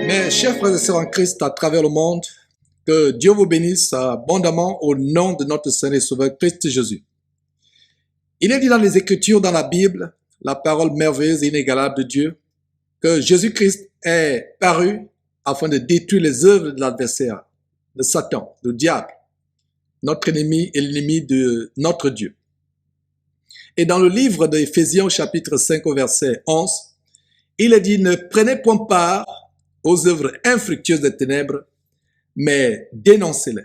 Mes chers frères et sœurs en Christ à travers le monde, que Dieu vous bénisse abondamment au nom de notre Seigneur et Sauveur Christ Jésus. Il est dit dans les Écritures, dans la Bible, la parole merveilleuse et inégalable de Dieu, que Jésus-Christ est paru afin de détruire les œuvres de l'adversaire, de Satan, du diable, notre ennemi et l'ennemi de notre Dieu. Et dans le livre d'Éphésiens, chapitre 5, au verset 11, il est dit, ne prenez point part aux œuvres infructueuses des ténèbres, mais dénoncez-les.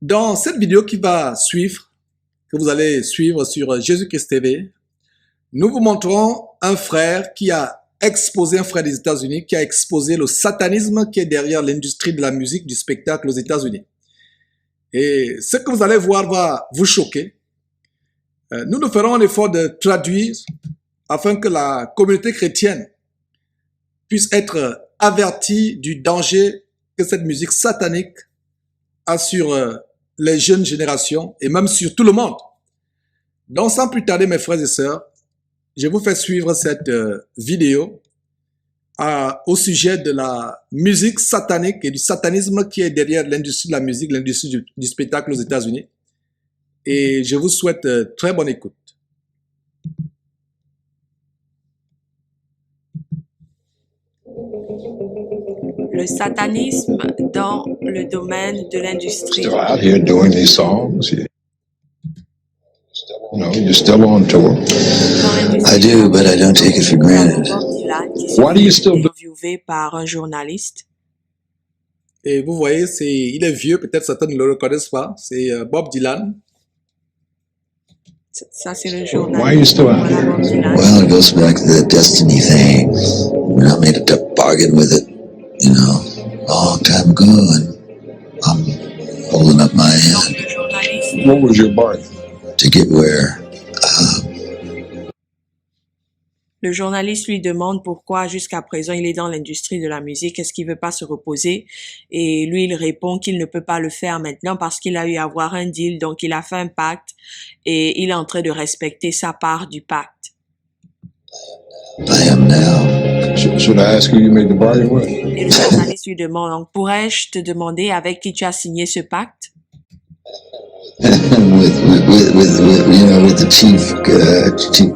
Dans cette vidéo qui va suivre, que vous allez suivre sur Jésus-Christ TV, nous vous montrons un frère qui a exposé, un frère des États-Unis, qui a exposé le satanisme qui est derrière l'industrie de la musique, du spectacle aux États-Unis. Et ce que vous allez voir va vous choquer. Nous ferons un effort de traduire afin que la communauté chrétienne puisse être avertie du danger que cette musique satanique a sur les jeunes générations et même sur tout le monde. Donc, sans plus tarder, mes frères et sœurs, je vous fais suivre cette vidéo au sujet de la musique satanique et du satanisme qui est derrière l'industrie de la musique, l'industrie du spectacle aux États-Unis. Et je vous souhaite très bonne écoute. Le satanisme dans le domaine de l'industrie. Still out here doing these songs. You're still on tour. I do, but I don't take it for granted. Why do you still do? Interviewé par un journaliste. Et vous voyez, il est vieux, peut-être certains ne le reconnaissent pas. C'est Bob Dylan. Ça, c'est le Why are you journaliste. still out Voilà, here? Bob Dylan. Well, it goes back to the destiny thing. When I made a bargain with it, long time ago, and I'm holding up my Donc, hand le journaliste. What was your bargain? to get where Le journaliste lui demande pourquoi jusqu'à présent il est dans l'industrie de la musique, est-ce qu'il veut pas se reposer? Et lui il répond qu'il ne peut pas le faire maintenant parce qu'il a eu à avoir un deal, donc il a fait un pacte et il est en train de respecter sa part du pacte. I am now. Should I ask who you made the bargain with? Et le journaliste lui demande, donc pourrais-je te demander avec qui tu as signé ce pacte? with the chief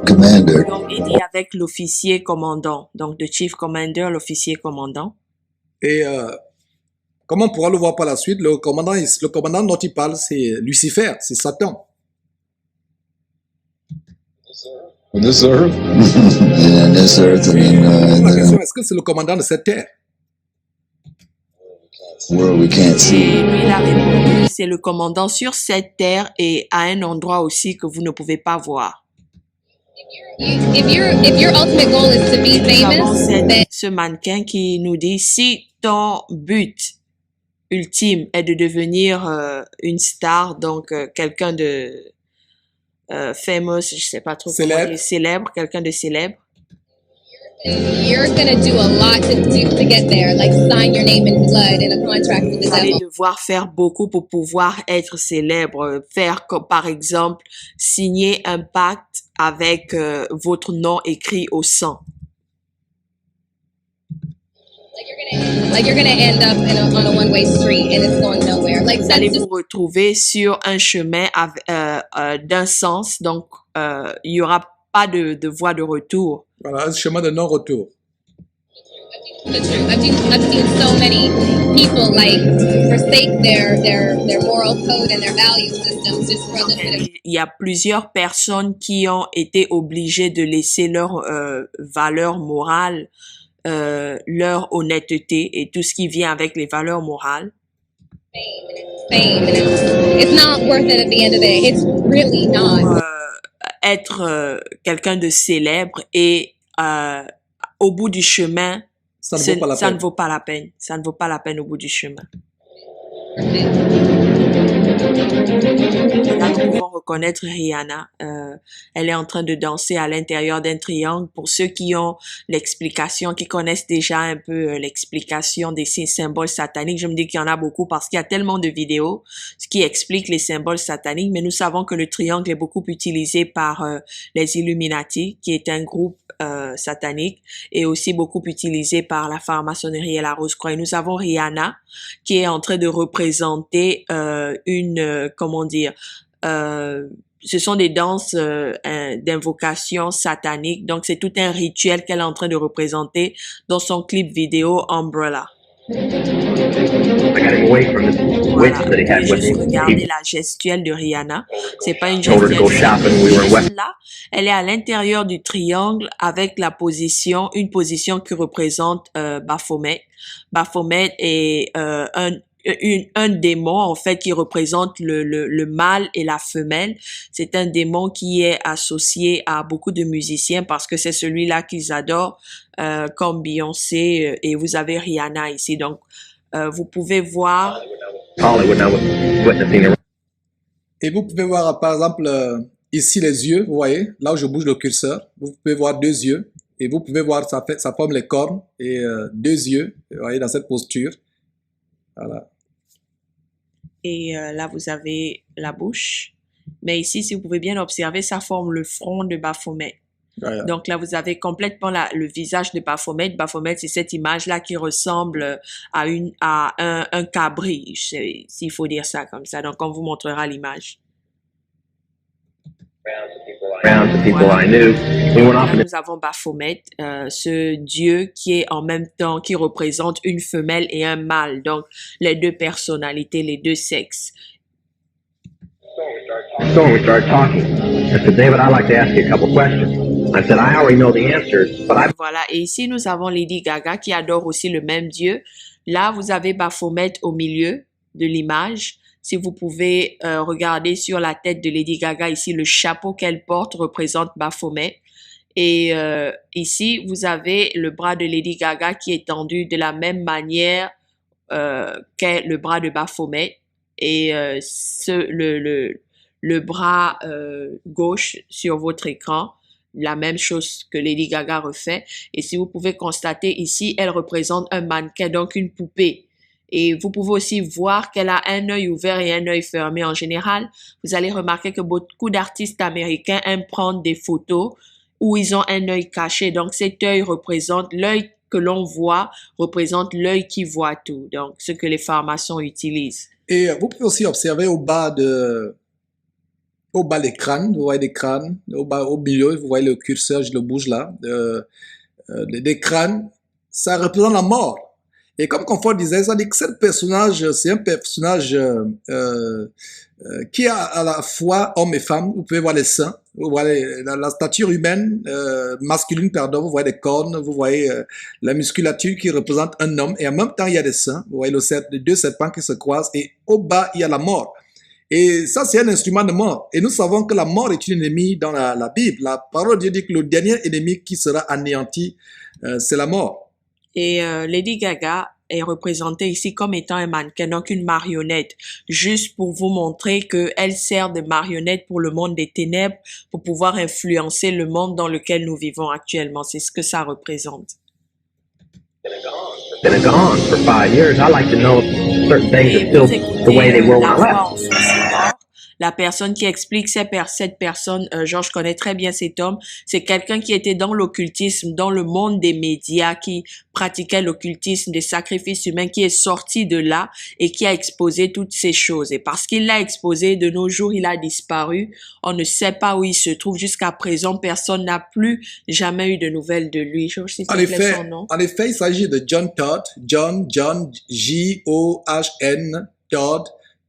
commander. Donc il dit avec l'officier commandant, donc le chief commander, l'officier commandant. Et comme on pourra le voir par la suite, le commandant dont il parle, c'est Lucifer, c'est Satan. On this earth? And this earth, and La then question, est-ce que c'est le commandant de cette terre? where we can't Et see. lui il a répondu, c'est le commandant sur cette terre et à un endroit aussi que vous ne pouvez pas voir. If your ultimate goal is to be Nous avons famous, then ce mannequin qui nous dit, si ton but ultime est de devenir une star, donc quelqu'un de famous, je sais pas trop comment Célèbre. dire, célèbre, quelqu'un de célèbre, you're gonna do a lot to get there, like sign your name in blood in a contract with the vous allez devil. devoir faire beaucoup pour pouvoir être célèbre, faire comme par exemple signer un pacte avec votre nom écrit au sang. Like you're gonna end up on a one-way street and it's going nowhere. Like Vous that's allez just vous retrouver sur un chemin d'un sens, donc il y aura pas de voie de retour. Voilà, un chemin de non-retour. the truth. I've seen so many people like forsake their moral code and their value systems just for a little bit of Il y a plusieurs personnes qui ont été obligées de laisser leur valeur morale, leur honnêteté et tout ce qui vient avec les valeurs morales. fame, and it's not worth it at the end of the day. It's really not. Être quelqu'un de célèbre et au bout du chemin, Ça ne vaut pas la ça peine. ne vaut pas la peine. Ça ne vaut pas la peine au bout du chemin. Et là, nous pouvons reconnaître Rihanna. Elle est en train de danser à l'intérieur d'un triangle. Pour ceux qui ont l'explication, qui connaissent déjà un peu l'explication des symboles sataniques, je me dis qu'il y en a beaucoup parce qu'il y a tellement de vidéos qui expliquent les symboles sataniques. Mais nous savons que le triangle est beaucoup utilisé par les Illuminati, qui est un groupe satanique, et aussi beaucoup utilisé par la franc-maçonnerie et la Rose-Croix. Et nous avons Rihanna qui est en train de représenter comment dire, ce sont des danses d'invocation satanique. Donc, c'est tout un rituel qu'elle est en train de représenter dans son clip vidéo Umbrella. I got him away from the witch Voilà. that he had Vous with pouvez juste him. regarder He la gestuelle de Rihanna. C'est pas une told her to gestuelle go shopping. We were in West. là. Elle est à l'intérieur du triangle avec la position, une position qui représente Baphomet. Baphomet est un démon en fait qui représente le mâle et la femelle. C'est un démon qui est associé à beaucoup de musiciens parce que c'est celui-là qu'ils adorent, comme Beyoncé, et vous avez Rihanna ici. Donc vous pouvez voir Hollywood now witnessing the Et vous pouvez voir, par exemple, ici les yeux, vous voyez, là où je bouge le curseur, vous pouvez voir deux yeux. Et vous pouvez voir, ça forme les cornes et deux yeux, vous voyez, dans cette posture. Voilà. et là vous avez la bouche. Mais ici, si vous pouvez bien observer, ça forme le front de Baphomet. Voilà. Donc là, vous avez complètement le visage de Baphomet. Baphomet, c'est cette image-là qui ressemble à un cabri, s'il faut dire ça comme ça. Donc, on vous montrera l'image. rounds of people I knew. We went off Là, in the nous avons Baphomet, ce dieu qui est en même temps, qui représente une femelle et un mâle. Donc, les deux personnalités, les deux sexes. store. We started talking. I said, David, I'd like to ask you a couple questions. I said, I already know the answers, but I Voilà. Et ici, nous avons Lady Gaga qui adore aussi le même dieu. Là, vous avez Baphomet au milieu de l'image. Si vous pouvez regarder sur la tête de Lady Gaga, ici, le chapeau qu'elle porte représente Baphomet. Et ici, vous avez le bras de Lady Gaga qui est tendu de la même manière qu'est le bras de Baphomet. Et le bras gauche sur votre écran, la même chose que Lady Gaga refait. Et si vous pouvez constater ici, elle représente un mannequin, donc une poupée. Et vous pouvez aussi voir qu'elle a un œil ouvert et un œil fermé. En général, vous allez remarquer que beaucoup d'artistes américains aiment prendre des photos où ils ont un œil caché. Donc, cet œil représente l'œil que l'on voit, représente l'œil qui voit tout. Donc, ce que les francs-maçons utilisent. Et vous pouvez aussi observer au bas des crânes, vous voyez des crânes, au milieu, vous voyez le curseur, je le bouge là, des crânes, ça représente la mort. Et comme Confort disait, ça dit que ce personnage, c'est un personnage qui est à la fois homme et femme. Vous pouvez voir les seins, vous voyez la stature humaine, masculine, pardon, vous voyez des cornes, vous voyez la musculature qui représente un homme, et en même temps il y a des seins, vous voyez les deux serpents qui se croisent, et au bas il y a la mort. Et ça, c'est un instrument de mort. Et nous savons que la mort est une ennemie dans la Bible. La parole de Dieu dit que le dernier ennemi qui sera anéanti, c'est la mort. Et Lady Gaga est représentée ici comme étant un mannequin, donc une marionnette, juste pour vous montrer qu'elle sert de marionnette pour le monde des ténèbres, pour pouvoir influencer le monde dans lequel nous vivons actuellement. C'est ce que ça représente. been gone for 5 years. I like to know certain things Et are vous still the way they écoutez were when la I voix left. en sous-sonore. La personne qui explique cette personne, Georges connaît très bien cet homme, c'est quelqu'un qui était dans l'occultisme, dans le monde des médias, qui pratiquait l'occultisme, des sacrifices humains, qui est sorti de là et qui a exposé toutes ces choses. Et parce qu'il l'a exposé, de nos jours, il a disparu. On ne sait pas où il se trouve. Jusqu'à présent, personne n'a plus jamais eu de nouvelles de lui. Georges, s'il te plaît, son nom. En effet, il s'agit de John Todd, John, J-O-H-N, Todd,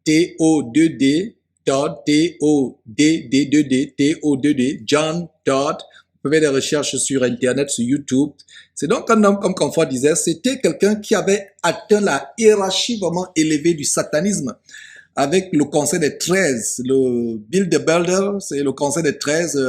T-O-2-D, Todd, T-O-D-D-2-D, T-O-2-D, John Todd. Vous pouvez les recherches sur Internet, sur YouTube. C'est donc un homme, comme Confort disait, c'était quelqu'un qui avait atteint la hiérarchie vraiment élevée du satanisme avec le Conseil des 13. Le Bill de Builder, c'est le Conseil des 13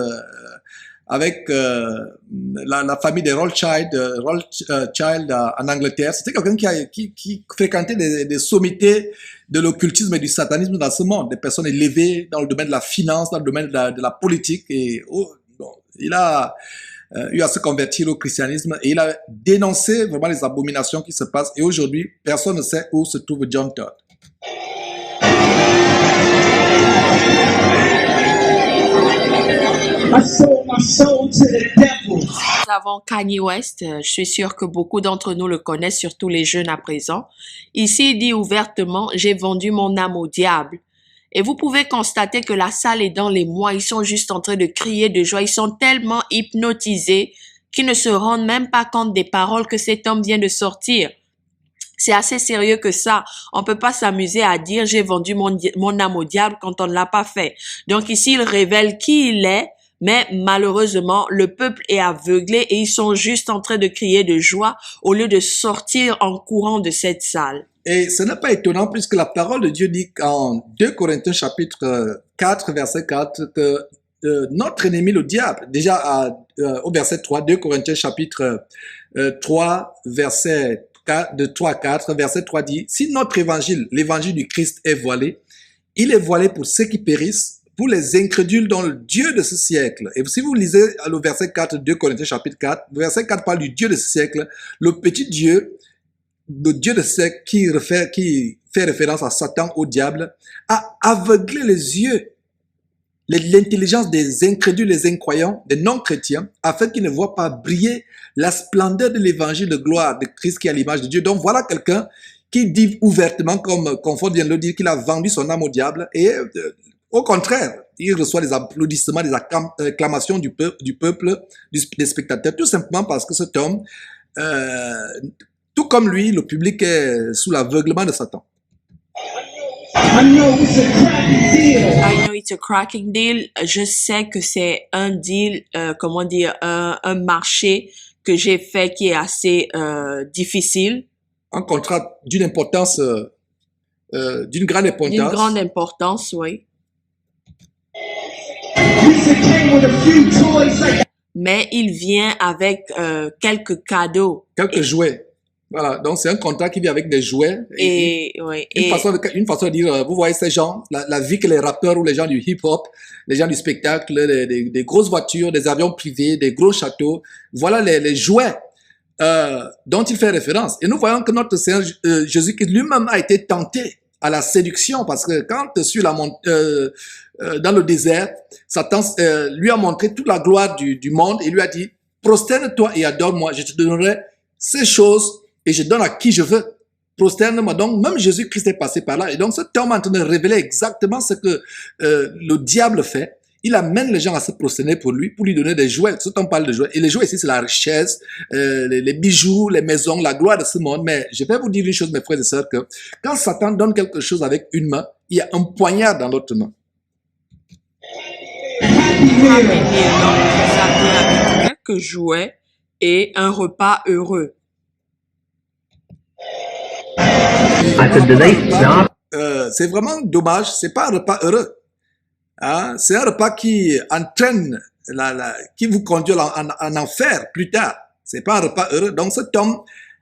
avec la famille des Rothschild, en Angleterre. C'était quelqu'un qui fréquentait des sommités de l'occultisme et du satanisme dans ce monde, des personnes élevées dans le domaine de la finance, dans le domaine de la politique. Et il a eu à se convertir au christianisme et il a dénoncé vraiment les abominations qui se passent. Et aujourd'hui, personne ne sait où se trouve John Todd. Nous avons Kanye West. Je suis sûre que beaucoup d'entre nous le connaissent, surtout les jeunes à présent. Ici, il dit ouvertement, j'ai vendu mon âme au diable. Et vous pouvez constater que la salle est dans les mois. Ils sont juste en train de crier de joie. Ils sont tellement hypnotisés qu'ils ne se rendent même pas compte des paroles que cet homme vient de sortir. C'est assez sérieux que ça. On peut pas s'amuser à dire j'ai vendu mon âme au diable quand on ne l'a pas fait. Donc ici, il révèle qui il est. Mais malheureusement, le peuple est aveuglé et ils sont juste en train de crier de joie au lieu de sortir en courant de cette salle. Et ce n'est pas étonnant puisque la parole de Dieu dit en 2 Corinthiens chapitre 4, verset 4, que notre ennemi, le diable, déjà au verset 3, 2 Corinthiens chapitre 3, verset 4, de 3 à 4, verset 3 dit, si notre évangile, l'évangile du Christ est voilé, il est voilé pour ceux qui périssent, pour les incrédules dans le Dieu de ce siècle. Et si vous lisez le verset 4, 2 Corinthiens chapitre 4, le verset 4 parle du Dieu de ce siècle, le petit Dieu, le Dieu de ce siècle qui fait référence à Satan, au diable, a aveuglé les yeux, l'intelligence des incrédules, des incroyants, des non-chrétiens, afin qu'ils ne voient pas briller la splendeur de l'évangile de gloire de Christ qui est à l'image de Dieu. Donc voilà quelqu'un qui dit ouvertement, comme Confort vient de le dire, qu'il a vendu son âme au diable et au contraire, il reçoit des applaudissements, des acclamations du peuple, des spectateurs, tout simplement parce que cet homme, tout comme lui, le public est sous l'aveuglement de Satan. I know it's a cracking deal. Je sais que c'est un deal, un marché que j'ai fait qui est assez difficile. Un contrat d'une importance, d'une grande importance. D'une grande importance, oui. Mais il vient avec quelques cadeaux. Quelques jouets. Voilà, donc c'est un contrat qui vient avec des jouets. Une façon de dire, vous voyez ces gens, la vie que les rappeurs ou les gens du hip-hop, les gens du spectacle, des grosses voitures, des avions privés, des gros châteaux, voilà les jouets dont il fait référence. Et nous voyons que notre Seigneur Jésus-Christ lui-même a été tenté à la séduction, parce que quand sur dans le désert, Satan lui a montré toute la gloire du monde et lui a dit, prosterne-toi et adore-moi, je te donnerai ces choses et je donne à qui je veux. Prosterne-moi. Donc, même Jésus-Christ est passé par là. Et donc, cet homme est en train de révéler exactement ce que le diable fait. Il amène les gens à se prosterner pour lui donner des jouets. Cet homme parle de jouets. Et les jouets ici, c'est la richesse, les bijoux, les maisons, la gloire de ce monde. Mais je vais vous dire une chose, mes frères et sœurs, que quand Satan donne quelque chose avec une main, il y a un poignard dans l'autre main. Quelques jouets et un repas heureux. C'est vraiment dommage, c'est pas un repas heureux. Hein? C'est un repas qui entraîne, qui vous conduit en enfer plus tard. C'est pas un repas heureux. Donc cet homme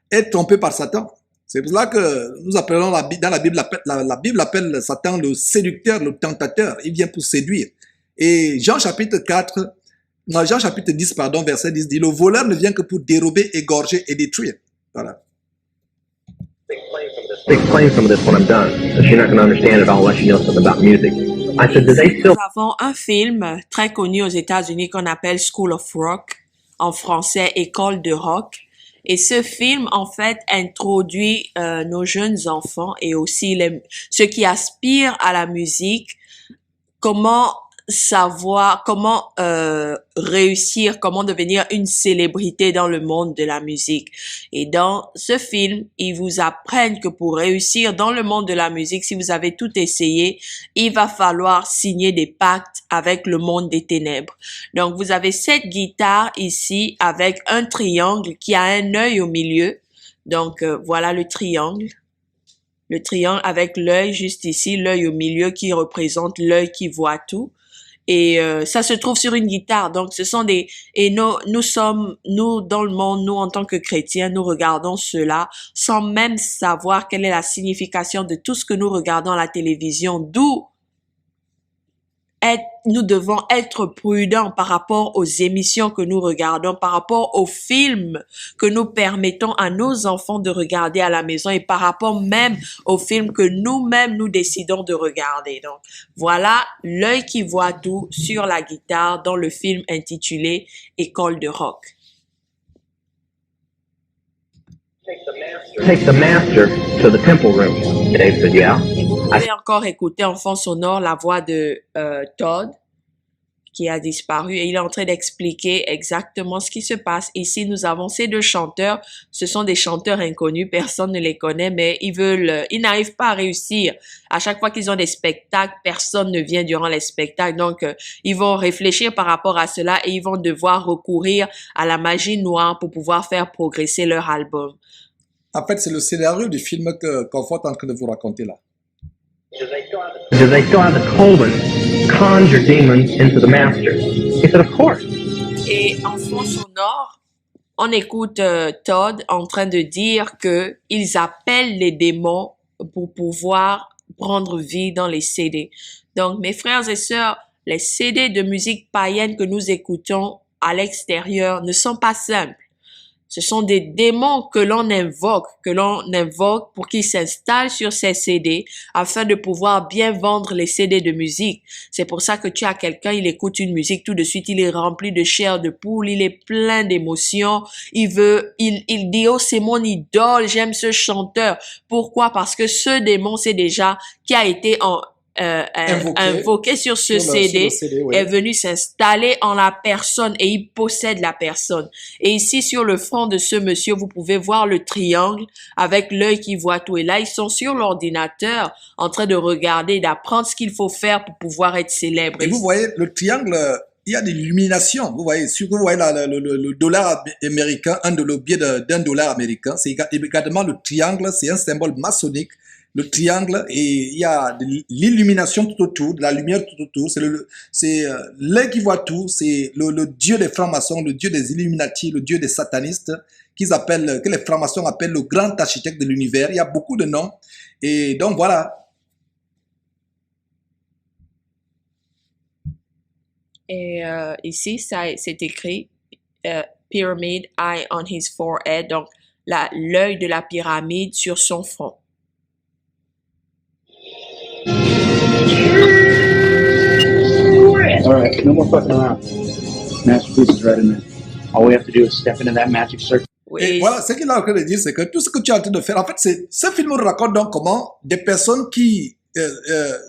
est trompé par Satan. C'est pour cela que nous appelons dans la Bible, la Bible appelle Satan le séducteur, le tentateur. Il vient pour séduire. Et Jean chapitre 10, pardon, verset 10 dit, le voleur ne vient que pour dérober, égorger et détruire. Voilà. Explain some of this when I'm done, so you're not going to understand it all unless you know something about music. I said, do they still... Nous avons un film très connu aux États-Unis qu'on appelle School of Rock, en français École de rock. Et ce film, en fait, introduit nos jeunes enfants et aussi ceux qui aspirent à la musique, comment savoir, comment réussir, comment devenir une célébrité dans le monde de la musique. Et dans ce film, ils vous apprennent que pour réussir dans le monde de la musique, si vous avez tout essayé, il va falloir signer des pactes avec le monde des ténèbres. Donc, vous avez cette guitare ici avec un triangle qui a un œil au milieu. Donc, voilà le triangle. Le triangle avec l'œil juste ici, l'œil au milieu qui représente l'œil qui voit tout. et ça se trouve sur une guitare. Donc ce sont des et nous dans le monde, nous en tant que chrétiens, nous regardons cela sans même savoir quelle est la signification de tout ce que nous regardons à la télévision, d'où nous devons être prudents par rapport aux émissions que nous regardons, par rapport aux films que nous permettons à nos enfants de regarder à la maison et par rapport même aux films que nous-mêmes nous décidons de regarder. Donc, voilà l'œil qui voit tout sur la guitare dans le film intitulé École de rock. Take the master to the temple room. Dave said, yeah. Et vous pouvez encore écouter en fond sonore la voix de Todd qui a disparu et il est en train d'expliquer exactement ce qui se passe. Ici, nous avons ces deux chanteurs. Ce sont des chanteurs inconnus, personne ne les connaît, mais ils n'arrivent pas à réussir. À chaque fois qu'ils ont des spectacles, personne ne vient durant les spectacles. Donc, ils vont réfléchir par rapport à cela et ils vont devoir recourir à la magie noire pour pouvoir faire progresser leur album. En fait, c'est le scénario du film que Comfort est en train de vous raconter là. Do they still have the Colvin conjure demons into the master? He said, of course. Et en fond sonore, on écoute Todd en train de dire que ils appellent les démons pour pouvoir prendre vie dans les CD. Donc, mes frères et sœurs, les CD de musique païenne que nous écoutons à l'extérieur ne sont pas simples. Ce sont des démons que l'on invoque pour qu'ils s'installent sur ces CD afin de pouvoir bien vendre les CD de musique. C'est pour ça que tu as quelqu'un, il écoute une musique, tout de suite, il est rempli de chair de poule, il est plein d'émotions, il dit, oh, c'est mon idole, j'aime ce chanteur. Pourquoi? Parce que ce démon, c'est déjà qui a été invoqué sur ce CD, ouais. est venu s'installer en la personne et il possède la personne. Et ici, sur le front de ce monsieur, vous pouvez voir le triangle avec l'œil qui voit tout. Et là, ils sont sur l'ordinateur en train de regarder, d'apprendre ce qu'il faut faire pour pouvoir être célèbre. Et vous voyez, le triangle, il y a de l'illumination. Vous voyez, si vous voyez le dollar américain, le billet d'un dollar américain, c'est également le triangle, c'est un symbole maçonnique. Le triangle, et il y a de l'illumination tout autour, de la lumière tout autour. C'est l'œil qui voit tout. C'est le dieu des francs-maçons, le dieu des Illuminati, le dieu des satanistes, que les francs-maçons appellent le grand architecte de l'univers. Il y a beaucoup de noms. Et donc voilà. Et ici, c'est écrit Pyramid Eye on his forehead, donc l'œil de la pyramide sur son front. All right, no more fucking around. Masterpiece is right in there. All we have to do is step into that magic circle. Et voilà, ce qu'il est en train de dire, c'est que tout ce que tu es en train de faire, en fait, ce film raconte donc comment des personnes qui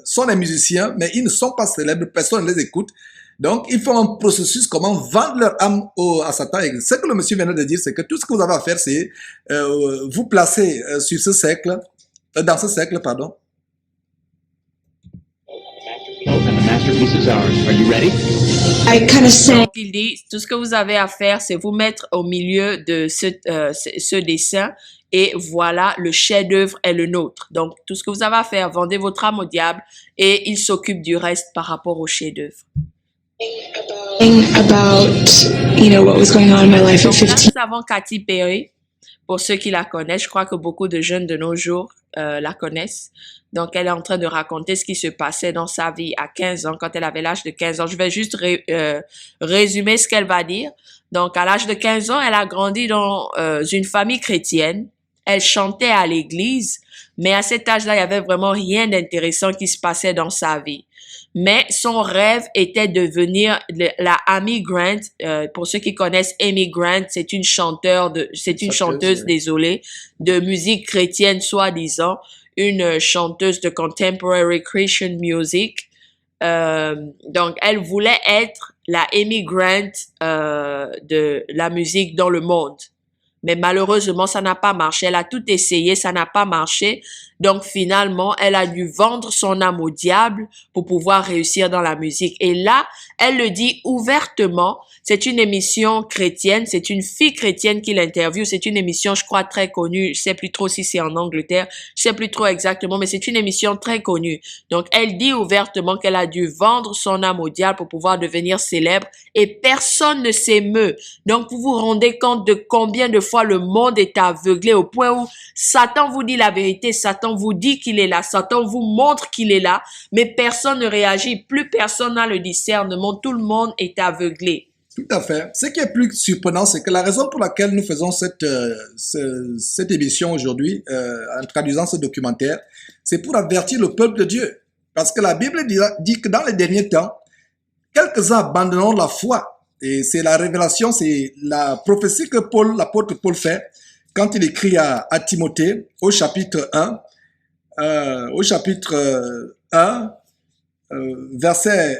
sont des musiciens, mais ils ne sont pas célèbres, personne ne les écoute. Donc, ils font un processus comment vendre leur âme à Satan. Et ce que le monsieur vient de dire, c'est que tout ce que vous avez à faire, c'est vous placer sur ce cercle, dans ce cercle, pardon. And the masterpiece is ours. Are you ready? Donc, il dit, tout ce que vous avez à faire, c'est vous mettre au milieu de ce dessin et voilà, le chef-d'œuvre est le nôtre. Donc, tout ce que vous avez à faire, vendez votre âme au diable et il s'occupe du reste par rapport au chef-d'œuvre. About, what was going on in my life at Donc, là, 15. nous avons Katy Perry. Pour ceux qui la connaissent, je crois que beaucoup de jeunes de nos jours la connaissent. Donc, elle est en train de raconter ce qui se passait dans sa vie à 15 ans, quand elle avait l'âge de 15 ans. Je vais juste résumer ce qu'elle va dire. Donc, à l'âge de 15 ans, elle a grandi dans une famille chrétienne. Elle chantait à l'église, mais à cet âge-là, il y avait vraiment rien d'intéressant qui se passait dans sa vie. Mais son rêve était de devenir la Amy Grant. Pour ceux qui connaissent Amy Grant, c'est une chanteuse, désolée, de musique chrétienne soi-disant, une chanteuse de contemporary Christian music. Donc, elle voulait être la Amy Grant de la musique dans le monde. Mais malheureusement, ça n'a pas marché. Elle a tout essayé, ça n'a pas marché. Donc finalement, elle a dû vendre son âme au diable pour pouvoir réussir dans la musique. Et là, elle le dit ouvertement. C'est une émission chrétienne, c'est une fille chrétienne qui l'interviewe. C'est une émission, je crois, très connue. Je sais plus trop si c'est en Angleterre. Je sais plus trop exactement, mais c'est une émission très connue. Donc elle dit ouvertement qu'elle a dû vendre son âme au diable pour pouvoir devenir célèbre et personne ne s'émeut. Donc vous vous rendez compte de combien de fois le monde est aveuglé au point où Satan vous dit la vérité, Satan vous dit qu'il est là, Satan vous montre qu'il est là, mais personne ne réagit, plus personne n'a le discernement, tout le monde est aveuglé. Tout à fait. Ce qui est plus surprenant, c'est que la raison pour laquelle nous faisons cette émission aujourd'hui, en traduisant ce documentaire, c'est pour avertir le peuple de Dieu. Parce que la Bible dit que dans les derniers temps, quelques-uns abandonneront la foi. Et c'est la révélation, c'est la prophétie que l'apôtre Paul fait quand il écrit à Timothée au chapitre 1, verset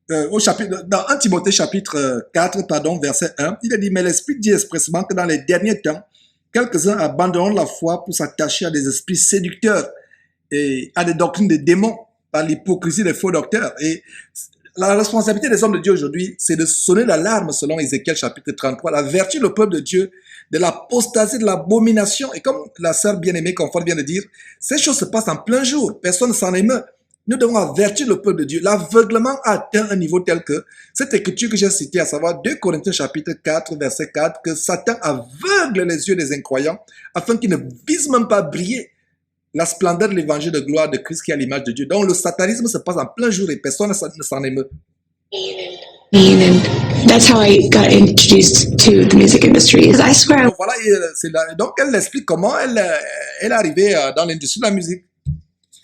dans 1 Timothée chapitre 4, verset 1, il a dit, mais l'Esprit dit expressément que dans les derniers temps, quelques-uns abandonneront la foi pour s'attacher à des esprits séducteurs et à des doctrines de démons par l'hypocrisie des faux docteurs. Et la responsabilité des hommes de Dieu aujourd'hui, c'est de sonner l'alarme selon Ézéchiel chapitre 33, d'avertir le peuple de Dieu de l'apostasie, de l'abomination. Et comme la sœur bien-aimée Confort vient de dire, ces choses se passent en plein jour, personne ne s'en émeut. Nous devons avertir le peuple de Dieu. L'aveuglement a atteint un niveau tel que cette écriture que j'ai citée, à savoir 2 Corinthiens chapitre 4, verset 4, que Satan aveugle les yeux des incroyants afin qu'ils ne visent même pas briller la splendeur de l'évangile de gloire de Christ qui est à l'image de Dieu. Donc le satanisme se passe en plein jour et personne ne s'en émeut. And that's how I got introduced to the music industry. I swear. Donc voilà, donc elle explique comment elle est arrivée dans l'industrie de la musique.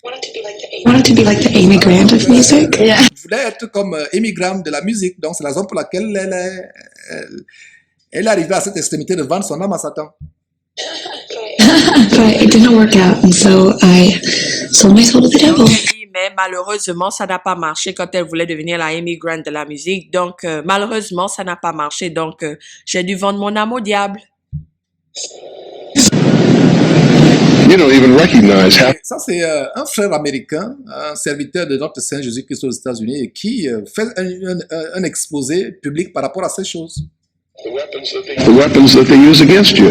I wanted to be like the Amy Grant of music. Yeah. Je voulais être comme Amy Grant de la musique. Donc c'est la raison pour laquelle elle est arrivée à cette extrémité de vendre son âme à Satan. But it didn't work out, and so I sold my soul to the devil. Mais malheureusement, ça n'a pas marché quand elle voulait devenir la Amy Grant de la musique. Donc, malheureusement, ça n'a pas marché. Donc, j'ai dû vendre mon âme au diable. You don't even recognize how. Ça, c'est un frère américain, un serviteur de notre Saint Jésus-Christ aux États-Unis et qui fait un exposé public par rapport à ces choses. The weapons that they use against you.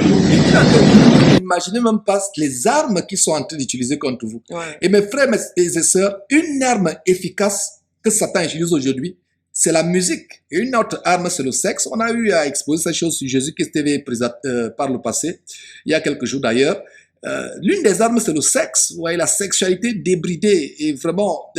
Imaginez même pas les armes qu'ils sont en train d'utiliser contre vous. Ouais. Et mes frères et sœurs, une arme efficace que Satan utilise aujourd'hui, c'est la musique. Et une autre arme, c'est le sexe. On a eu à exposer ces choses sur Jésus-Christ TV par le passé, il y a quelques jours d'ailleurs. L'une des armes, c'est le sexe. Vous voyez, la sexualité débridée et vraiment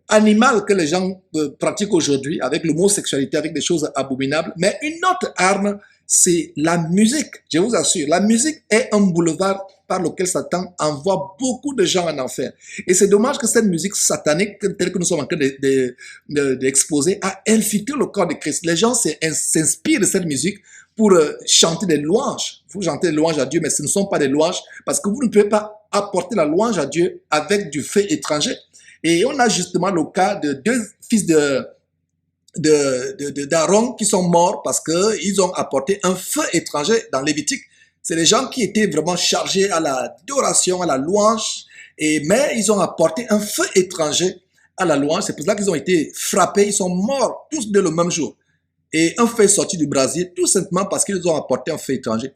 animale que les gens pratiquent aujourd'hui avec l'homosexualité, avec des choses abominables. Mais une autre arme, c'est la musique. Je vous assure, la musique est un boulevard par lequel Satan envoie beaucoup de gens en enfer. Et c'est dommage que cette musique satanique, telle que nous sommes en train d'exposer, a infiltré le corps de Christ. Les gens s'inspirent de cette musique pour chanter des louanges. Vous chantez des louanges à Dieu, mais ce ne sont pas des louanges parce que vous ne pouvez pas apporter la louange à Dieu avec du feu étranger. Et on a justement le cas de deux fils d'Aaron qui sont morts parce qu'ils ont apporté un feu étranger dans Lévitique. C'est les gens qui étaient vraiment chargés à l'adoration, à la louange, mais ils ont apporté un feu étranger à la louange. C'est pour ça qu'ils ont été frappés, ils sont morts tous dès le même jour. Et un feu est sorti du brasier, tout simplement parce qu'ils ont apporté un feu étranger.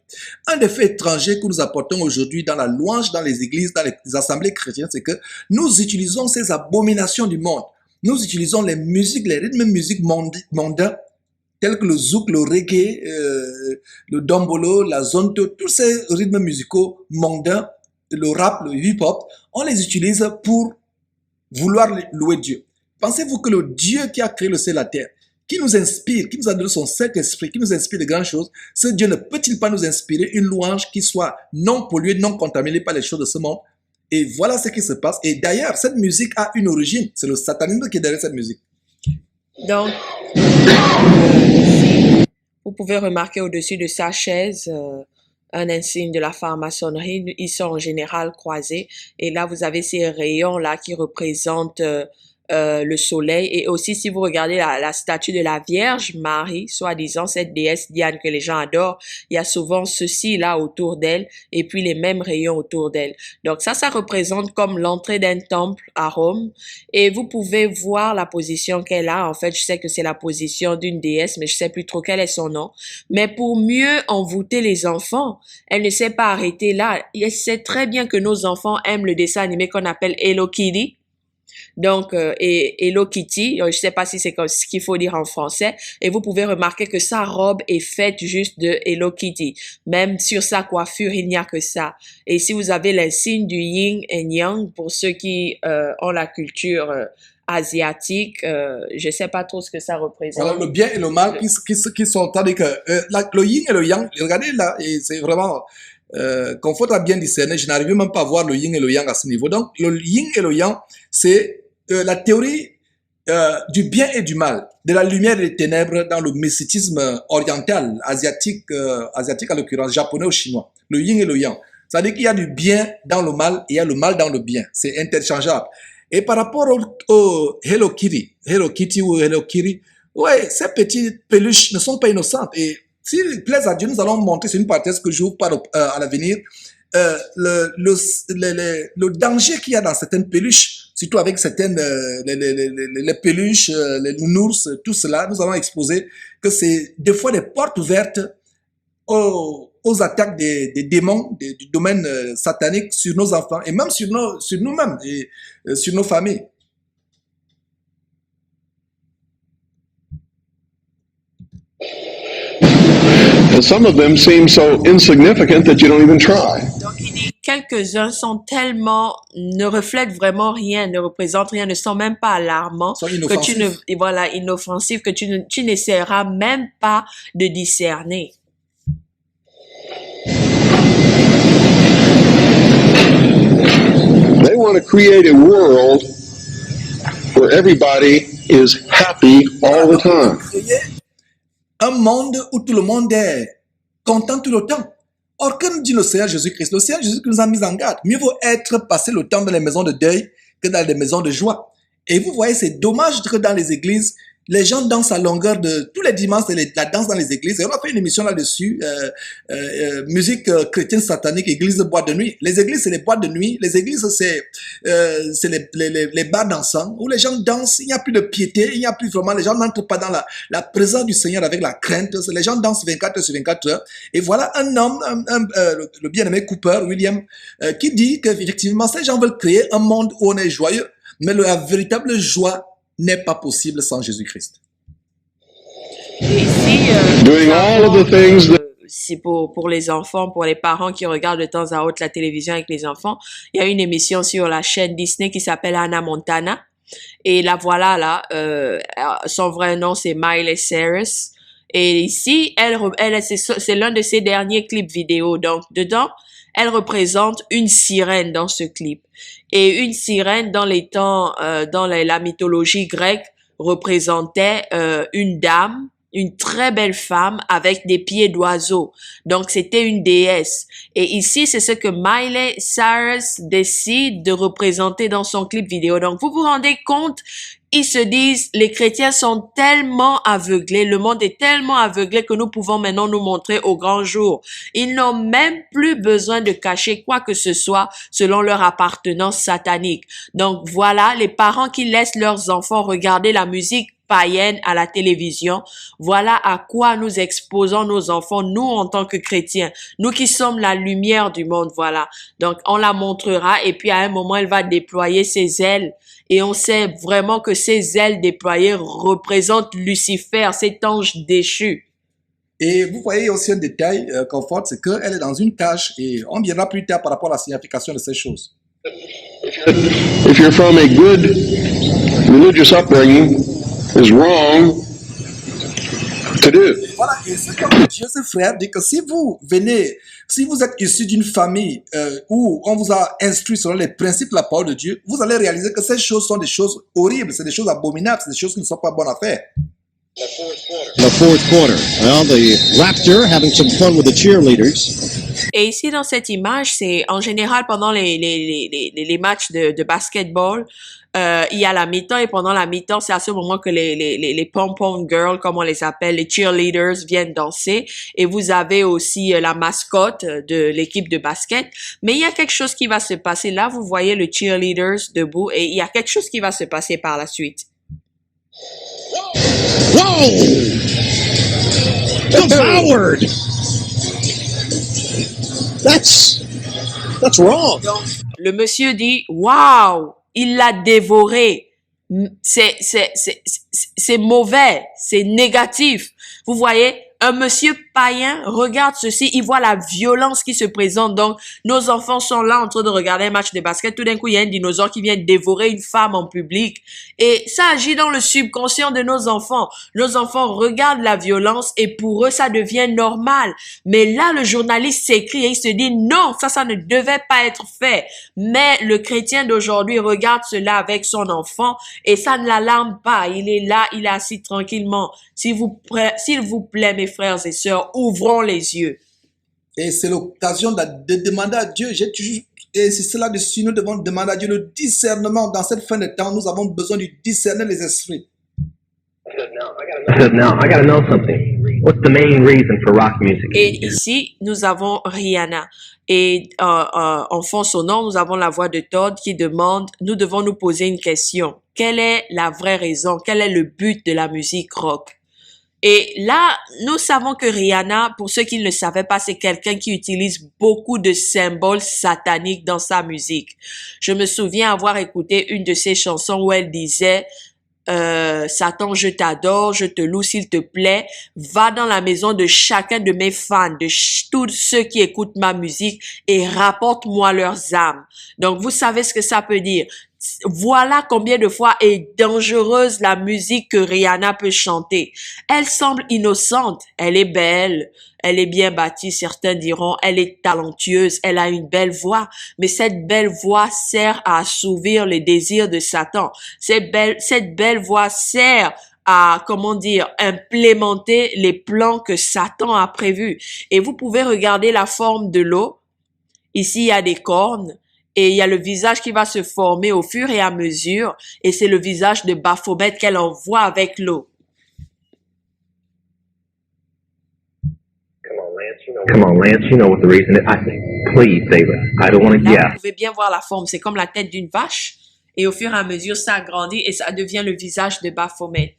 Un des feux étrangers que nous apportons aujourd'hui dans la louange, dans les églises, dans les assemblées chrétiennes, c'est que nous utilisons ces abominations du monde. Nous utilisons les musiques, les rythmes de musique mondains, tels que le zouk, le reggae, le dombolo, la zonto, tous ces rythmes musicaux mondains, le rap, le hip-hop, on les utilise pour vouloir louer Dieu. Pensez-vous que le Dieu qui a créé le ciel et la terre, qui nous inspire, qui nous a donné son Saint-Esprit, qui nous inspire de grandes choses, ce Dieu ne peut-il pas nous inspirer une louange qui soit non polluée, non contaminée par les choses de ce monde? Et voilà ce qui se passe. Et d'ailleurs, cette musique a une origine. C'est le satanisme qui est derrière cette musique. Donc, vous pouvez remarquer au-dessus de sa chaise un insigne de la franc-maçonnerie. Ils sont en général croisés. Et là, vous avez ces rayons-là qui représentent le soleil. Et aussi, si vous regardez la statue de la Vierge Marie, soi-disant cette déesse Diane que les gens adorent, il y a souvent ceci là autour d'elle et puis les mêmes rayons autour d'elle. Donc ça représente comme l'entrée d'un temple à Rome. Et vous pouvez voir la position qu'elle a. En fait, je sais que c'est la position d'une déesse, mais je sais plus trop quel est son nom. Mais pour mieux envoûter les enfants, elle ne s'est pas arrêtée là. Elle sait très bien que nos enfants aiment le dessin animé qu'on appelle Hello Kitty. Donc, et Hello Kitty, je sais pas si c'est ce qu'il faut dire en français, et vous pouvez remarquer que sa robe est faite juste de Hello Kitty. Même sur sa coiffure, il n'y a que ça. Et si vous avez l'insigne du yin et yang, pour ceux qui ont la culture asiatique, je sais pas trop ce que ça représente. Voilà, le bien et le mal qui sont, tandis que le yin et le yang, regardez là, et c'est vraiment qu'on faudra bien discerner. Je n'arrive même pas à voir le yin et le yang à ce niveau. Donc, le yin et le yang, c'est la théorie du bien et du mal, de la lumière et des ténèbres dans le mysticisme oriental, asiatique à l'occurrence, japonais ou chinois. Le yin et le yang. C'est-à-dire qu'il y a du bien dans le mal et il y a le mal dans le bien. C'est interchangeable. Et par rapport au Hello Kitty ou Hello Kitty, ouais, ces petites peluches ne sont pas innocentes. Et s'il plaise à Dieu, nous allons montrer, c'est une parenthèse que j'ouvre à l'avenir, le danger qu'il y a dans certaines peluches, surtout avec certaines les peluches, les nounours, tout cela, nous allons exposer que c'est des fois des portes ouvertes aux attaques des démons du domaine satanique sur nos enfants et même sur nous-mêmes et sur nos familles. And some of them seem so insignificant that you don't even try. Donc, il dit, quelques-uns sont tellement, ne reflètent vraiment rien, ne représentent rien, ne sont même pas alarmants, que tu ne, voilà, inoffensifs, que tu n'essaieras même pas de discerner. They want to create a world where everybody is happy all the time. Un monde où tout le monde est content tout le temps. Or, comme dit le Seigneur Jésus-Christ, le Seigneur Jésus-Christ nous a mis en garde. Mieux vaut être passé le temps dans les maisons de deuil que dans les maisons de joie. Et vous voyez, c'est dommage que dans les églises, les gens dansent à longueur de tous les dimanches, la danse dans les églises. Et on a fait une émission là-dessus, musique chrétienne satanique, église de boîte de nuit. Les églises, c'est les boîtes de nuit. Les églises, c'est les bars dansants où les gens dansent. Il n'y a plus de piété, il n'y a plus vraiment, les gens n'entrent pas dans la présence du Seigneur avec la crainte. Les gens dansent 24 heures sur 24 heures. Et voilà un homme, le bien-aimé Cooper, William, qui dit qu'effectivement, ces gens veulent créer un monde où on est joyeux, mais la véritable joie n'est pas possible sans Jésus-Christ. Et ici, Doing all of the things that c'est pour les enfants, pour les parents qui regardent de temps à autre la télévision avec les enfants. Il y a une émission sur la chaîne Disney qui s'appelle Hannah Montana. Et la voilà là, son vrai nom c'est Miley Cyrus. Et ici, c'est l'un de ses derniers clips vidéo. Donc, dedans, elle représente une sirène dans ce clip. Et une sirène dans les temps, dans la mythologie grecque, représentait une dame, une très belle femme avec des pieds d'oiseau. Donc, c'était une déesse. Et ici, c'est ce que Miley Cyrus décide de représenter dans son clip vidéo. Donc, vous vous rendez compte, ils se disent, les chrétiens sont tellement aveuglés, le monde est tellement aveuglé que nous pouvons maintenant nous montrer au grand jour. Ils n'ont même plus besoin de cacher quoi que ce soit selon leur appartenance satanique. Donc, voilà, les parents qui laissent leurs enfants regarder la musique païenne à la télévision, voilà à quoi nous exposons nos enfants, nous en tant que chrétiens, nous qui sommes la lumière du monde, voilà. Donc, on la montrera et puis à un moment, elle va déployer ses ailes et on sait vraiment que ces ailes déployées représentent Lucifer, cet ange déchu. Et vous voyez aussi un détail confort, c'est qu'elle est dans une cage et on viendra plus tard par rapport à la signification de ces choses. if you're from a good religious upbringing, is wrong to do. Voilà, et c'est comme Dieu, ses frères, dit que si vous êtes issu d'une famille où on vous a instruit selon les principes de la parole de Dieu, vous allez réaliser que ces choses sont des choses horribles, c'est des choses abominables, c'est des choses qui ne sont pas bonnes à faire. The fourth quarter. Well, the Raptor having some fun with the cheerleaders. Et ici, dans cette image, c'est en général pendant les matchs de basketball, il y a la mi-temps et pendant la mi-temps, c'est à ce moment que les pom-pom girls, comme on les appelle, les cheerleaders viennent danser. Et vous avez aussi la mascotte de l'équipe de basket. Mais il y a quelque chose qui va se passer. Là, vous voyez le cheerleaders debout et il y a quelque chose qui va se passer par la suite. Whoa! Devoured! That's wrong. Donc, le monsieur dit, waouh, il l'a dévoré. C'est mauvais, c'est négatif. Vous voyez, un monsieur païen regarde ceci, il voit la violence qui se présente. Donc, nos enfants sont là en train de regarder un match de basket. Tout d'un coup, il y a un dinosaure qui vient dévorer une femme en public. Et ça agit dans le subconscient de nos enfants. Nos enfants regardent la violence et pour eux, ça devient normal. Mais là, le journaliste s'écrie et il se dit non, ça ne devait pas être fait. Mais le chrétien d'aujourd'hui regarde cela avec son enfant et ça ne l'alarme pas. Il est là, il est assis tranquillement. S'il vous plaît, mes frères et sœurs, ouvrons les yeux. Et c'est l'occasion de demander à Dieu, et c'est cela dessus, nous devons demander à Dieu le discernement. Dans cette fin de temps, nous avons besoin de discerner les esprits. Now, I gotta know something. What's the main reason for rock music? Et ici, nous avons Rihanna. Et en fond sonore, nous avons la voix de Todd qui demande, nous devons nous poser une question. Quelle est la vraie raison? Quel est le but de la musique rock? Et là, nous savons que Rihanna, pour ceux qui ne le savaient pas, c'est quelqu'un qui utilise beaucoup de symboles sataniques dans sa musique. Je me souviens avoir écouté une de ses chansons où elle disait Satan, je t'adore, je te loue s'il te plaît, va dans la maison de chacun de mes fans, de tous ceux qui écoutent ma musique et rapporte-moi leurs âmes. Donc, vous savez ce que ça peut dire. Voilà combien de fois est dangereuse la musique que Rihanna peut chanter. Elle semble innocente, elle est belle, elle est bien bâtie, certains diront, elle est talentueuse, elle a une belle voix, mais cette belle voix sert à assouvir les désirs de Satan. Cette belle voix sert à, implémenter les plans que Satan a prévus. Et vous pouvez regarder la forme de l'eau. Ici, il y a des cornes. Et il y a le visage qui va se former au fur et à mesure. Et c'est le visage de Baphomet qu'elle envoie avec l'eau. Come on, Lance, you know what the reason is. Please, David, I don't want to Là, guess. vous pouvez bien voir la forme. C'est comme la tête d'une vache. Et au fur et à mesure, ça agrandit et ça devient le visage de Baphomet.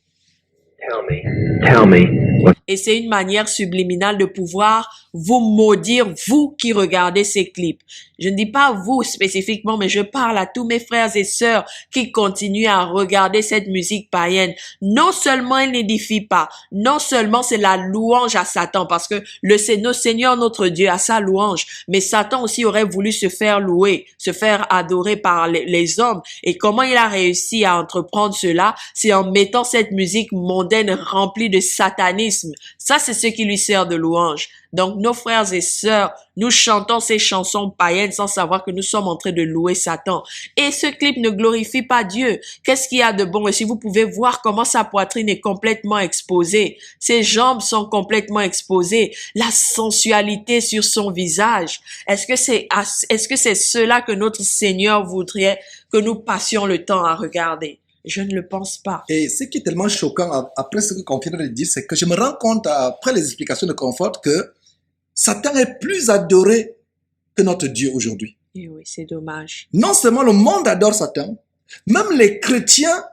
Tell me. Et c'est une manière subliminale de pouvoir vous maudire, vous qui regardez ces clips. Je ne dis pas vous spécifiquement, mais je parle à tous mes frères et sœurs qui continuent à regarder cette musique païenne. Non seulement elle n'édifie pas, non seulement c'est la louange à Satan, parce que le Seigneur notre Dieu a sa louange, mais Satan aussi aurait voulu se faire louer, se faire adorer par les hommes. Et comment il a réussi à entreprendre cela? C'est en mettant cette musique mondaine remplie de satanisme. Ça, c'est ce qui lui sert de louange. Donc, nos frères et sœurs, nous chantons ces chansons païennes sans savoir que nous sommes en train de louer Satan. Et ce clip ne glorifie pas Dieu. Qu'est-ce qu'il y a de bon? Et si vous pouvez voir comment sa poitrine est complètement exposée, ses jambes sont complètement exposées, la sensualité sur son visage. Est-ce que c'est cela que notre Seigneur voudrait que nous passions le temps à regarder? Je ne le pense pas. Et ce qui est tellement choquant après ce que Confort vient de dire, c'est que je me rends compte après les explications de Confort que Satan est plus adoré que notre Dieu aujourd'hui. Et oui, c'est dommage. Non seulement le monde adore Satan, même les chrétiens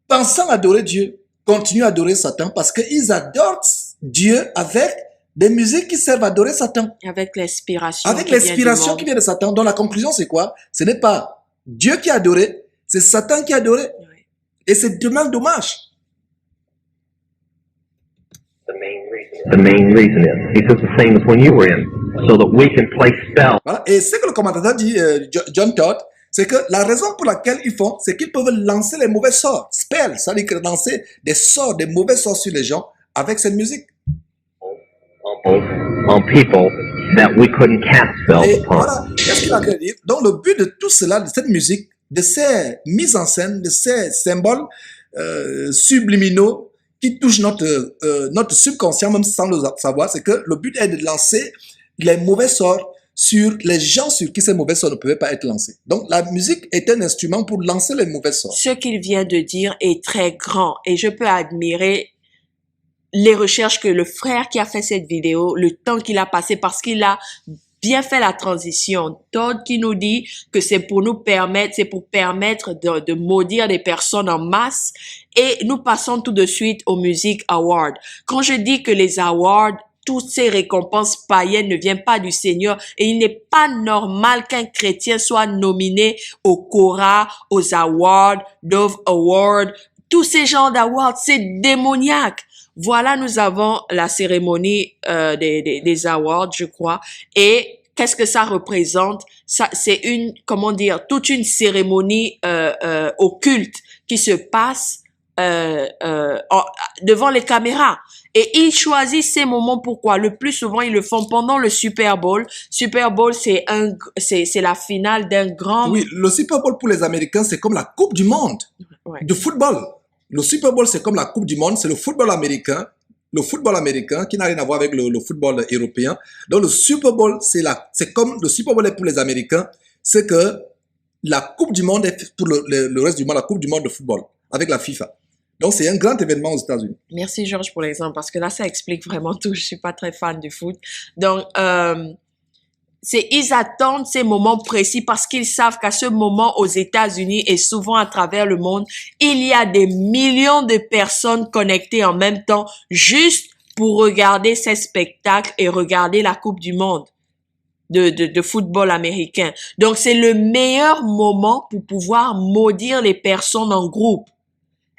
pensant adorer Dieu continuent à adorer Satan parce qu'ils adorent Dieu avec des musiques qui servent à adorer Satan. Avec l'inspiration. Avec l'inspiration qui vient de Satan. Donc la conclusion c'est quoi? Ce n'est pas Dieu qui a adoré, c'est Satan qui a adoré. Oui. Et c'est tellement dommage. The main reason is, he says the same as when you were in, so that we can play spells. Voilà. Et ce que le commentateur dit, John Todd, c'est que la raison pour laquelle ils font, c'est qu'ils peuvent lancer les mauvais sorts. Spell, ça veut dire lancer des sorts, des mauvais sorts sur les gens avec cette musique. On people that we couldn't cast spells Et upon. voilà, qu'est-ce qu'il a à dire? Donc le but de tout cela, de cette musique, de ces mises en scène, de ces symboles subliminaux qui touche notre subconscient, même sans le savoir, c'est que le but est de lancer les mauvais sorts sur les gens sur qui ces mauvais sorts ne pouvaient pas être lancés. Donc, la musique est un instrument pour lancer les mauvais sorts. Ce qu'il vient de dire est très grand et je peux admirer les recherches que le frère qui a fait cette vidéo, le temps qu'il a passé parce qu'il a bien fait la transition. Todd qui nous dit que c'est pour permettre de maudire des personnes en masse et nous passons tout de suite aux Music Awards. Quand je dis que les awards, toutes ces récompenses païennes ne viennent pas du Seigneur et il n'est pas normal qu'un chrétien soit nominé au Cora, aux awards, Dove Award, tous ces genres d'awards, c'est démoniaque. Voilà, nous avons la cérémonie des awards, je crois, et qu'est-ce que ça représente? Ça, c'est toute une cérémonie occulte qui se passe devant les caméras. Et ils choisissent ces moments. Pourquoi? Le plus souvent, ils le font pendant le Super Bowl. Super Bowl, c'est la finale d'un grand... Oui, le Super Bowl pour les Américains, c'est comme la Coupe du Monde de football. Le Super Bowl, c'est comme la Coupe du Monde, c'est le football américain. Le football américain qui n'a rien à voir avec le football européen. Donc, le Super Bowl, c'est comme le Super Bowl est pour les Américains, c'est que la Coupe du Monde est pour le reste du monde, la Coupe du Monde de football avec la FIFA. Donc, c'est un grand événement aux États-Unis. Merci, Georges, pour l'exemple, parce que là, ça explique vraiment tout. Je suis pas très fan du foot. Donc, ils attendent ces moments précis parce qu'ils savent qu'à ce moment, aux États-Unis et souvent à travers le monde, il y a des millions de personnes connectées en même temps juste pour regarder ces spectacles et regarder la Coupe du Monde de football américain. Donc, c'est le meilleur moment pour pouvoir maudire les personnes en groupe.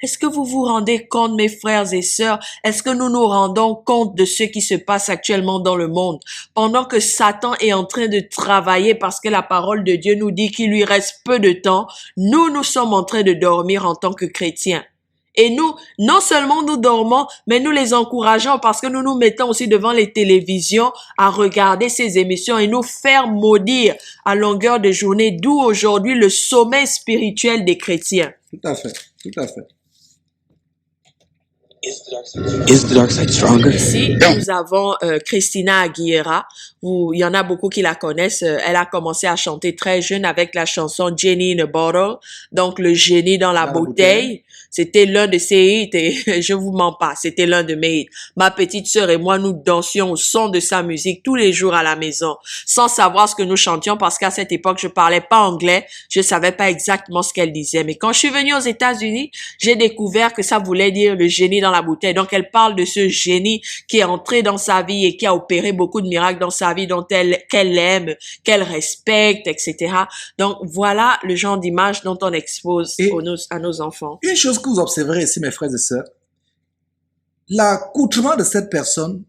Est-ce que vous vous rendez compte, mes frères et sœurs? Est-ce que nous nous rendons compte de ce qui se passe actuellement dans le monde? Pendant que Satan est en train de travailler parce que la parole de Dieu nous dit qu'il lui reste peu de temps, nous sommes en train de dormir en tant que chrétiens. Et nous, non seulement nous dormons, mais nous les encourageons parce que nous nous mettons aussi devant les télévisions à regarder ces émissions et nous faire maudire à longueur de journée, d'où aujourd'hui le sommeil spirituel des chrétiens. Tout à fait, tout à fait. Is the dark side stronger? Ici, nous avons Christina Aguilera. Il y en a beaucoup qui la connaissent. Elle a commencé à chanter très jeune avec la chanson Genie in a Bottle, donc le génie dans la bouteille. C'était l'un de ses hits et je vous mens pas, c'était l'un de mes hits. Ma petite sœur et moi, nous dansions au son de sa musique tous les jours à la maison, sans savoir ce que nous chantions parce qu'à cette époque, je parlais pas anglais, je savais pas exactement ce qu'elle disait. Mais quand je suis venue aux États-Unis, j'ai découvert que ça voulait dire le génie dans la bouteille. Donc, elle parle de ce génie qui est entré dans sa vie et qui a opéré beaucoup de miracles dans sa vie, qu'elle aime, qu'elle respecte, etc. Donc, voilà le genre d'image dont on expose à nos enfants. Une chose que vous observerez ici, mes frères et sœurs, l'accoutrement de cette personne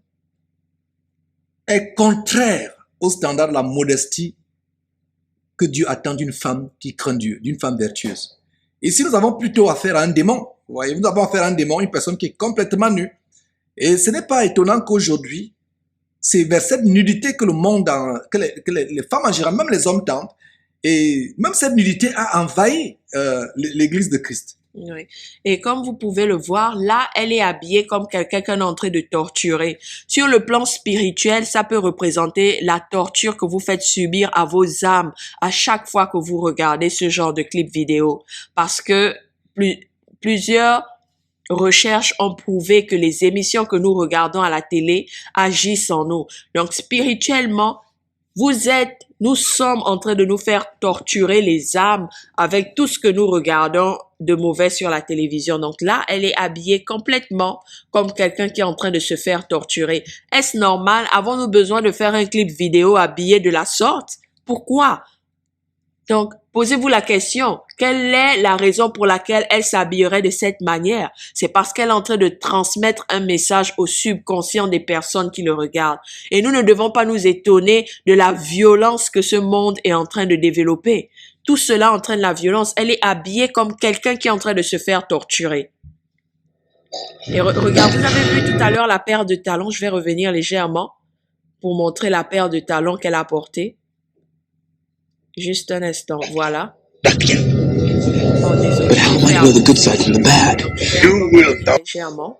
est contraire au standard de la modestie que Dieu attend d'une femme qui craint Dieu, d'une femme vertueuse. Ici, nous avons plutôt affaire à un démon. Vous voyez, nous avons affaire à un démon, une personne qui est complètement nue. Et ce n'est pas étonnant qu'aujourd'hui, c'est vers cette nudité que le monde, que les femmes en général, même les hommes tendent. Et même cette nudité a envahi l'Église de Christ. Oui. Et comme vous pouvez le voir, là, elle est habillée comme quelqu'un qu'on est en train de torturer. Sur le plan spirituel, ça peut représenter la torture que vous faites subir à vos âmes à chaque fois que vous regardez ce genre de clip vidéo. Parce que plusieurs recherches ont prouvé que les émissions que nous regardons à la télé agissent en nous. Donc, spirituellement, nous sommes en train de nous faire torturer les âmes avec tout ce que nous regardons de mauvais sur la télévision. Donc là, elle est habillée complètement comme quelqu'un qui est en train de se faire torturer. Est-ce normal? Avons-nous besoin de faire un clip vidéo habillé de la sorte? Pourquoi? Donc, posez-vous la question, quelle est la raison pour laquelle elle s'habillerait de cette manière? C'est parce qu'elle est en train de transmettre un message au subconscient des personnes qui le regardent. Et nous ne devons pas nous étonner de la violence que ce monde est en train de développer. Tout cela entraîne la violence. Elle est habillée comme quelqu'un qui est en train de se faire torturer. Et regarde, vous avez vu tout à l'heure la paire de talons. Je vais revenir légèrement pour montrer la paire de talons qu'elle a portée. Juste un instant, voilà. Oh, désolé. But how do I know the good side from the bad? Légèrement.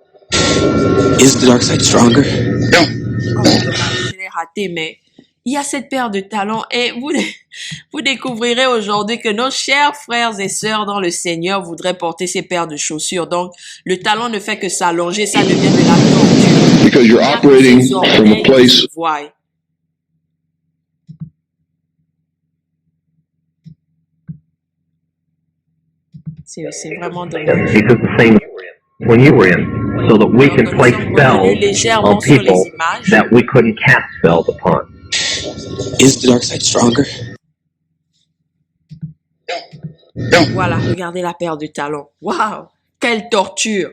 Is the dark side stronger? Oh, dommage, je l'ai raté, mais il y a cette paire de talons et vous découvrirez aujourd'hui que nos chers frères et sœurs dans le Seigneur voudraient porter ces paires de chaussures. Donc, le talon ne fait que s'allonger, ça devient de la torture. Because you're Il y a que operating ces from orteils a qui place se voient. C'est vraiment dommage. Because the same when you were in, so that we Donc, can nous place sommes revenus spells on légèrement sur les people images. that we couldn't cast spells upon. Is the dark side stronger? Voilà, regardez la paire de talons. Waouh, quelle torture!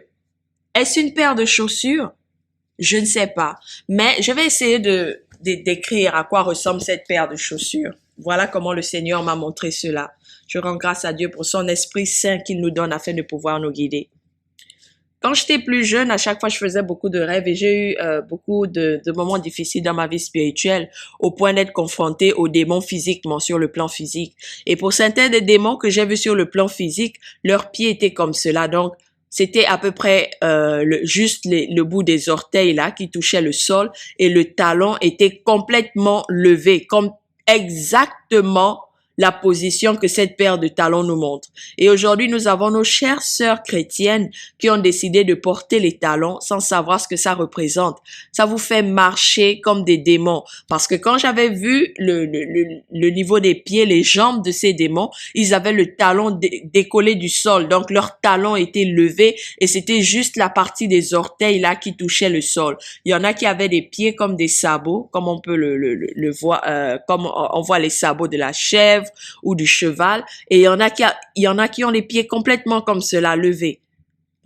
Est-ce une paire de chaussures? Je ne sais pas, mais je vais essayer de décrire à quoi ressemble cette paire de chaussures. Voilà comment le Seigneur m'a montré cela. Je rends grâce à Dieu pour son Esprit Saint qu'il nous donne afin de pouvoir nous guider. Quand j'étais plus jeune, à chaque fois, je faisais beaucoup de rêves et j'ai eu beaucoup de moments difficiles dans ma vie spirituelle au point d'être confrontée aux démons physiquement sur le plan physique. Et pour certains des démons que j'ai vus sur le plan physique, leurs pieds étaient comme cela. Donc, c'était à peu près juste le bout des orteils là qui touchait le sol et le talon était complètement levé, comme exactement la position que cette paire de talons nous montre. Et aujourd'hui, nous avons nos chères sœurs chrétiennes qui ont décidé de porter les talons sans savoir ce que ça représente. Ça vous fait marcher comme des démons. Parce que quand j'avais vu le niveau des pieds, les jambes de ces démons, ils avaient le talon décollé du sol. Donc, leurs talons étaient levés et c'était juste la partie des orteils là qui touchait le sol. Il y en a qui avaient des pieds comme des sabots, comme on peut le voir, comme on voit les sabots de la chèvre ou du cheval, et il y en a qui ont les pieds complètement comme cela, levés.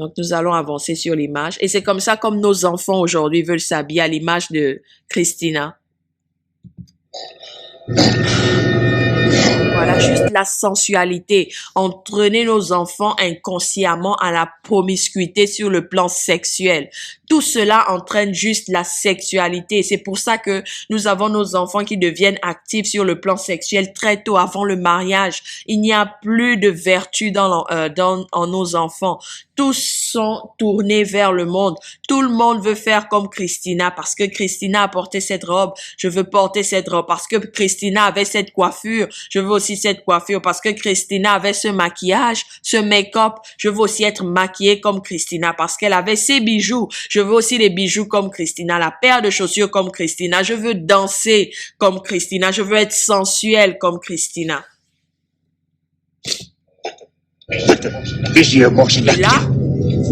Donc, nous allons avancer sur l'image, et c'est comme ça comme nos enfants aujourd'hui veulent s'habiller à l'image de Christina. Voilà, juste la sensualité. Entraîner nos enfants inconsciemment à la promiscuité sur le plan sexuel. Tout cela entraîne juste la sexualité. C'est pour ça que nous avons nos enfants qui deviennent actifs sur le plan sexuel très tôt avant le mariage. Il n'y a plus de vertu en nos enfants. Tous sont tournés vers le monde. Tout le monde veut faire comme Christina parce que Christina a porté cette robe. Je veux porter cette robe parce que Christina avait cette coiffure. Je veux aussi cette coiffure parce que Christina avait ce maquillage, ce make-up. Je veux aussi être maquillée comme Christina parce qu'elle avait ses bijoux. Je veux aussi les bijoux comme Christina, la paire de chaussures comme Christina. Je veux danser comme Christina. Je veux être sensuelle comme Christina. Et là,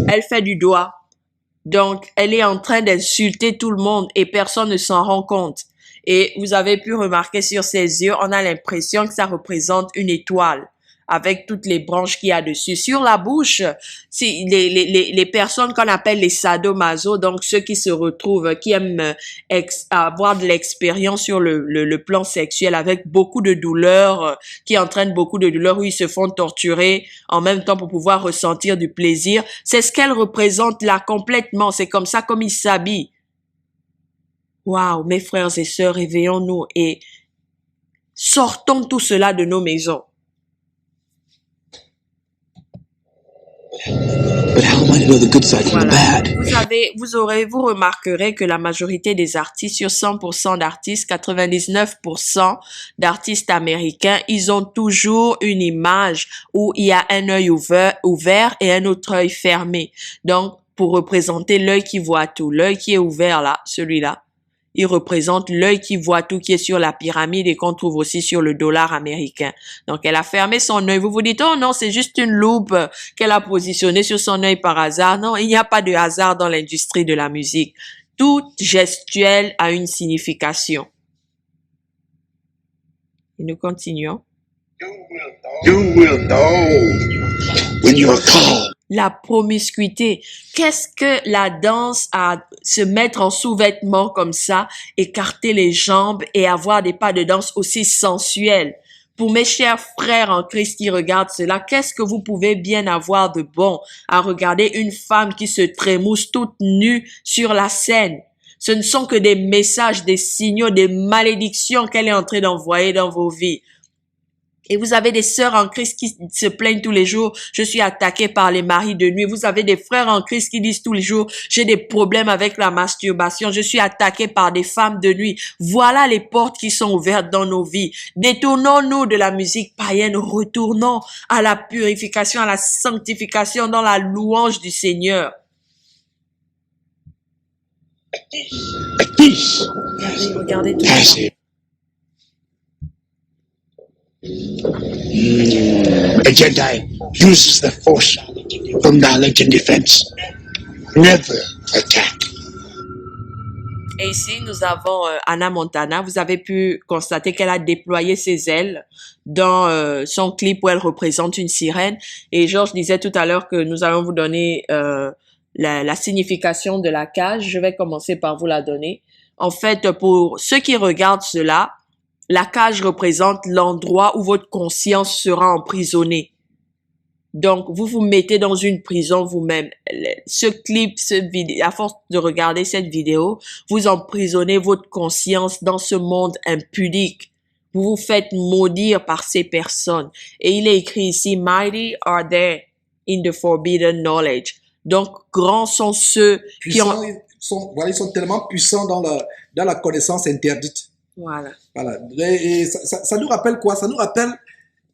elle fait du doigt. Donc, elle est en train d'insulter tout le monde et personne ne s'en rend compte. Et vous avez pu remarquer sur ses yeux, on a l'impression que ça représente une étoile avec toutes les branches qu'il y a dessus. Sur la bouche, c'est les personnes qu'on appelle les sadomaso, donc ceux qui se retrouvent, qui aiment avoir de l'expérience sur le plan sexuel avec beaucoup de douleurs, qui entraînent beaucoup de douleurs, où ils se font torturer en même temps pour pouvoir ressentir du plaisir. C'est ce qu'elle représente là complètement. C'est comme ça comme ils s'habillent. Waouh, mes frères et sœurs, réveillons-nous et sortons tout cela de nos maisons. But how am I to know the good side from the Voilà. bad? Vous remarquerez que la majorité des artistes, sur 100% d'artistes, 99% d'artistes américains, ils ont toujours une image où il y a un œil ouvert et un autre œil fermé. Donc, pour représenter l'œil qui voit tout, l'œil qui est ouvert là, celui-là, il représente l'œil qui voit tout, qui est sur la pyramide et qu'on trouve aussi sur le dollar américain. Donc, elle a fermé son œil. Vous vous dites, oh non, c'est juste une loupe qu'elle a positionnée sur son œil par hasard. Non, il n'y a pas de hasard dans l'industrie de la musique. Toute gestuelle a une signification. Et nous continuons. You will know when you are called. La promiscuité. Qu'est-ce que la danse à se mettre en sous-vêtements comme ça, écarter les jambes et avoir des pas de danse aussi sensuels? Pour mes chers frères en Christ qui regardent cela, qu'est-ce que vous pouvez bien avoir de bon à regarder une femme qui se trémousse toute nue sur la scène? Ce ne sont que des messages, des signaux, des malédictions qu'elle est en train d'envoyer dans vos vies. Et vous avez des sœurs en Christ qui se plaignent tous les jours. Je suis attaquée par les maris de nuit. Vous avez des frères en Christ qui disent tous les jours, j'ai des problèmes avec la masturbation. Je suis attaquée par des femmes de nuit. Voilà les portes qui sont ouvertes dans nos vies. Détournons-nous de la musique païenne. Retournons à la purification, à la sanctification, dans la louange du Seigneur. Regardez tout ça. A Jedi uses the Force for knowledge and defense. Never attack. Et ici, nous avons Hannah Montana. Vous avez pu constater qu'elle a déployé ses ailes dans son clip où elle représente une sirène. Et Georges disait tout à l'heure que nous allons vous donner la signification de la cage. Je vais commencer par vous la donner. En fait, pour ceux qui regardent cela, la cage représente l'endroit où votre conscience sera emprisonnée. Donc, vous vous mettez dans une prison vous-même. Ce clip, à force de regarder cette vidéo, vous emprisonnez votre conscience dans ce monde impudique. Vous vous faites maudire par ces personnes. Et il est écrit ici, Mighty are they in the forbidden knowledge. Donc, grands sont ceux qui ont... Ils sont tellement puissants dans la connaissance interdite. Voilà. Et ça nous rappelle quoi? Ça nous rappelle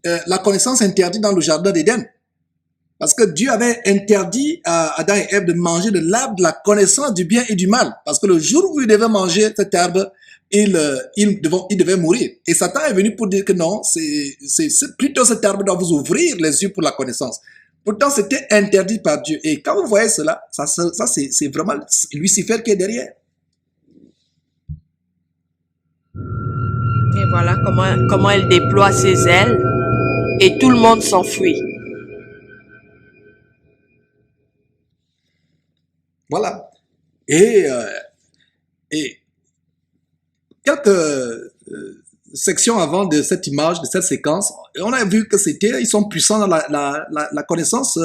la connaissance interdite dans le jardin d'Éden. Parce que Dieu avait interdit à Adam et Ève de manger de l'arbre de la connaissance du bien et du mal. Parce que le jour où ils devaient manger cet arbre, ils devaient mourir. Et Satan est venu pour dire que non, c'est plutôt cet arbre doit vous ouvrir les yeux pour la connaissance. Pourtant, c'était interdit par Dieu. Et quand vous voyez cela, ça c'est vraiment Lucifer qui est derrière. Et voilà comment elle déploie ses ailes et tout le monde s'enfuit. Voilà. Et quelques sections avant de cette image, de cette séquence, on a vu que ils sont puissants dans la connaissance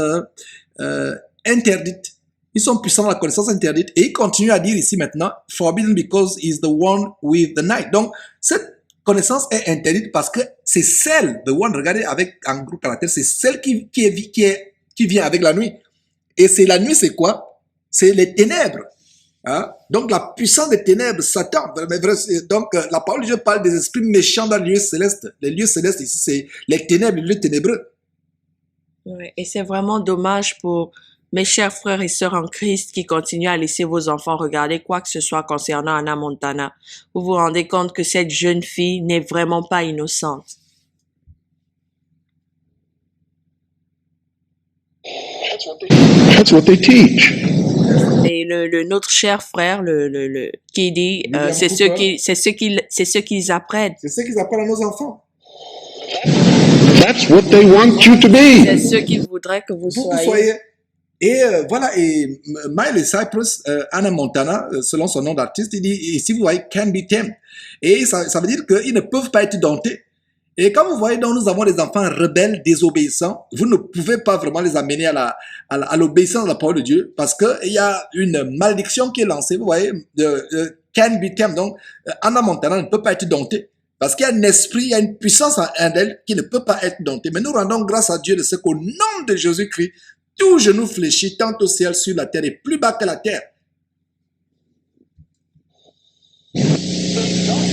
interdite. Ils sont puissants dans la connaissance interdite. Et il continue à dire ici maintenant, forbidden because he is the one with the night. Donc, cette connaissance est interdite parce que c'est celle, the one, regardez avec un gros caractère, c'est celle qui vient avec la nuit. Et c'est la nuit, c'est quoi? C'est les ténèbres. Hein? Donc la puissance des ténèbres, Satan. Donc la parole de Dieu parle des esprits méchants dans les lieux célestes. Les lieux célestes ici, c'est les ténèbres, les lieux ténébreux. Oui, et c'est vraiment dommage pour mes chers frères et sœurs en Christ qui continuent à laisser vos enfants regarder quoi que ce soit concernant Hannah Montana. Vous vous rendez compte que cette jeune fille n'est vraiment pas innocente. That's what they teach. Et notre cher frère, qui dit, c'est ce qu'ils apprennent. C'est ce qu'ils apprennent à nos enfants. That's what they want you to be. C'est ce qu'ils voudraient que vous soyez. Et voilà, et Miley Cyrus, Hannah Montana, selon son nom d'artiste, il dit, ici vous voyez, can be tamed. Et ça veut dire qu'ils ne peuvent pas être domptés. Et quand vous voyez, donc, nous avons des enfants rebelles, désobéissants, vous ne pouvez pas vraiment les amener à l'obéissance de la parole de Dieu, parce qu'il y a une malédiction qui est lancée, vous voyez, can be tamed. Donc, Hannah Montana ne peut pas être domptée, parce qu'il y a un esprit, il y a une puissance en elle qui ne peut pas être domptée. Mais nous rendons grâce à Dieu de ce qu'au nom de Jésus-Christ, tout genou fléchit, tant au ciel, sur la terre, et plus bas que la terre.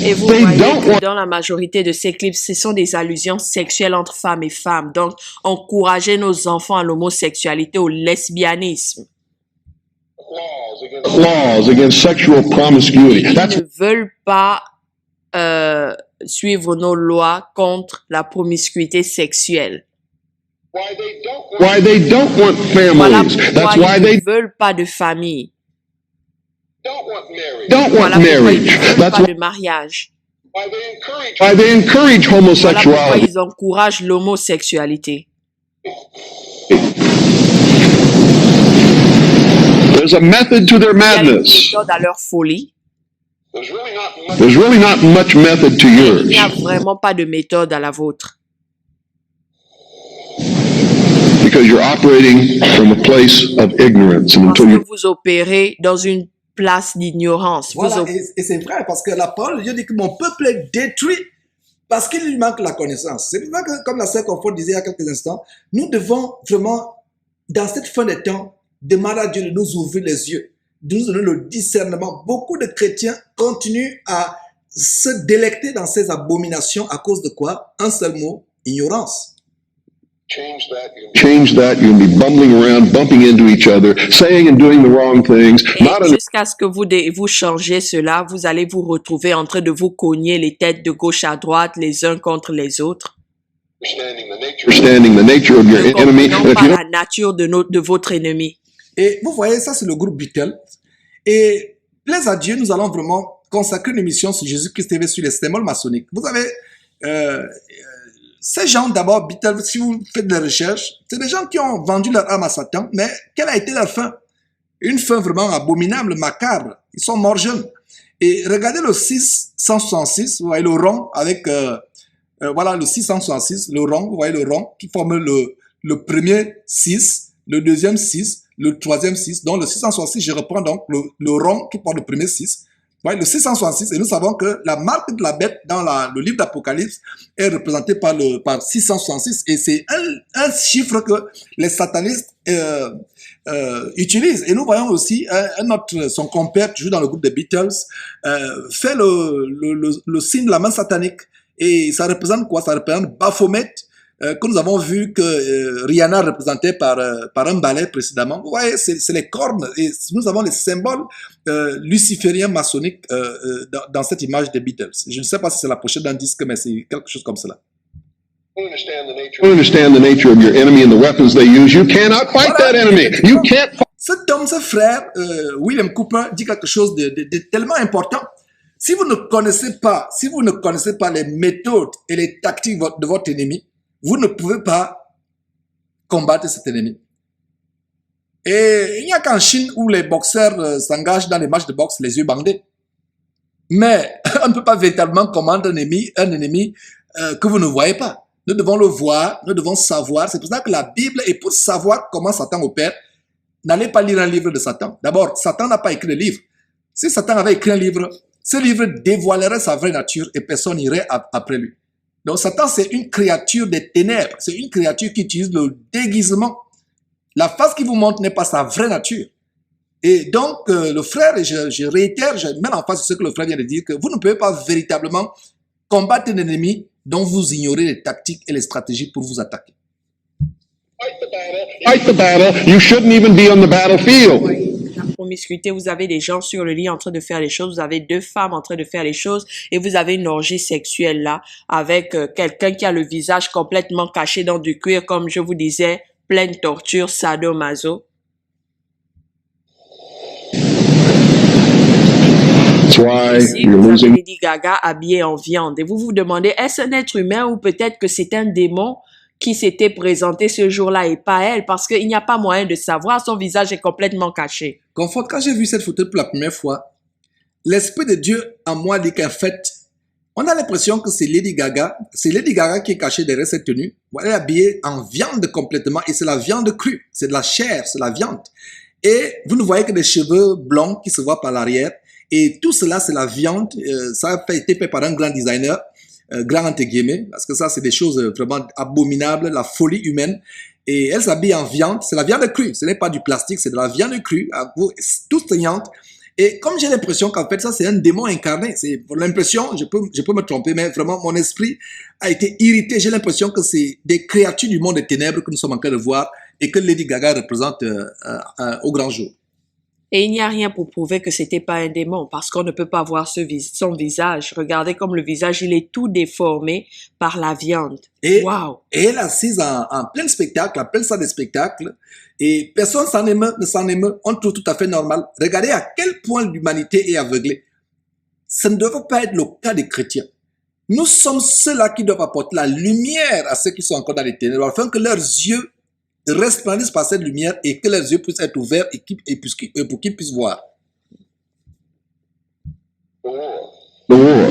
Et vous voyez que dans la majorité de ces clips, ce sont des allusions sexuelles entre femmes et femmes. Donc, encourager nos enfants à l'homosexualité, au lesbianisme. Laws against sexual promiscuity. Ils ne veulent pas suivre nos lois contre la promiscuité sexuelle. Why they don't want Voilà families. pourquoi That's why ils they ne veulent pas de famille. don't Voilà want pourquoi ils marriage. ne veulent That's pas de mariage. why they encourage Voilà pourquoi homosexuality. ils encouragent l'homosexualité. There's a method to their Il y a une madness. méthode à leur folie. There's really not much method to Il n'y a yours vraiment pas de méthode à la vôtre. because you're operating from a place of ignorance. And Parce until que you vous opérez dans une place d'ignorance. Voilà, et c'est vrai, parce que la parole de Dieu dit que mon peuple est détruit Parce qu'il lui manque la connaissance. C'est pour ça que, comme la sœur Confort disait il y a quelques instants, nous devons vraiment, dans cette fin des temps, demander à Dieu de nous ouvrir les yeux, de nous donner le discernement. Beaucoup de chrétiens continuent à se délecter dans ces abominations à cause de quoi? Un seul mot, ignorance. Change that, you'll be bumbling around, bumping into each other, saying and doing the wrong things. Et jusqu'à ce que vous changez cela, vous allez vous retrouver en train de vous cogner les têtes de gauche à droite les uns contre les autres. Understanding the nature of your Ne enemy. comprenons And if pas you la nature de votre ennemi. Et vous voyez, ça c'est le groupe Beatles. Et plaise à Dieu, nous allons vraiment consacrer une émission sur Jésus-Christ TV sur les symboles maçonniques. Vous avez ces gens d'abord, Beatles, si vous faites des recherches, c'est des gens qui ont vendu leur âme à Satan, mais quelle a été leur fin? Une fin vraiment abominable, macabre. Ils sont morts jeunes. Et regardez le 666, vous voyez le rond avec, voilà le 666, le rond, vous voyez le rond qui forme le premier 6, le deuxième 6, le troisième 6. Donc le 666, je reprends donc le rond qui porte le premier 6. Ouais, le 666, et nous savons que la marque de la bête dans le livre d'Apocalypse est représentée par 666, et c'est un chiffre que les satanistes utilisent. Et nous voyons aussi son compère qui joue dans le groupe des Beatles fait le signe de la main satanique, et ça représente quoi? Ça représente Baphomet, que nous avons vu que Rihanna représentait par un balai précédemment. Vous voyez, c'est les cornes, et nous avons les symboles lucifériens maçonniques dans cette image des Beatles. Je ne sais pas si c'est la pochette d'un disque, mais c'est quelque chose comme cela. You understand the nature of your enemy and the weapons they use. You cannot fight that enemy. You can't. Cet homme, ce frère, William Cooper, dit quelque chose de tellement important. Si vous ne connaissez pas les méthodes et les tactiques de votre ennemi, vous ne pouvez pas combattre cet ennemi. Et il n'y a qu'en Chine où les boxeurs s'engagent dans les matchs de boxe les yeux bandés. Mais on ne peut pas véritablement combattre un ennemi que vous ne voyez pas. Nous devons le voir, nous devons savoir. C'est pour ça que la Bible est pour savoir comment Satan opère. N'allez pas lire un livre de Satan. D'abord, Satan n'a pas écrit le livre. Si Satan avait écrit un livre, ce livre dévoilerait sa vraie nature et personne n'irait après lui. Donc Satan, c'est une créature des ténèbres. C'est une créature qui utilise le déguisement. La face qu'il vous montre n'est pas sa vraie nature. Et donc, le frère, et je réitère, je mets en face de ce que le frère vient de dire, que vous ne pouvez pas véritablement combattre un ennemi dont vous ignorez les tactiques et les stratégies pour vous attaquer. Fight the battle. You shouldn't even be on the battlefield. La promiscuité, vous avez des gens sur le lit en train de faire les choses, vous avez deux femmes en train de faire les choses, et vous avez une orgie sexuelle là, avec quelqu'un qui a le visage complètement caché dans du cuir, comme je vous disais, pleine de torture, sadomaso. Ici, vous avez Lady Gaga habillée en viande, et vous vous demandez, est-ce un être humain ou peut-être que c'est un démon qui s'était présenté ce jour-là et pas elle, parce qu'il n'y a pas moyen de savoir, son visage est complètement caché. Confort, quand j'ai vu cette photo pour la première fois, l'Esprit de Dieu en moi dit qu'en fait, on a l'impression que c'est Lady Gaga qui est cachée derrière cette tenue. Elle est habillée en viande complètement, et c'est la viande crue, c'est de la chair, c'est la viande. Et vous ne voyez que des cheveux blonds qui se voient par l'arrière, et tout cela c'est la viande, ça a été fait par un grand designer, grand entre guillemets, parce que ça c'est des choses vraiment abominables, la folie humaine. Et elle s'habille en viande, c'est la viande crue, ce n'est pas du plastique, c'est de la viande crue, toute saignante. Et comme j'ai l'impression qu'en fait ça c'est un démon incarné, c'est l'impression, je peux me tromper, mais vraiment mon esprit a été irrité. J'ai l'impression que c'est des créatures du monde des ténèbres que nous sommes en train de voir et que Lady Gaga représente au grand jour. Et il n'y a rien pour prouver que c'était pas un démon, parce qu'on ne peut pas voir son visage. Regardez comme le visage, il est tout déformé par la viande. Et, wow. Et elle assise en plein spectacle, en pleine salle de spectacle, et personne ne s'en émeut, on trouve tout à fait normal. Regardez à quel point l'humanité est aveuglée. Ça ne devrait pas être le cas des chrétiens. Nous sommes ceux-là qui doivent apporter la lumière à ceux qui sont encore dans les ténèbres, afin que leurs yeux resplendissent par cette lumière et que leurs yeux puissent être ouverts et pour qu'ils puissent voir. The war.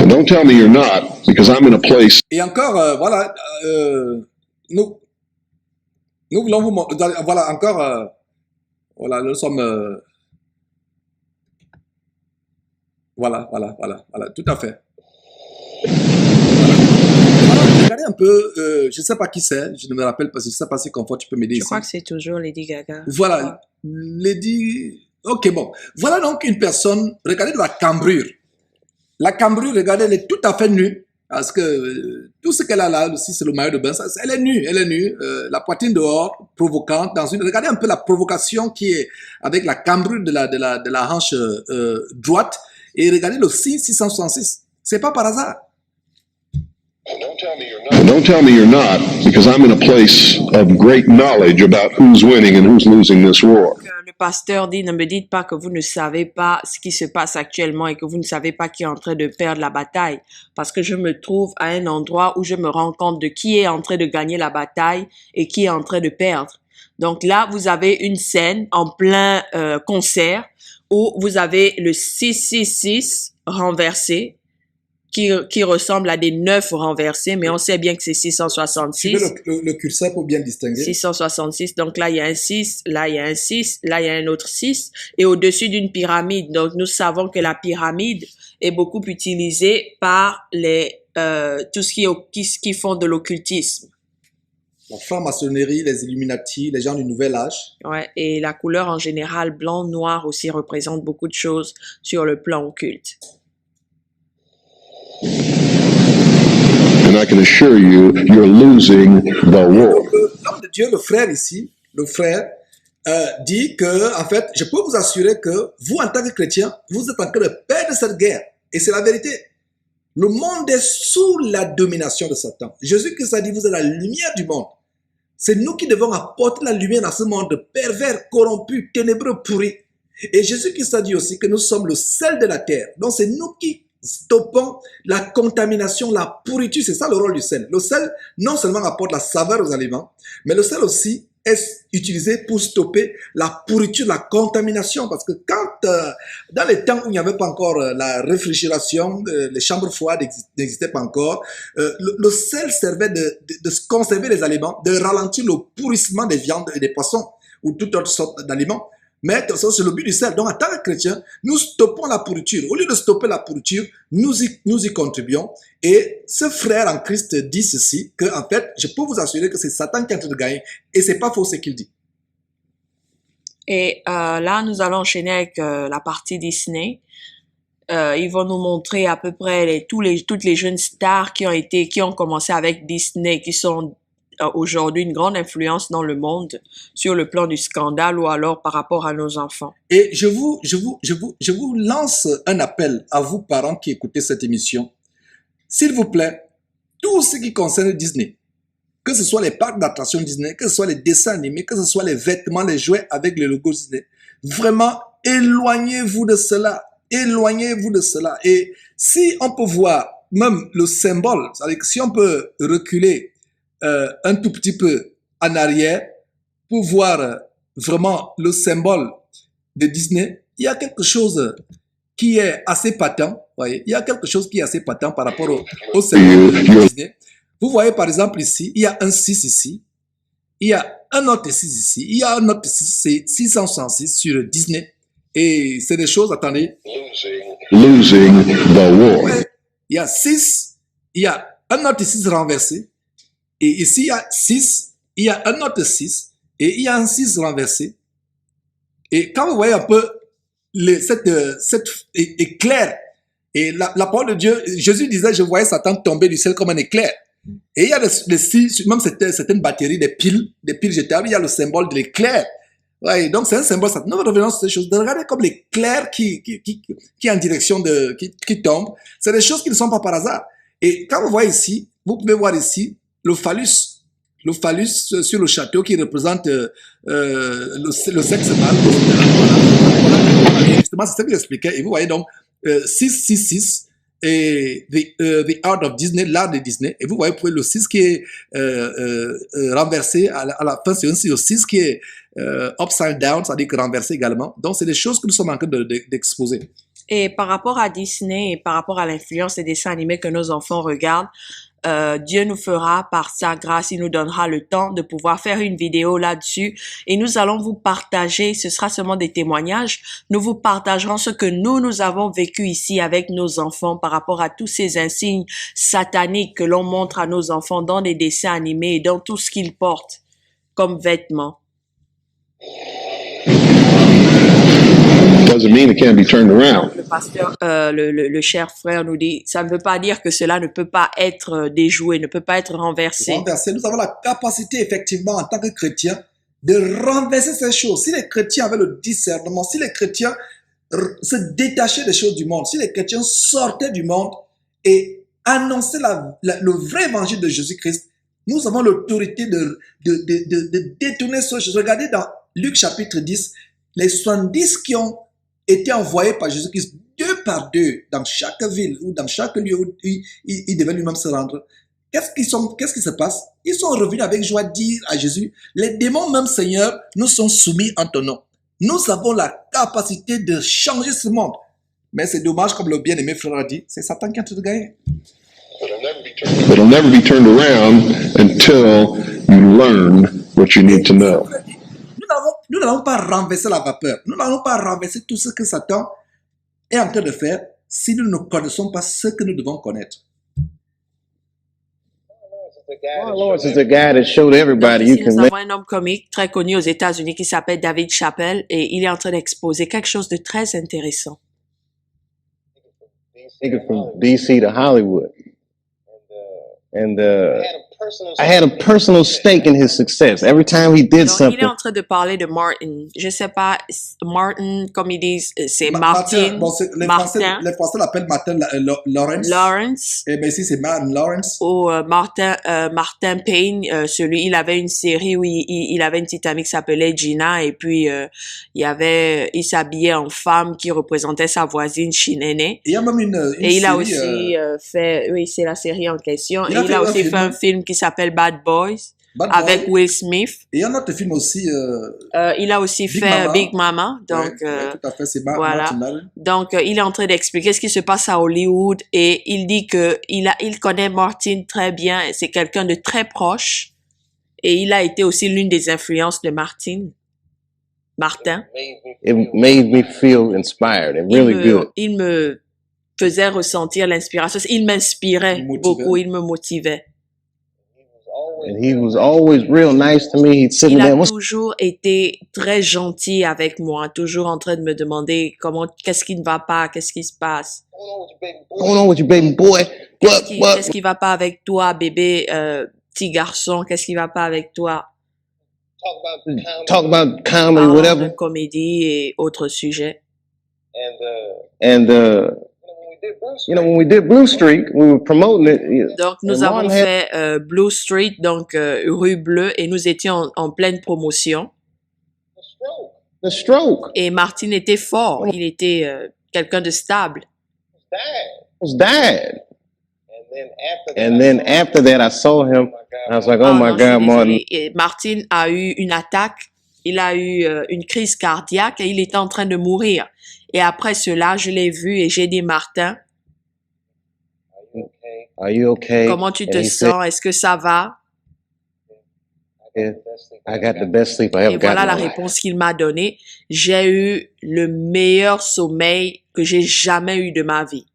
Don't tell me you're not, because I'm in a place. Et encore, voilà, nous voulons vous montrer, voilà, encore, voilà, nous sommes, Voilà, tout à fait. Regardez un peu, je ne sais pas qui c'est, je ne me rappelle pas, je ne sais pas si Confort, tu peux m'aider ici. Je crois que c'est toujours Lady Gaga. Voilà, Lady... Ok, bon. Voilà donc une personne, regardez la cambrure. La cambrure, regardez, elle est tout à fait nue, parce que tout ce qu'elle a là, aussi, c'est le maillot de bain, elle est nue, la poitrine dehors, provocante, regardez un peu la provocation qui est avec la cambrure de la hanche droite, et regardez le signe 666. C'est pas par hasard. And don't tell me you're not, because I'm in a place of great knowledge about who's winning and who's losing this war. Le pasteur dit, ne me dites pas que vous ne savez pas ce qui se passe actuellement et que vous ne savez pas qui est en train de perdre la bataille, parce que je me trouve à un endroit où je me rends compte de qui est en train de gagner la bataille et qui est en train de perdre. Donc là, vous avez une scène en plein concert où vous avez le 666 renversé, qui ressemble à des 9 renversés, mais on sait bien que c'est 666. Le curseur pour bien distinguer. 666, donc là il y a un 6, là il y a un 6, là il y a un autre 6, et au-dessus d'une pyramide. Donc nous savons que la pyramide est beaucoup utilisée par les tout ce qui font de l'occultisme. La franc-maçonnerie, les Illuminati, les gens du Nouvel Âge. Ouais, et la couleur en général, blanc, noir aussi représente beaucoup de choses sur le plan occulte. And I can assure you, you're losing the war. L'homme de Dieu, le frère ici, dit que, en fait, je peux vous assurer que vous, en tant que chrétien, vous êtes en train de perdre cette guerre. Et c'est la vérité. Le monde est sous la domination de Satan. Jésus-Christ a dit, vous êtes la lumière du monde. C'est nous qui devons apporter la lumière dans ce monde pervers, corrompu, ténébreux, pourri. Et Jésus-Christ a dit aussi que nous sommes le sel de la terre. Donc c'est nous qui stoppons la contamination, la pourriture. C'est ça le rôle du sel. Le sel non seulement apporte la saveur aux aliments, mais le sel aussi est utilisé pour stopper la pourriture, la contamination. Parce que quand, dans les temps où il n'y avait pas encore la réfrigération, les chambres froides n'existaient pas encore, le sel servait de conserver les aliments, de ralentir le pourrissement des viandes et des poissons ou toute autre sorte d'aliments. Mais c'est le but du sel. Donc, en tant que chrétien, nous stoppons la pourriture. Au lieu de stopper la pourriture, nous y contribuons. Et ce frère en Christ dit ceci, que en fait, je peux vous assurer que c'est Satan qui est en train de gagner. Et c'est pas faux ce qu'il dit. Et là, nous allons enchaîner avec la partie Disney. Ils vont nous montrer à peu près toutes les jeunes stars qui ont commencé avec Disney, qui sont aujourd'hui une grande influence dans le monde sur le plan du scandale ou alors par rapport à nos enfants. Et je vous lance un appel à vous parents qui écoutez cette émission. S'il vous plaît, tout ce qui concerne Disney, que ce soit les parcs d'attractions Disney, que ce soit les dessins animés, que ce soit les vêtements, les jouets avec le logo Disney, vraiment éloignez-vous de cela. Éloignez-vous de cela. Et si on peut voir même le symbole, c'est-à-dire que si on peut reculer un tout petit peu en arrière pour voir vraiment le symbole de Disney, il y a quelque chose qui est assez patent. Voyez, il y a quelque chose qui est assez patent par rapport au symbole de Disney. Vous voyez par exemple ici, il y a un 6 ici, il y a un autre 6 ici, il y a un autre 6, c'est 666 sur Disney. Et c'est des choses, attendez. Losing the war. Il y a 6, il y a un autre 6 renversé. Et ici, il y a 6, il y a un autre 6, et il y a un 6 renversé. Et quand vous voyez un peu cette éclair, et la parole de Dieu, Jésus disait, je voyais Satan tomber du ciel comme un éclair. Et il y a les 6, même certaines batteries, des piles jetables, il y a le symbole de l'éclair. Ouais, donc c'est un symbole, nous revenons sur ces choses. Regardez comme l'éclair qui est en direction qui tombe. C'est des choses qui ne sont pas par hasard. Et quand vous voyez ici, vous pouvez voir ici, le phallus sur le château qui représente le sexe mâle. Justement, c'est ça qu'il expliquait. Et vous voyez donc 666 et the Art of Disney, l'art de Disney. Et vous voyez pour le 6 qui est renversé à la fin, c'est aussi le 6 qui est upside down, c'est-à-dire que renversé également. Donc, c'est des choses que nous sommes en train d'exposer. Et par rapport à Disney et par rapport à l'influence des dessins animés que nos enfants regardent, Dieu nous fera par sa grâce, il nous donnera le temps de pouvoir faire une vidéo là-dessus et nous allons vous partager, ce sera seulement des témoignages, nous vous partagerons ce que nous avons vécu ici avec nos enfants par rapport à tous ces insignes sataniques que l'on montre à nos enfants dans les dessins animés et dans tout ce qu'ils portent comme vêtements. Doesn't mean it can't be turned around. Le pasteur, le cher frère nous dit, ça ne veut pas dire que cela ne peut pas être déjoué, ne peut pas être renversé. Renversé. Nous avons la capacité, effectivement, en tant que chrétiens, de renverser ces choses. Si les chrétiens avaient le discernement, si les chrétiens se détachaient des choses du monde, si les chrétiens sortaient du monde et annonçaient le vrai évangile de Jésus-Christ, nous avons l'autorité de détourner ces choses. Regardez dans Luc chapitre 10, les 70 qui ont été envoyés par Jésus-Christ, 2 par 2, dans chaque ville ou dans chaque lieu où il devait lui-même se rendre. Qu'est-ce qui se passe? Ils sont revenus avec joie dire à Jésus, les démons même Seigneur, nous sont soumis en ton nom. Nous avons la capacité de changer ce monde. Mais c'est dommage, comme le bien-aimé frère a dit, c'est Satan qui est en train de gagner. It'll never be turned around until you learn what you need to know. Nous n'allons pas renverser la vapeur. Nous n'allons pas renverser tout ce que Satan est en train de faire si nous ne connaissons pas ce que nous devons connaître. Lawrence is the guy that showed everybody you Ici, can nous make avons un homme comique très connu aux États-Unis qui s'appelle David Chappelle et il est en train d'exposer quelque chose de très intéressant. it from DC to Hollywood. And I had a personal stake in his success. Every time he did Donc, il est something, en train de parler de Martin. Je sais pas, Martin, comme ils disent, c'est Martin. Bon, Martin. les Français l'appellent Martin Lawrence. Lawrence. Et bien ici, c'est Martin Lawrence. Ou Martin Payne, il avait une série où il avait une petite amie qui s'appelait Gina et puis il s'habillait en femme qui représentait sa voisine Shinene. Il y a même une et il série, a aussi fait, oui, c'est la série en question. Il Et a il fait a un aussi film. fait un film qui s'appelle Bad Boys Bad avec Boy. Will Smith. Et il y a un autre film aussi. Il a aussi Big fait Mama. Big Mama. Donc, Ouais, tout à fait, c'est voilà. Martin Lawrence. Donc, il est en train d'expliquer ce qui se passe à Hollywood et il dit que il connaît Martin très bien. C'est quelqu'un de très proche et il a été aussi l'une des influences de Martin. it made me feel inspired and really good. Il me faisait ressentir l'inspiration. Il m'inspirait Il motivait. beaucoup. Il me motivait. And he was always real nice to me. He'd sit me Il a down. What's toujours été très gentil avec moi, toujours en train de me demander qu'est-ce qui ne va pas, qu'est-ce qui se passe, going on with you, baby boy? qu'est-ce qui va pas avec toi, bébé, petit garçon, qu'est-ce qui va pas avec toi. Talk about comedy, Parlons de whatever. comédie et autres sujets. And you know, when we did Blue Street, we were promoting it. Donc, nous And avons Martin had fait Blue Street, donc rue Bleue, et nous étions en pleine promotion. the stroke. Et Martin était fort, il était quelqu'un de stable. Was died. And then after that, I saw him. And I was like, oh my non, je suis God, Martin. désolée. Et Martin a eu une attaque, il a eu une crise cardiaque et il était en train de mourir. Et après cela, je l'ai vu et j'ai dit, Martin, Are you okay? comment tu te And he said, sens? Est-ce que ça va? "Yeah, I got the best sleep I Et ever got voilà in la my life." réponse qu'il m'a donnée. J'ai eu le meilleur sommeil que j'ai jamais eu de ma vie.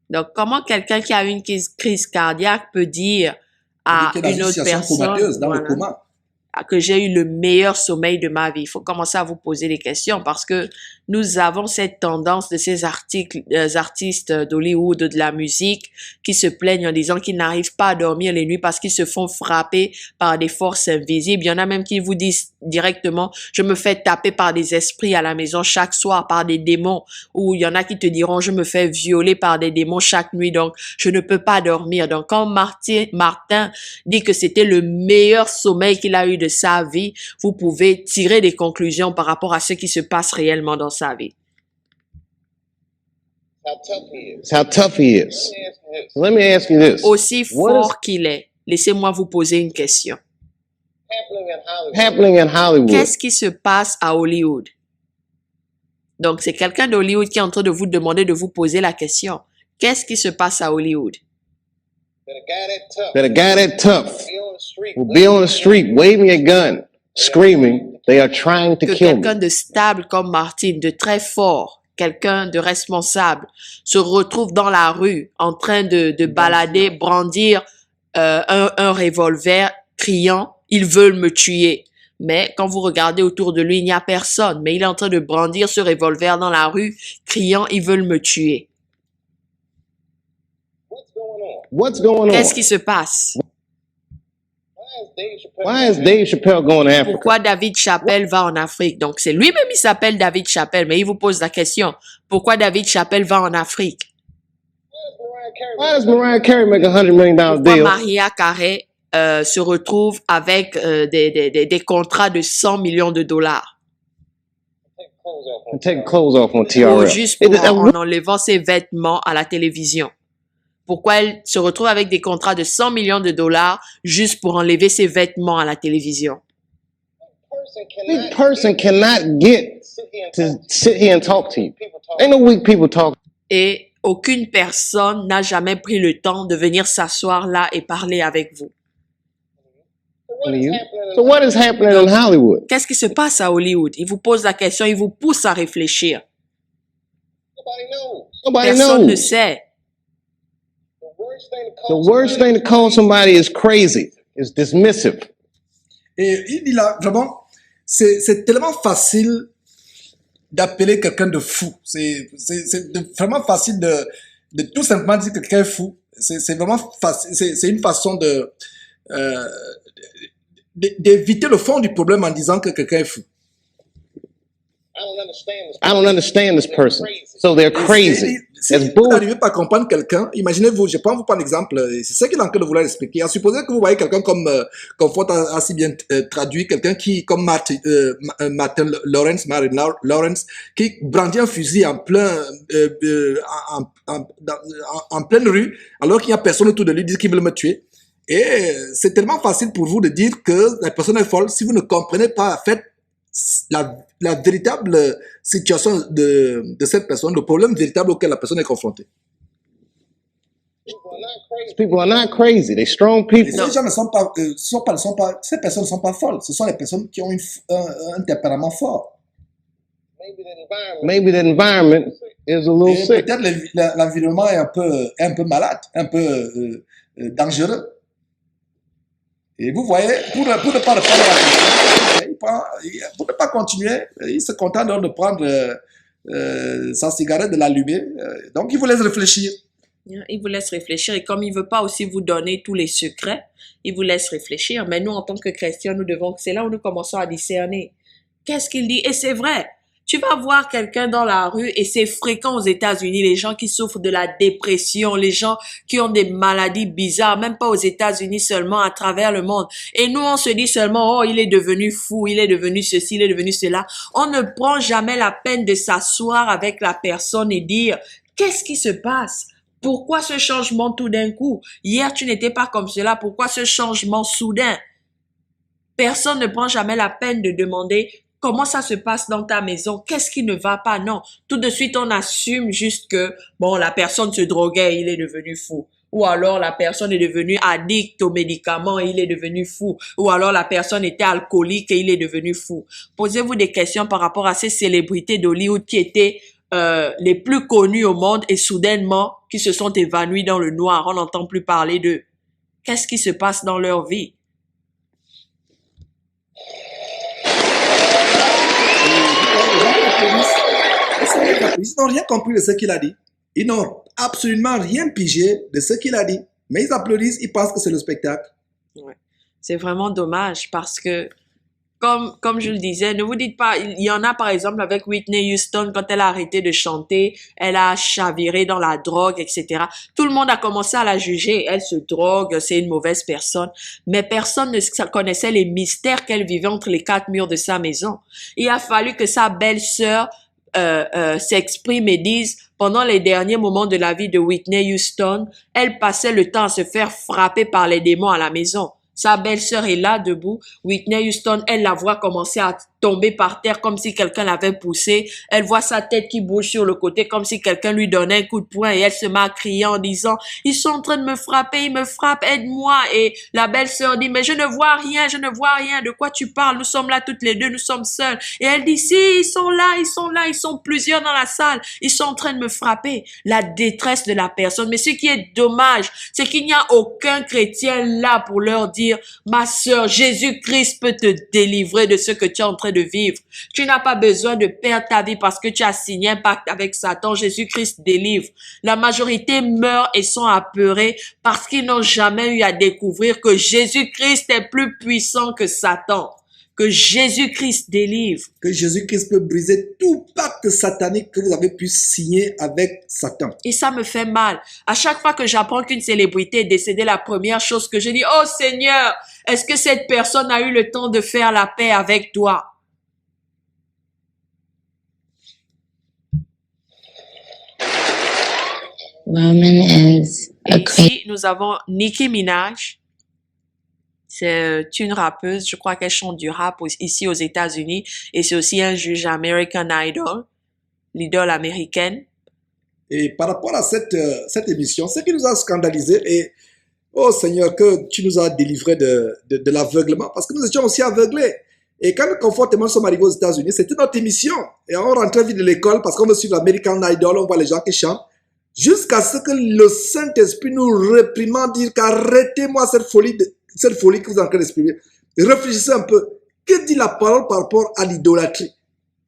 Donc, comment quelqu'un qui a eu une crise cardiaque peut dire à Il était dans une autre situation personne comateuse, dans le voilà, coma. que j'ai eu le meilleur sommeil de ma vie? Il faut commencer à vous poser des questions parce que nous avons cette tendance de ces artistes d'Hollywood, de la musique, qui se plaignent en disant qu'ils n'arrivent pas à dormir les nuits parce qu'ils se font frapper par des forces invisibles. Il y en a même qui vous disent directement, je me fais taper par des esprits à la maison chaque soir, par des démons. Ou il y en a qui te diront, je me fais violer par des démons chaque nuit, donc je ne peux pas dormir. Donc quand Martin dit que c'était le meilleur sommeil qu'il a eu de sa vie, vous pouvez tirer des conclusions par rapport à ce qui se passe réellement dans sa vie. It's how tough he is. So let me ask you this. Aussi What fort qu'il est, laissez-moi vous poser une question. is happening in Hollywood? Qu'est-ce qui se passe à Hollywood? Donc, c'est quelqu'un d'Hollywood qui est en train de vous demander de vous poser la question. Qu'est-ce qui se passe à Hollywood? that a guy that tough will be on the street waving a gun, screaming, they are trying to Que kill quelqu'un me. de stable comme Martin, de très fort, quelqu'un de responsable, se retrouve dans la rue en train de balader, brandir un revolver, criant « Ils veulent me tuer ». Mais quand vous regardez autour de lui, il n'y a personne. Mais il est en train de brandir ce revolver dans la rue, criant « Ils veulent me tuer ». What's going on? Qu'est-ce qui se passe? Why is Dave Chappelle going to Africa? Pourquoi David Chappelle va en Afrique? Donc, c'est lui-même, il s'appelle David Chappelle, mais il vous pose la question. Pourquoi David Chappelle va en Afrique? Why does Mariah Carey make $100 million Pourquoi deal? Mariah Carey se retrouve avec des contrats de 100 millions de dollars? And take clothes off on Ou TRL. juste en enlevant ses vêtements à la télévision. Pourquoi elle se retrouve avec des contrats de 100 millions de dollars juste pour enlever ses vêtements à la télévision? This person cannot get to sit here and talk to you. Ain't no weak people talk. Et aucune personne n'a jamais pris le temps de venir s'asseoir là et parler avec vous. to you. So what is happening in Hollywood? Qu'est-ce qui se passe à Hollywood? Il vous pose la question, il vous pousse à réfléchir. Nobody Personne ne knows. sait. The worst thing to call somebody is crazy, is dismissive. Et il dit là, vraiment, c'est tellement facile d'appeler quelqu'un de fou. Vraiment facile de tout simplement dire que quelqu'un est fou. C'est vraiment facile. C'est une façon d'éviter le fond du problème en disant que quelqu'un est fou. I don't understand this person. So they're crazy. Si It's vous bull. n'arrivez pas à comprendre quelqu'un, imaginez-vous, je prends vous prendre l'exemple, c'est ça qu'il est en train de vouloir expliquer. À supposer que vous voyez quelqu'un comme Ford a assez bien traduit, quelqu'un qui, comme Martin Lawrence, qui brandit un fusil en pleine rue, alors qu'il n'y a personne autour de lui, dit qu'il veut me tuer. Et c'est tellement facile pour vous de dire que la personne est folle si vous ne comprenez pas, en fait, la véritable situation de cette personne, le problème véritable auquel la personne est confrontée. People are not crazy. They're strong Et people. ces gens ne sont pas, ces personnes ne sont pas folles. Ce sont les personnes qui ont un tempérament fort. Maybe the environment is a little Et sick. peut-être l'environnement est un peu malade, un peu dangereux. Et vous voyez, pour ne pas répondre à la question, pour ne pas continuer, il se contente donc de prendre sa cigarette, de l'allumer. Donc, il vous laisse réfléchir. Il vous laisse réfléchir et comme il veut pas aussi vous donner tous les secrets, il vous laisse réfléchir. Mais nous, en tant que chrétiens, c'est là où nous commençons à discerner. Qu'est-ce qu'il dit? Et c'est vrai. Tu vas voir quelqu'un dans la rue et c'est fréquent aux États-Unis, les gens qui souffrent de la dépression, les gens qui ont des maladies bizarres, même pas aux États-Unis seulement, à travers le monde. Et nous, on se dit seulement, oh, il est devenu fou, il est devenu ceci, il est devenu cela. On ne prend jamais la peine de s'asseoir avec la personne et dire, qu'est-ce qui se passe? Pourquoi ce changement tout d'un coup? Hier, tu n'étais pas comme cela. Pourquoi ce changement soudain? Personne ne prend jamais la peine de demander comment ça se passe dans ta maison? Qu'est-ce qui ne va pas? Non. Tout de suite, on assume juste que, bon, la personne se droguait, il est devenu fou. Ou alors, la personne est devenue addict aux médicaments et il est devenu fou. Ou alors, la personne était alcoolique et il est devenu fou. Posez-vous des questions par rapport à ces célébrités d'Hollywood qui étaient les plus connues au monde et soudainement, qui se sont évanouies dans le noir. On n'entend plus parler d'eux. Qu'est-ce qui se passe dans leur vie? Ils n'ont rien compris de ce qu'il a dit. Ils n'ont absolument rien pigé de ce qu'il a dit. Mais ils applaudissent, ils pensent que c'est le spectacle. Ouais. C'est vraiment dommage parce que, comme je le disais, ne vous dites pas, il y en a par exemple avec Whitney Houston, quand elle a arrêté de chanter, elle a chaviré dans la drogue, etc. Tout le monde a commencé à la juger. Elle se drogue, c'est une mauvaise personne. Mais personne ne connaissait les mystères qu'elle vivait entre les quatre murs de sa maison. Il a fallu que sa belle-sœur s'exprime et dise, pendant les derniers moments de la vie de Whitney Houston, elle passait le temps à se faire frapper par les démons à la maison. Sa belle-sœur est là, debout. Whitney Houston, elle la voit commencer à tomber par terre comme si quelqu'un l'avait poussé. Elle voit sa tête qui bouge sur le côté comme si quelqu'un lui donnait un coup de poing et elle se met à crier en disant « Ils sont en train de me frapper, ils me frappent, aide-moi » et la belle-sœur dit « Mais je ne vois rien, je ne vois rien, de quoi tu parles? Nous sommes là toutes les deux, nous sommes seuls. » Et elle dit « Si, ils sont là, ils sont plusieurs dans la salle, ils sont en train de me frapper. » La détresse de la personne. Mais ce qui est dommage, c'est qu'il n'y a aucun chrétien là pour leur dire « Ma sœur, Jésus-Christ peut te délivrer de ce que tu es en train de vivre. Tu n'as pas besoin de perdre ta vie parce que tu as signé un pacte avec Satan. Jésus-Christ délivre. » La majorité meurt et sont apeurés parce qu'ils n'ont jamais eu à découvrir que Jésus-Christ est plus puissant que Satan. Que Jésus-Christ délivre. Que Jésus-Christ peut briser tout pacte satanique que vous avez pu signer avec Satan. Et ça me fait mal. À chaque fois que j'apprends qu'une célébrité est décédée, la première chose que je dis, oh Seigneur, est-ce que cette personne a eu le temps de faire la paix avec toi? Ici, nous avons Nicki Minaj. C'est une rappeuse, je crois qu'elle chante du rap ici aux États-Unis et c'est aussi un juge American Idol, l'idole américaine. Et par rapport à cette émission, ce qui nous a scandalisé et oh Seigneur, que tu nous as délivrés de l'aveuglement parce que nous étions aussi aveuglés. Et quand nous confortément sommes arrivés aux États-Unis, c'était notre émission. Et on rentrait vite de l'école parce qu'on veut suivre l'American Idol, on voit les gens qui chantent. Jusqu'à ce que le Saint-Esprit nous réprimande, dire qu'arrêtez-moi cette folie que vous êtes en train d'exprimer. Réfléchissez un peu. Que dit la parole par rapport à l'idolâtrie?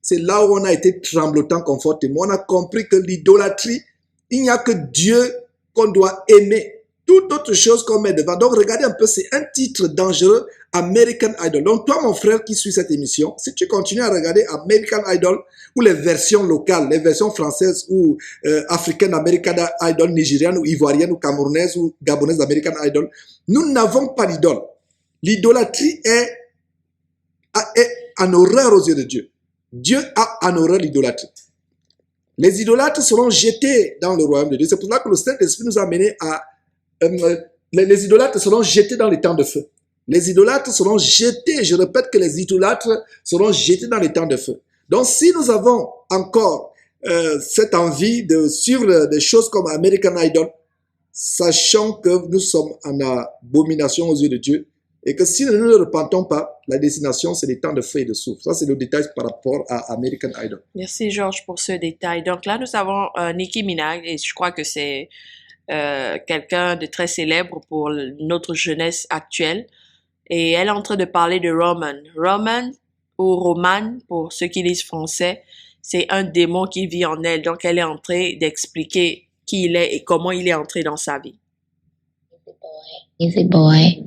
C'est là où on a été tremblotant confortément. On a compris que l'idolâtrie, il n'y a que Dieu qu'on doit aimer. Toute autre chose qu'on met devant. Donc regardez un peu, c'est un titre dangereux, American Idol. Donc toi mon frère qui suit cette émission, si tu continues à regarder American Idol ou les versions locales, les versions françaises ou africaines American Idol, nigériennes ou ivoiriennes ou camerounaises ou gabonaises American Idol, nous n'avons pas d'idole. L'idolâtrie est en horreur aux yeux de Dieu. Dieu a en horreur l'idolâtrie. Les idolâtres seront jetés dans le royaume de Dieu. C'est pour cela que le Saint-Esprit nous a amenés à... les idolâtres seront jetés dans les temps de feu. Les idolâtres seront jetés, je répète que les idolâtres seront jetés dans les temps de feu. Donc si nous avons encore cette envie de suivre des choses comme American Idol, sachant que nous sommes en abomination aux yeux de Dieu, et que si nous ne nous repentons pas, la destination, c'est les temps de feu et de souffle. Ça, c'est le détail par rapport à American Idol. Merci, Georges, pour ce détail. Donc là, nous avons Nicki Minaj, et je crois que c'est quelqu'un de très célèbre pour notre jeunesse actuelle. Et elle est en train de parler de Roman. Roman, ou Roman, pour ceux qui lisent français, c'est un démon qui vit en elle. Donc, elle est en train d'expliquer qui il est et comment il est entré dans sa vie. He's a boy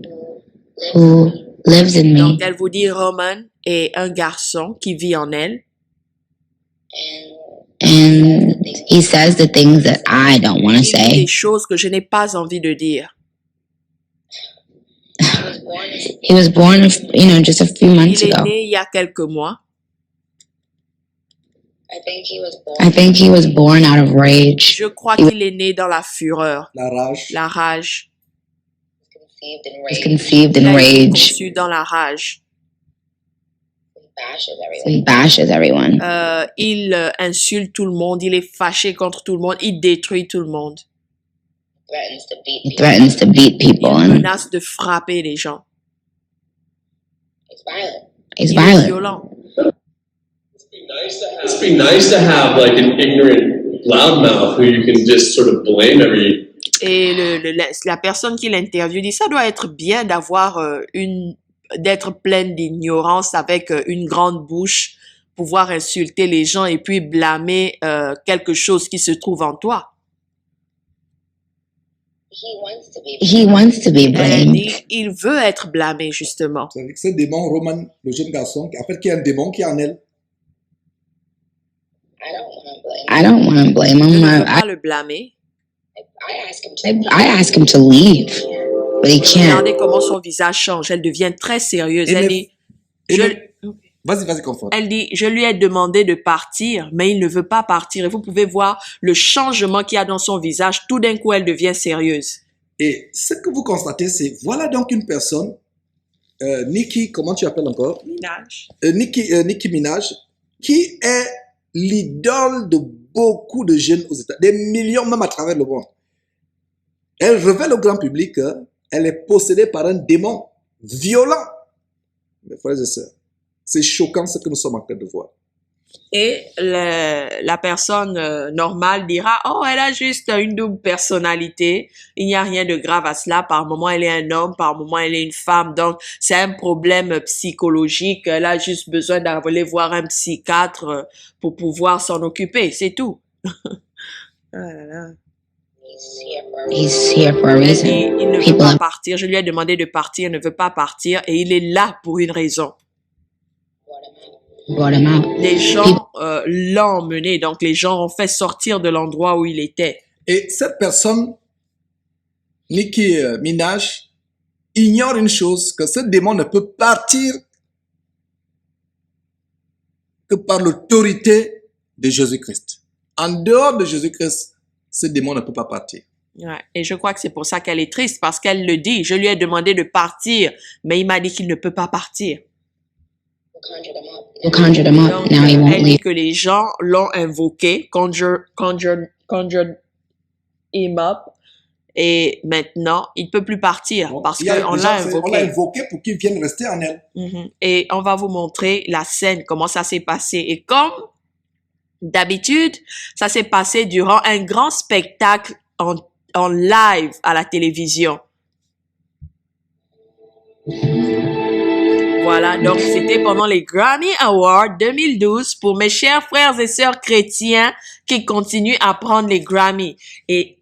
who lives in me. Donc, elle vous dit Roman est un garçon qui vit en elle. And he says the things that I don't want to Il dit say. des choses que je n'ai pas envie de dire. He was born, just a few months Il est ago. né il y a quelques mois. I think he was born out of rage. Je crois qu'il est né dans la fureur, La rage. la rage. He was conceived Il in a été rage. conçu dans la rage. So he bashes everyone. Il insulte tout le monde, il est fâché contre tout le monde, il détruit tout le monde. He threatens to beat people Il and menace de frapper les gens. he's Il est violent. violent. It's be nice to have like an ignorant loudmouth who you can just sort of blame every. Et la personne qui l'interviewe dit, ça doit être bien d'avoir d'être pleine d'ignorance avec une grande bouche, pouvoir insulter les gens et puis blâmer quelque chose qui se trouve en toi. He wants to be Elle blamed. dit, il veut être blâmé justement. C'est-à-dire que ce démon, Roman, le jeune garçon, en fait, qui est un démon qui est en elle. I don't want to blame Je him. ne veux pas le blâmer. I ask him to leave, but he can't. Regardez comment son visage change. Elle devient très sérieuse. Et Elle le- dit, et je, le- Vas-y, confort. elle dit, je lui ai demandé de partir, mais il ne veut pas partir. Et vous pouvez voir le changement qu'il y a dans son visage. Tout d'un coup, elle devient sérieuse. Et ce que vous constatez, c'est, voilà donc une personne Nicki, comment tu appelles encore? Minaj. Nicki Minaj, qui est l'idole de beaucoup de jeunes aux États, des millions même à travers le monde. Elle révèle au grand public qu'elle est possédée par un démon violent. Mes frères et sœurs, c'est choquant ce que nous sommes en train de voir. Et la personne normale dira, oh, elle a juste une double personnalité. Il n'y a rien de grave à cela. Par moment, elle est un homme, par moment, elle est une femme. Donc, c'est un problème psychologique. Elle a juste besoin d'aller voir un psychiatre pour pouvoir s'en occuper. C'est tout. Ah là là. He's here for a Elle reason. dit, il ne veut People pas have partir. Je lui ai demandé de partir. Il ne veut pas partir. Et il est là pour une raison. brought him out. Les gens l'ont emmené. Donc, les gens ont fait sortir de l'endroit où il était. Et cette personne, Nicki Minaj, ignore une chose, que ce démon ne peut partir que par l'autorité de Jésus-Christ. En dehors de Jésus-Christ, ce démon ne peut pas partir. Ouais. Et je crois que c'est pour ça qu'elle est triste, parce qu'elle le dit. Je lui ai demandé de partir, mais il m'a dit qu'il ne peut pas partir. You conjured him up. Donc, Now he won't elle dit leave. que les gens l'ont invoqué, conjured him up, et maintenant, il ne peut plus partir, Donc, parce il y a qu'on des l'a gens, on l'a invoqué. invoqué pour qu'il vienne rester en elle. Et on va vous montrer la scène, comment ça s'est passé. Et comme d'habitude, ça s'est passé durant un grand spectacle en live à la télévision. Voilà, donc c'était pendant les Grammy Awards 2012 pour mes chers frères et sœurs chrétiens qui continuent à prendre les Grammy. Et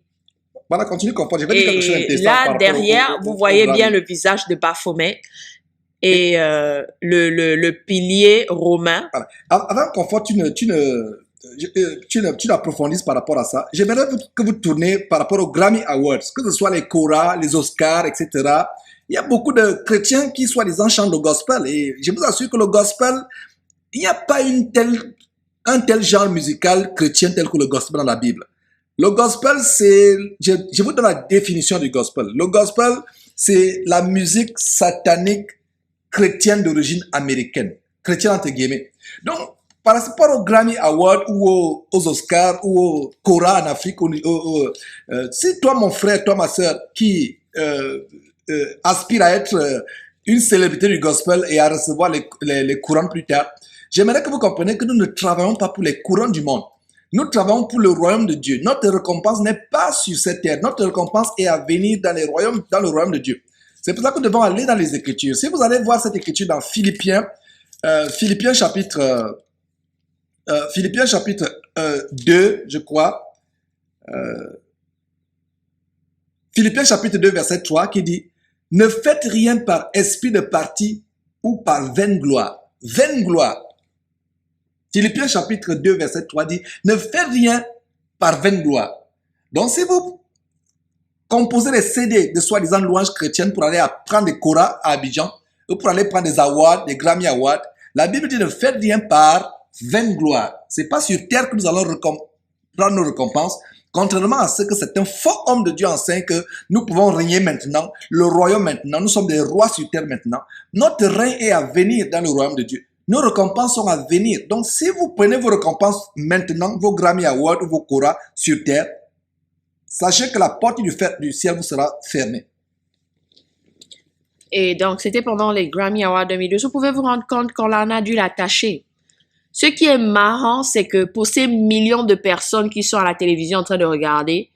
Voilà, continue, comprendre. Je vais dire quelque chose Et d'intéressant par là, rapport derrière, au vous voyez Grammy. bien le visage de Baphomet et le pilier romain. Voilà. Avant qu'on tu n'approfondisses par rapport à ça, j'aimerais que vous tournez par rapport aux Grammy Awards, que ce soit les Cora, les Oscars, etc. Il y a beaucoup de chrétiens qui, soi-disant, chantent le gospel. Et je vous assure que le gospel, il n'y a pas un tel genre musical chrétien tel que le gospel dans la Bible. Le gospel, c'est, je vous donne la définition du gospel. Le gospel, c'est la musique satanique chrétienne d'origine américaine. Chrétienne entre guillemets. Donc, par rapport aux Grammy Awards ou aux Oscars ou aux Cora en Afrique, si toi, mon frère, toi, ma soeur, qui aspire à être une célébrité du gospel et à recevoir les couronnes plus tard, j'aimerais que vous compreniez que nous ne travaillons pas pour les couronnes du monde. Nous travaillons pour le royaume de Dieu. Notre récompense n'est pas sur cette terre. Notre récompense est à venir dans le royaume de Dieu. C'est pour ça que nous devons aller dans les Écritures. Si vous allez voir cette écriture dans Philippiens chapitre 2, je crois. Philippiens chapitre 2, verset 3, qui dit « Ne faites rien par esprit de parti ou par vaine gloire. » Vaine gloire. Philippiens chapitre 2, verset 3 dit « Ne faites rien par vaine gloire. » Donc, si vous composez des CD de soi-disant louanges chrétiennes pour aller prendre des Cora à Abidjan, ou pour aller prendre des awards, des Grammy Awards, la Bible dit « Ne faites rien par vaine gloire. » C'est pas sur terre que nous allons prendre nos récompenses, contrairement à ce que certains faux hommes de Dieu enseignent, que nous pouvons régner maintenant, le royaume maintenant, nous sommes des rois sur terre maintenant. Notre règne est à venir dans le royaume de Dieu. Nos récompenses sont à venir. Donc, si vous prenez vos récompenses maintenant, vos Grammy Awards ou vos Cora sur terre, sachez que la porte du ciel vous sera fermée. Et donc, c'était pendant les Grammy Awards 2012. Vous pouvez vous rendre compte qu'on en a dû l'attacher. Ce qui est marrant, c'est que pour ces millions de personnes qui sont à la télévision en train de regarder,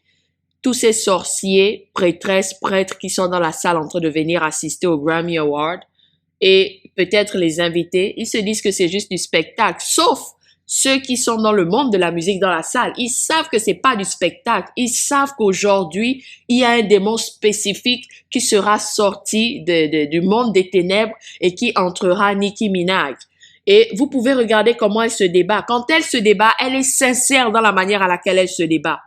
tous ces sorciers, prêtresses, prêtres qui sont dans la salle en train de venir assister aux Grammy Awards et peut-être les invités, ils se disent que c'est juste du spectacle. Sauf ceux qui sont dans le monde de la musique dans la salle. Ils savent que c'est pas du spectacle. Ils savent qu'aujourd'hui, il y a un démon spécifique qui sera sorti du monde des ténèbres et qui entrera Nicki Minaj. Et vous pouvez regarder comment elle se débat. Quand elle se débat, elle est sincère dans la manière à laquelle elle se débat.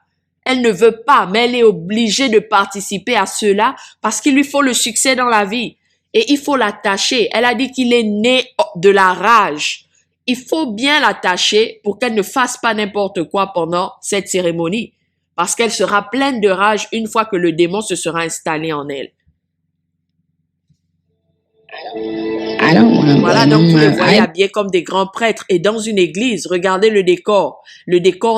Elle ne veut pas, mais elle est obligée de participer à cela parce qu'il lui faut le succès dans la vie. Et il faut l'attacher. Elle a dit qu'il est né de la rage. Il faut bien l'attacher pour qu'elle ne fasse pas n'importe quoi pendant cette cérémonie. Parce qu'elle sera pleine de rage une fois que le démon se sera installé en elle. I don't want to Voilà, blame donc vous les them. voyez habillés comme des grands prêtres. Et dans une église, regardez le décor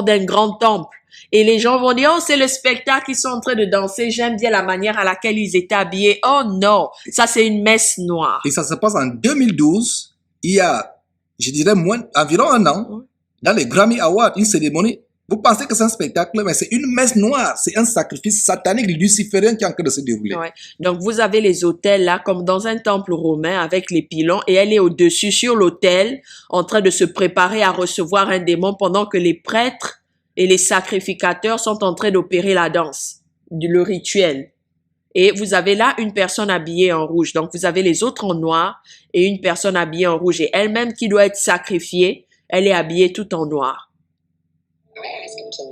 d'un grand temple. Et les gens vont dire, oh, c'est le spectacle, ils sont en train de danser, j'aime bien la manière à laquelle ils étaient habillés. Oh non, ça c'est une messe noire. Et ça se passe en 2012, il y a, je dirais, environ un an, dans les Grammy Awards, une cérémonie. Vous pensez que c'est un spectacle, mais c'est une messe noire, c'est un sacrifice satanique luciférien qui est en train de se dérouler. Ouais. Donc vous avez les autels là, comme dans un temple romain avec les pylons, et elle est au-dessus sur l'autel, en train de se préparer à recevoir un démon pendant que les prêtres et les sacrificateurs sont en train d'opérer la danse, le rituel. Et vous avez là une personne habillée en rouge. Donc vous avez les autres en noir et une personne habillée en rouge. Et elle-même qui doit être sacrifiée, elle est habillée tout en noir.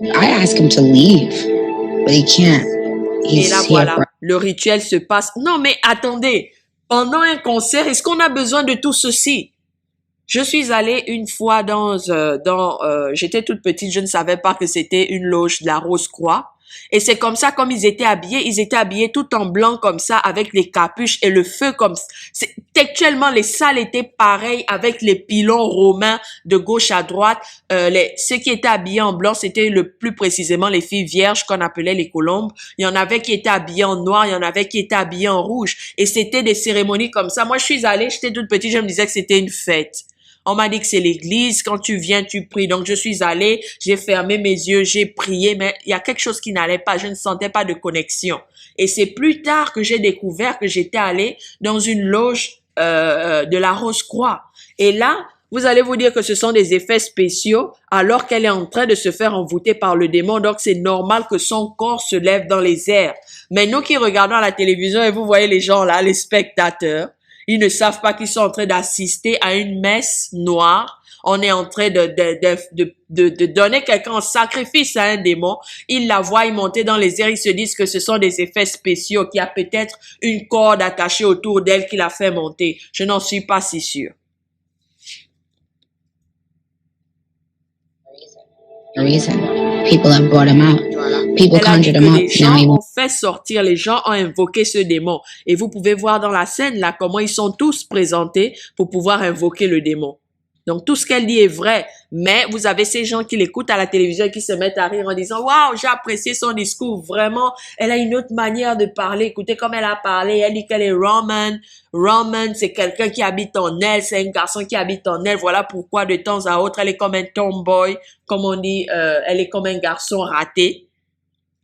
I ask him to leave, but he can't. Et He's là, here voilà, for le rituel se passe. Non, mais attendez, pendant un concert, est-ce qu'on a besoin de tout ceci? Je suis allée une fois j'étais toute petite, je ne savais pas que c'était une loge de la Rose-Croix. Et c'est comme ça, comme ils étaient habillés tout en blanc comme ça, avec les capuches et le feu comme ça. Textuellement, les salles étaient pareilles avec les pylons romains de gauche à droite. Ceux qui étaient habillés en blanc, c'était le plus précisément les filles vierges qu'on appelait les colombes. Il y en avait qui étaient habillés en noir, il y en avait qui étaient habillés en rouge. Et c'était des cérémonies comme ça. Moi, je suis allée, j'étais toute petite, je me disais que c'était une fête. On m'a dit que c'est l'église, quand tu viens, tu pries. Donc, je suis allée, j'ai fermé mes yeux, j'ai prié, mais il y a quelque chose qui n'allait pas. Je ne sentais pas de connexion. Et c'est plus tard que j'ai découvert que j'étais allée dans une loge de la Rose-Croix. Et là, vous allez vous dire que ce sont des effets spéciaux alors qu'elle est en train de se faire envoûter par le démon. Donc, c'est normal que son corps se lève dans les airs. Mais nous qui regardons à la télévision et vous voyez les gens là, les spectateurs, ils ne savent pas qu'ils sont en train d'assister à une messe noire. On est en train de donner quelqu'un en sacrifice à un démon. Ils la voient monter dans les airs. Ils se disent que ce sont des effets spéciaux, qu'il y a peut-être une corde attachée autour d'elle qui la fait monter. Je n'en suis pas si sûre. reason. People have brought him out. People Elle a dit conjured que him up. les gens Now he ont fait sortir, les gens ont invoqué ce démon. Et vous pouvez voir dans la scène là comment ils sont tous présentés pour pouvoir invoquer le démon. Donc tout ce qu'elle dit est vrai, mais vous avez ces gens qui l'écoutent à la télévision et qui se mettent à rire en disant « Waouh, j'ai apprécié son discours, vraiment, elle a une autre manière de parler, écoutez comme elle a parlé, elle dit qu'elle est Roman. Roman, c'est quelqu'un qui habite en elle, c'est un garçon qui habite en elle, voilà pourquoi de temps à autre, elle est comme un tomboy, comme on dit, elle est comme un garçon raté. »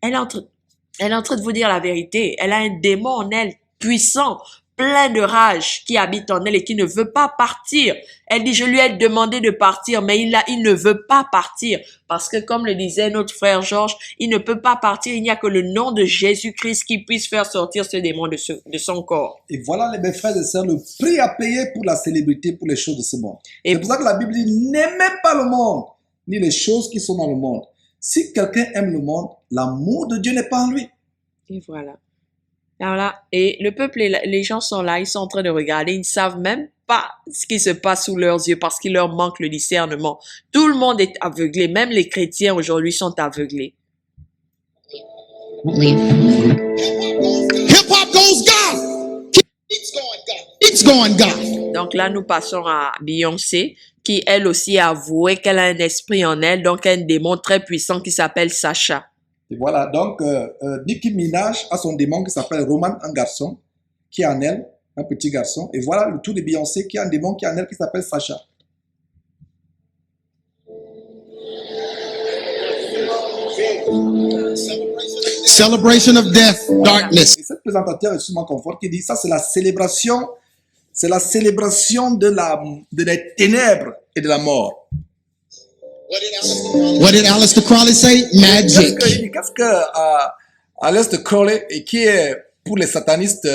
Elle est en train de vous dire la vérité, elle a un démon en elle, puissant, plein de rage qui habite en elle et qui ne veut pas partir. Elle dit, je lui ai demandé de partir, mais il ne veut pas partir. Parce que comme le disait notre frère Georges, il ne peut pas partir. Il n'y a que le nom de Jésus-Christ qui puisse faire sortir ce démon de son corps. Et voilà, mes frères et sœurs, le prix à payer pour la célébrité, pour les choses de ce monde. C'est pour ça que la Bible dit, n'aimez pas le monde, ni les choses qui sont dans le monde. Si quelqu'un aime le monde, l'amour de Dieu n'est pas en lui. Et voilà. Alors là, et le peuple, les gens sont là, ils sont en train de regarder, ils ne savent même pas ce qui se passe sous leurs yeux parce qu'il leur manque le discernement. Tout le monde est aveuglé, même les chrétiens aujourd'hui sont aveuglés. Hip-hop goes God. It's going God. Donc là, nous passons à Beyoncé, qui elle aussi a avoué qu'elle a un esprit en elle, donc un démon très puissant qui s'appelle Sacha. Et voilà, donc Nicki Minaj a son démon qui s'appelle Roman, un garçon qui est en elle, un petit garçon. Et voilà le tour de Beyoncé qui a un démon qui est en elle qui s'appelle Sacha. Celebration of death, darkness. Et cette présentateur est seulement confort qui dit ça, c'est la célébration de des ténèbres et de la mort. What did Aleister Crowley say? Magic. Qu'est-ce que Aleister Crowley, et qui est pour les satanistes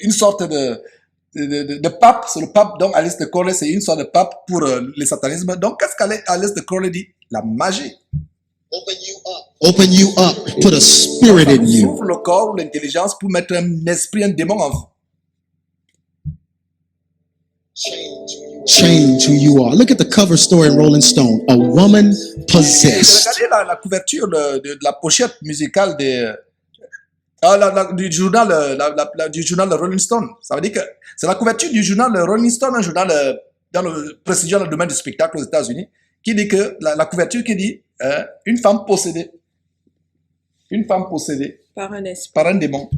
une sorte de pape, c'est le pape, donc Aleister Crowley c'est une sorte de pape pour le satanisme. Donc qu'est-ce qu'Aleister Crowley dit? La magie. Open you up. Put a spirit in you. Ouvre le corps ou l'intelligence pour mettre un esprit, un démon en vous. Change who you are. Look at the cover story in Rolling Stone. A woman possessed. Regardez la couverture de la pochette musicale Du journal, du journal Rolling Stone. Ça veut dire que c'est la couverture du journal Rolling Stone, un journal prestigieux dans le domaine du spectacle aux États-Unis, qui dit que la couverture qui dit une femme possédée par un démon.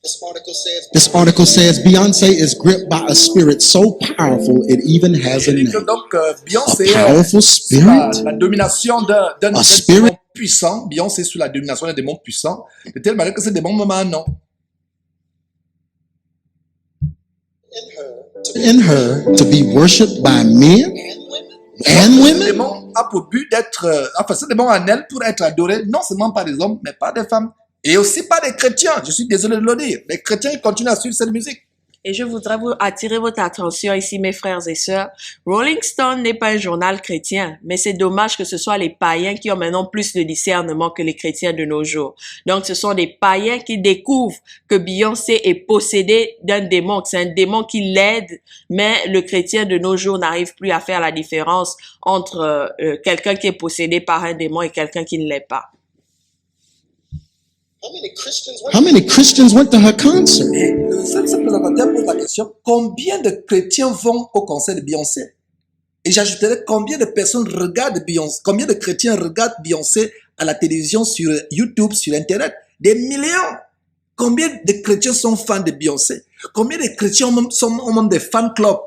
This article says Beyonce is gripped by a spirit so powerful it even has a Il dit name. que donc Beyoncé A powerful est sous spirit? la domination d'un A spirit? démon puissant. Beyoncé est sous la domination d'un démon puissant, de telle manière que ce démon même a un nom. In her to be worshipped by men and Ce women? démon a pour but d'être, enfin ce démon en elle pour être adoré non seulement par des hommes, mais par des femmes. Et aussi par des chrétiens. Je suis désolé de le dire. Les chrétiens ils continuent à suivre cette musique. Et je voudrais vous attirer votre attention ici, mes frères et sœurs. Rolling Stone n'est pas un journal chrétien, mais c'est dommage que ce soit les païens qui ont maintenant plus de discernement que les chrétiens de nos jours. Donc, ce sont des païens qui découvrent que Beyoncé est possédée d'un démon, que c'est un démon qui l'aide, mais le chrétien de nos jours n'arrive plus à faire la différence entre quelqu'un qui est possédé par un démon et quelqu'un qui ne l'est pas. How many Christians went to her concert? Et ce présentateur pose la question, combien de chrétiens vont au concert de Beyoncé? Et j'ajouterais combien de personnes regardent Beyoncé, combien de chrétiens regardent Beyoncé à la télévision, sur YouTube, sur Internet? Des millions! Combien de chrétiens sont fans de Beyoncé? Combien de chrétiens sont membres des fan clubs?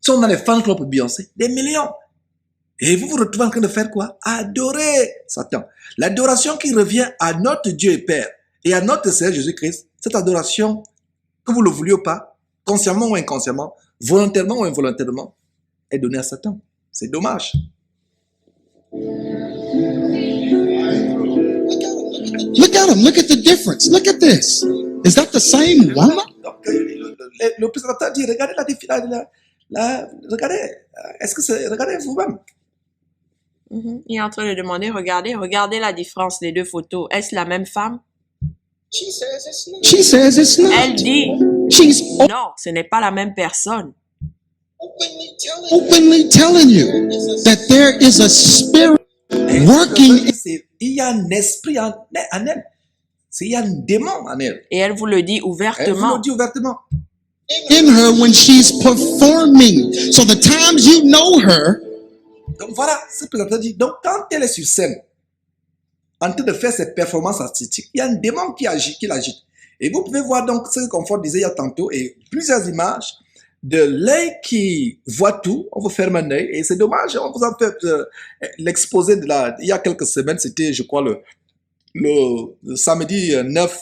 Sont dans les fan clubs de Beyoncé? Des millions! Et vous vous retrouvez en train de faire quoi? Adorer Satan. L'adoration qui revient à notre Dieu et Père et à notre Seigneur Jésus-Christ, cette adoration, que vous le vouliez ou pas, consciemment ou inconsciemment, volontairement ou involontairement, est donnée à Satan. C'est dommage. Look at him. Look at the difference. Look at this. Is that the same woman? Donc, le présentateur dit, regardez regardez, est-ce que c'est, regardez vous-même. Il est en train de demander, regardez la différence des deux photos. Est-ce la même femme? She says it's not. Elle dit, She's non, ce n'est pas la même personne. openly telling you that there is a spirit working. Il y a un esprit en elle. Il y a un démon en elle. Et elle vous le dit Elle vous ouvertement. le dit ouvertement. in her when she's performing. So the times you know her, Donc voilà, ce présentateur dit, donc quand elle est sur scène, en train de faire ses performances artistiques, il y a un démon qui agit, qui l'agite. Et vous pouvez voir donc ce que Comfort disait il y a tantôt, et plusieurs images de l'œil qui voit tout. On vous ferme un œil, et c'est dommage, on vous a fait l'exposé de il y a quelques semaines, c'était je crois le samedi 9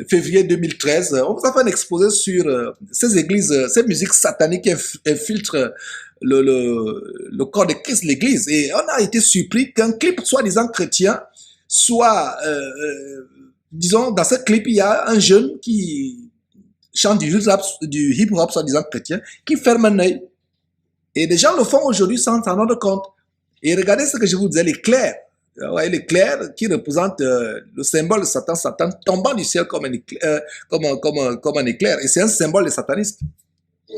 février 2013, on vous a fait un exposé sur ces églises, ces musiques sataniques qui infiltrent le corps de Christ, l'église. Et on a été surpris qu'un clip soi-disant chrétien soit, disons, dans ce clip, il y a un jeune qui chante du hip-hop soi-disant chrétien, qui ferme un œil. Et les gens le font aujourd'hui sans s'en rendre compte. Et regardez ce que je vous disais, l'éclair. Ouais, l'éclair qui représente le symbole de Satan, Satan tombant du ciel comme un éclair. Et c'est un symbole de satanisme.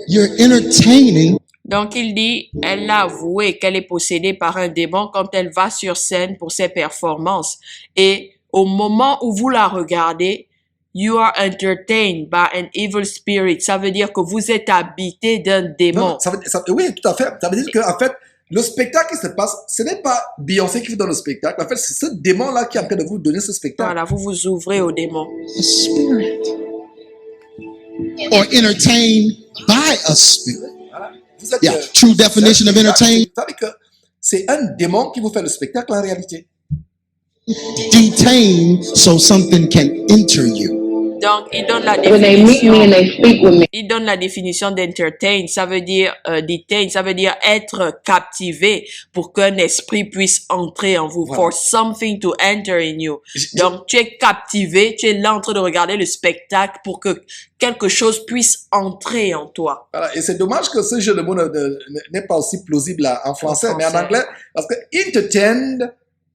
you're entertaining. Donc, il dit, elle l'a avoué qu'elle est possédée par un démon quand elle va sur scène pour ses performances. Et au moment où vous la regardez, you are entertained by an evil spirit. Ça veut dire que vous êtes habité d'un démon. Non, oui, tout à fait. Ça veut dire qu'en fait, le spectacle qui se passe, ce n'est pas Beyoncé qui fait dans le spectacle. En fait, c'est ce démon-là qui est en train de vous donner ce spectacle. Voilà, vous vous ouvrez au démon. A spirit. Or entertained by a spirit. Voilà. Vous êtes, Yeah, true definition of entertain. Ça veut dire que c'est un démon qui vous fait le spectacle en réalité. Detained so something can enter you. Donc, il donne la When they meet me and they speak with me, Il donne la définition d'entertain, ça veut dire detain, ça veut dire être captivé pour qu'un esprit puisse entrer en vous, Voilà. for something to enter in you. Donc tu es captivé, tu es là en train de regarder le spectacle pour que quelque chose puisse entrer en toi. Voilà. Et c'est dommage que ce jeu de mots n'est pas aussi plausible en français, mais en anglais, parce que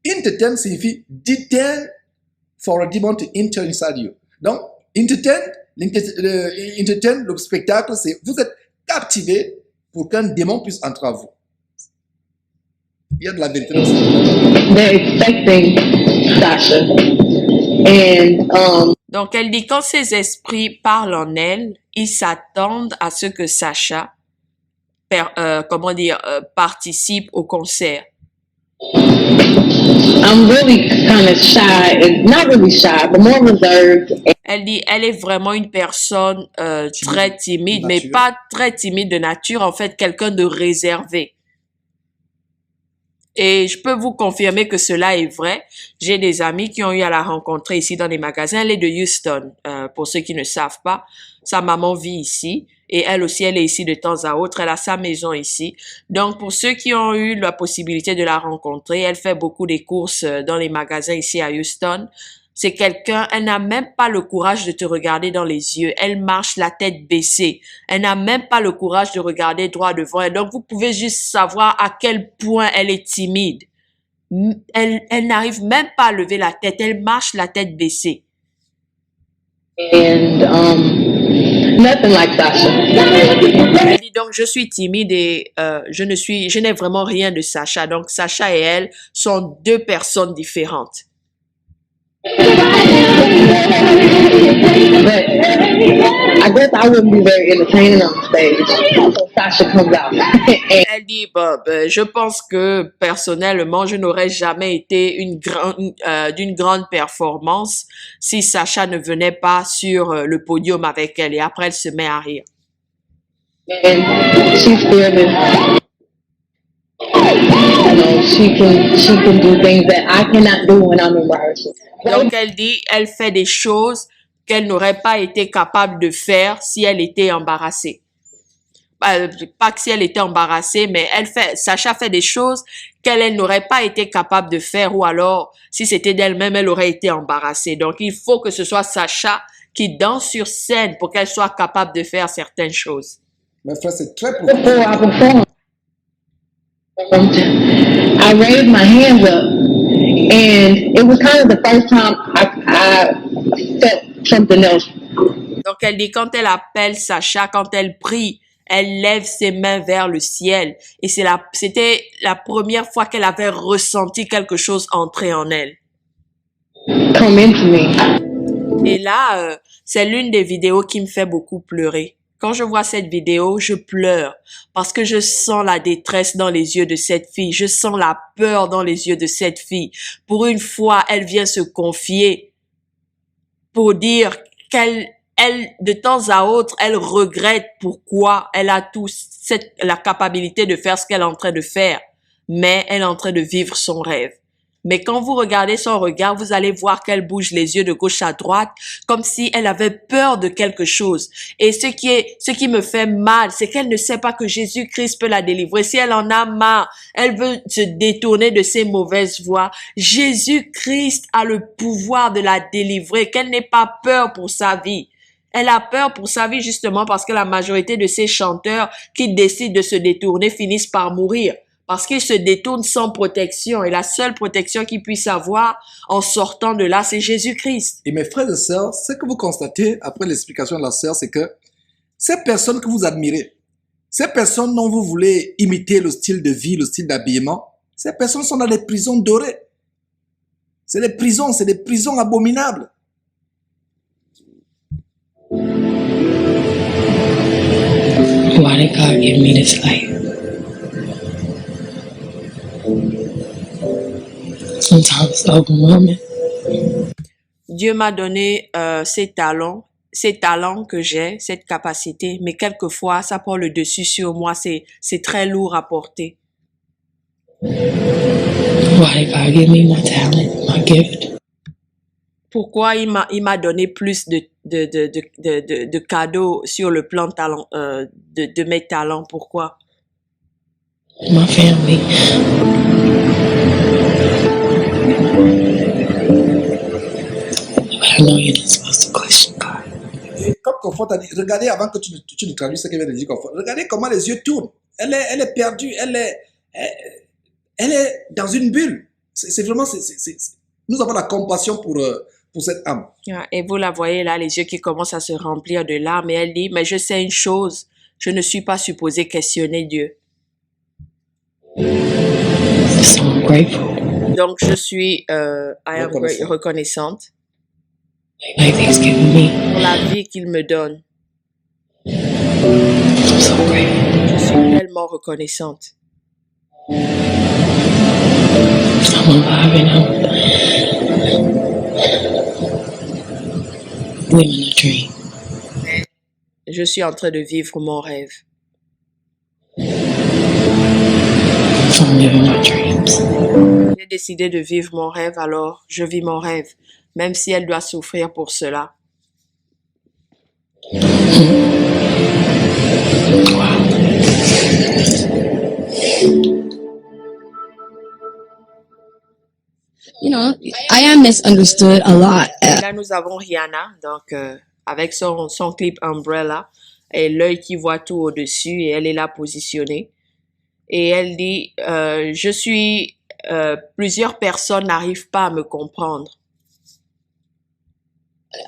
entertain signifie detain for a demon to enter inside you. Donc, entertain, le spectacle, c'est vous êtes captivé pour qu'un démon puisse entrer en vous. Il y a de la vérité dans ça. they're expecting Sasha. Donc, elle dit, quand ces esprits parlent en elle, ils s'attendent à ce que Sacha, participe au concert. I'm really kind of shy, and not really shy, but more reserved. Elle dit, elle est vraiment une personne très timide, mais pas très timide de nature, en fait, quelqu'un de réservé. Et je peux vous confirmer que cela est vrai. J'ai des amis qui ont eu à la rencontrer ici dans les magasins. Elle est de Houston, pour ceux qui ne savent pas. Sa maman vit ici et elle aussi, elle est ici de temps à autre. Elle a sa maison ici. Donc, pour ceux qui ont eu la possibilité de la rencontrer, elle fait beaucoup des courses dans les magasins ici à Houston. C'est quelqu'un, elle n'a même pas le courage de te regarder dans les yeux. Elle marche la tête baissée. Elle n'a même pas le courage de regarder droit devant elle. Donc, vous pouvez juste savoir à quel point elle est timide. Elle n'arrive même pas à lever la tête. Elle marche la tête baissée. Nothing like Sasha. Elle dit donc, je suis timide et je n'ai vraiment rien de Sacha. Donc, Sacha et elle sont deux personnes différentes. But I guess I wouldn't be very entertaining on stage. So Sasha comes out. Elle dit, je pense que personnellement, je n'aurais jamais été d'une grande performance si Sacha ne venait pas sur le podium avec elle. Et après, elle se met à rire. And she's fearless. You know, she can do things that I cannot do when I'm in rehearsal. Donc, elle dit, elle fait des choses qu'elle n'aurait pas été capable de faire si elle était embarrassée. Pas que si elle était embarrassée, mais Sacha fait des choses qu'elle n'aurait pas été capable de faire, ou alors, si c'était d'elle-même, elle aurait été embarrassée. Donc, il faut que ce soit Sacha qui danse sur scène pour qu'elle soit capable de faire certaines choses. Mais frère, c'est très profond. I raised my hands up, and it was kind of the first time I felt something else. Donc, elle dit, quand elle appelle Sacha, quand elle prie, elle lève ses mains vers le ciel. Et c'était la première fois qu'elle avait ressenti quelque chose entrer en elle. Come into me. Et là, c'est l'une des vidéos qui me fait beaucoup pleurer. Quand je vois cette vidéo, je pleure parce que je sens la détresse dans les yeux de cette fille. Je sens la peur dans les yeux de cette fille. Pour une fois, elle vient se confier pour dire de temps à autre, elle regrette pourquoi elle a la capacité de faire ce qu'elle est en train de faire, mais elle est en train de vivre son rêve. Mais quand vous regardez son regard, vous allez voir qu'elle bouge les yeux de gauche à droite, comme si elle avait peur de quelque chose. Et ce qui me fait mal, c'est qu'elle ne sait pas que Jésus-Christ peut la délivrer. Si elle en a marre, elle veut se détourner de ses mauvaises voies. Jésus-Christ a le pouvoir de la délivrer, qu'elle n'ait pas peur pour sa vie. Elle a peur pour sa vie justement parce que la majorité de ces chanteurs qui décident de se détourner finissent par mourir. Parce qu'ils se détournent sans protection. Et la seule protection qu'ils puissent avoir en sortant de là, c'est Jésus-Christ. Et mes frères et sœurs, ce que vous constatez après l'explication de la sœur, c'est que ces personnes que vous admirez, ces personnes dont vous voulez imiter le style de vie, le style d'habillement, ces personnes sont dans des prisons dorées. C'est des prisons abominables. Why did God give me this life? Sometimes it's overwhelming. Dieu m'a donné ces talents que j'ai, cette capacité, mais quelquefois ça prend le dessus sur moi, c'est très lourd à porter. Why did God give me my talent, my gift? Pourquoi il m'a donné plus de cadeaux sur le plan de mes talents? Pourquoi? My family. I know you're not supposed to question God. Et comme Comfort a dit, regardez avant que tu ne traduises ce qu'elle vient de dire, Comfort. Regardez comment les yeux tournent. Elle est perdue. Elle est dans une bulle. C'est vraiment, nous avons la compassion pour cette âme. Et vous la voyez là, les yeux qui commencent à se remplir de larmes. Et elle dit, mais je sais une chose, je ne suis pas supposée questionner Dieu. So I'm grateful. Donc je suis reconnaissante. life he's given me. pour la vie qu'il me donne. I'm so grateful. Je suis tellement reconnaissante. I'm alive and I'm living a dream. Je suis en train de vivre mon rêve. I'm living my dreams. J'ai décidé de vivre mon rêve, alors je vis mon rêve, même si elle doit souffrir pour cela. You know, I am misunderstood a lot. Et là, nous avons Rihanna, donc avec son clip Umbrella, et l'œil qui voit tout au-dessus, et elle est là positionnée. Et elle dit, plusieurs personnes n'arrivent pas à me comprendre.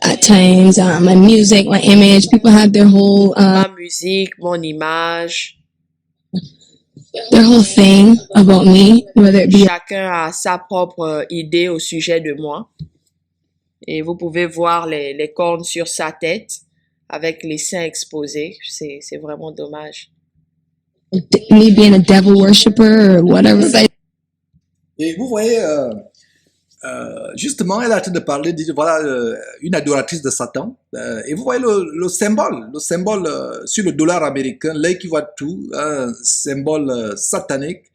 At times, my music, my image, people have their whole Ma musique, mon image, thing about me, whether it be chacun a sa propre idée au sujet de moi. Et vous pouvez voir les cornes sur sa tête avec les seins exposés. C'est vraiment dommage. me being a devil worshiper or whatever. But Et vous voyez, justement, elle a train de parler, de, voilà, une adoratrice de Satan. Et vous voyez le symbole sur le dollar américain, l'œil qui voit tout, un symbole satanique.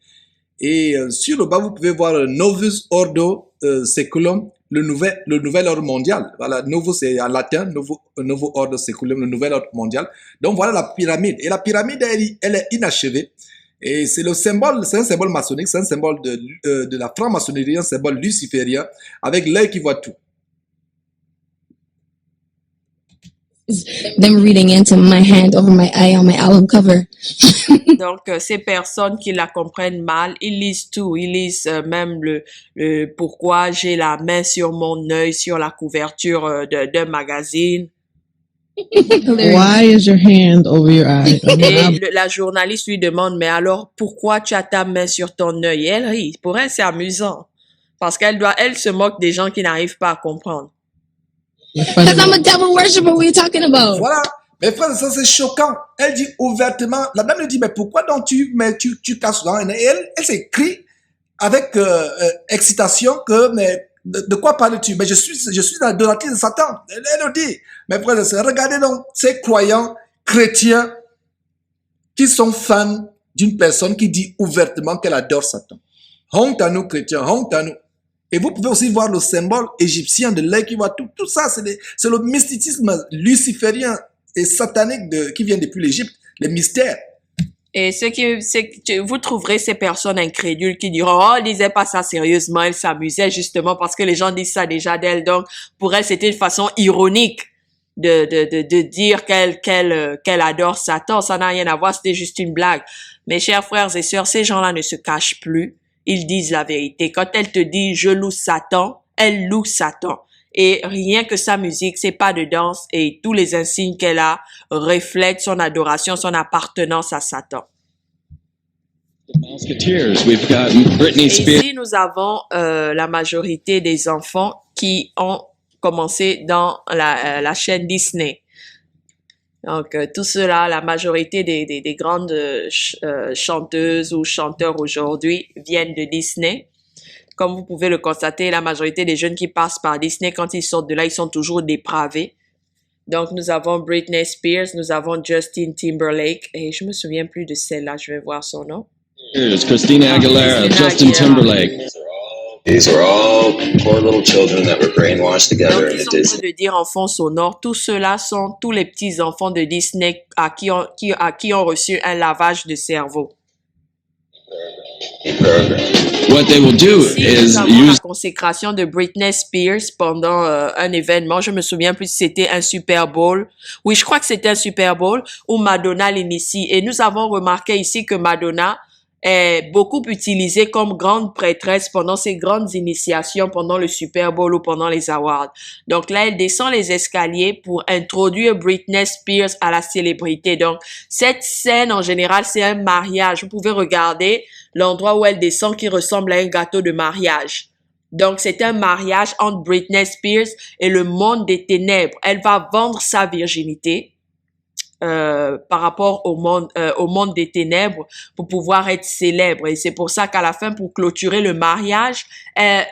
Et sur le bas, vous pouvez voir Novus Ordo Seculum, le nouvel ordre mondial. Voilà, Novus c'est en latin, Novo Ordo Seculum, le nouvel ordre mondial. Donc voilà la pyramide. Et la pyramide, elle est inachevée. Et c'est un symbole maçonnique, c'est un symbole de la franc-maçonnerie, un symbole luciférien, avec l'œil qui voit tout. them reading into my hand over my eye on my album cover. Donc, ces personnes qui la comprennent mal, ils lisent tout. Ils lisent même le pourquoi j'ai la main sur mon œil, sur la couverture d'un magazine. Why is your hand over your eye? Et la journaliste lui demande, mais alors, pourquoi tu as ta main sur ton œil? Et elle rit. Pour elle, c'est amusant. Parce elle se moque des gens qui n'arrivent pas à comprendre. Because I'm a devil worshiper, what are you talking about? Voilà. Mais frère, ça c'est choquant. Elle dit ouvertement, la dame lui dit, mais pourquoi donc tu casses là? Et elle s'écrit avec excitation que, mais de quoi parles-tu? Mais je suis l'adoratrice de Satan. Elle le dit. Mais frère, regardez donc ces croyants chrétiens qui sont fans d'une personne qui dit ouvertement qu'elle adore Satan. Honte à nous chrétiens, honte à nous. Et vous pouvez aussi voir le symbole égyptien de l'œil qui voit tout. Tout ça, c'est le mysticisme luciférien et satanique qui vient depuis l'Égypte, les mystères. Et vous trouverez ces personnes incrédules qui diront, oh, elle disait pas ça sérieusement, elle s'amusait justement parce que les gens disent ça déjà d'elle. Donc, pour elle, c'était une façon ironique de dire qu'elle adore Satan. Ça n'a rien à voir, c'était juste une blague. Mes chers frères et sœurs, ces gens-là ne se cachent plus. Ils disent la vérité. Quand elle te dit, je loue Satan, elle loue Satan. Et rien que sa musique, c'est pas de danse et tous les insignes qu'elle a reflètent son adoration, son appartenance à Satan. Et ici, nous avons la majorité des enfants qui ont commencé dans la chaîne Disney. Donc, tout cela, la majorité des grandes chanteuses ou chanteurs aujourd'hui viennent de Disney. Comme vous pouvez le constater, la majorité des jeunes qui passent par Disney, quand ils sortent de là, ils sont toujours dépravés. Donc, nous avons Britney Spears, nous avons Justin Timberlake, et je me souviens plus de celle-là, je vais voir son nom. Christina Aguilera, Justin Timberlake. These are all poor little children that were brainwashed together in a Disney. Donc, ils sont de dire en fond sonore, tout cela sont tous les petits enfants de Disney à qui ont reçu un lavage de cerveau. What they will do is use la consécration de Britney Spears pendant un événement. Je me souviens plus si c'était un Super Bowl. Oui, je crois que c'était un Super Bowl où Madonna l'initie. Et nous avons remarqué ici que Madonna est beaucoup utilisée comme grande prêtresse pendant ses grandes initiations, pendant le Super Bowl ou pendant les awards. Donc là, elle descend les escaliers pour introduire Britney Spears à la célébrité. Donc, cette scène, en général, c'est un mariage. Vous pouvez regarder l'endroit où elle descend qui ressemble à un gâteau de mariage. Donc, c'est un mariage entre Britney Spears et le monde des ténèbres. Elle va vendre sa virginité par rapport au monde des ténèbres pour pouvoir être célèbre. Et c'est pour ça qu'à la fin, pour clôturer le mariage,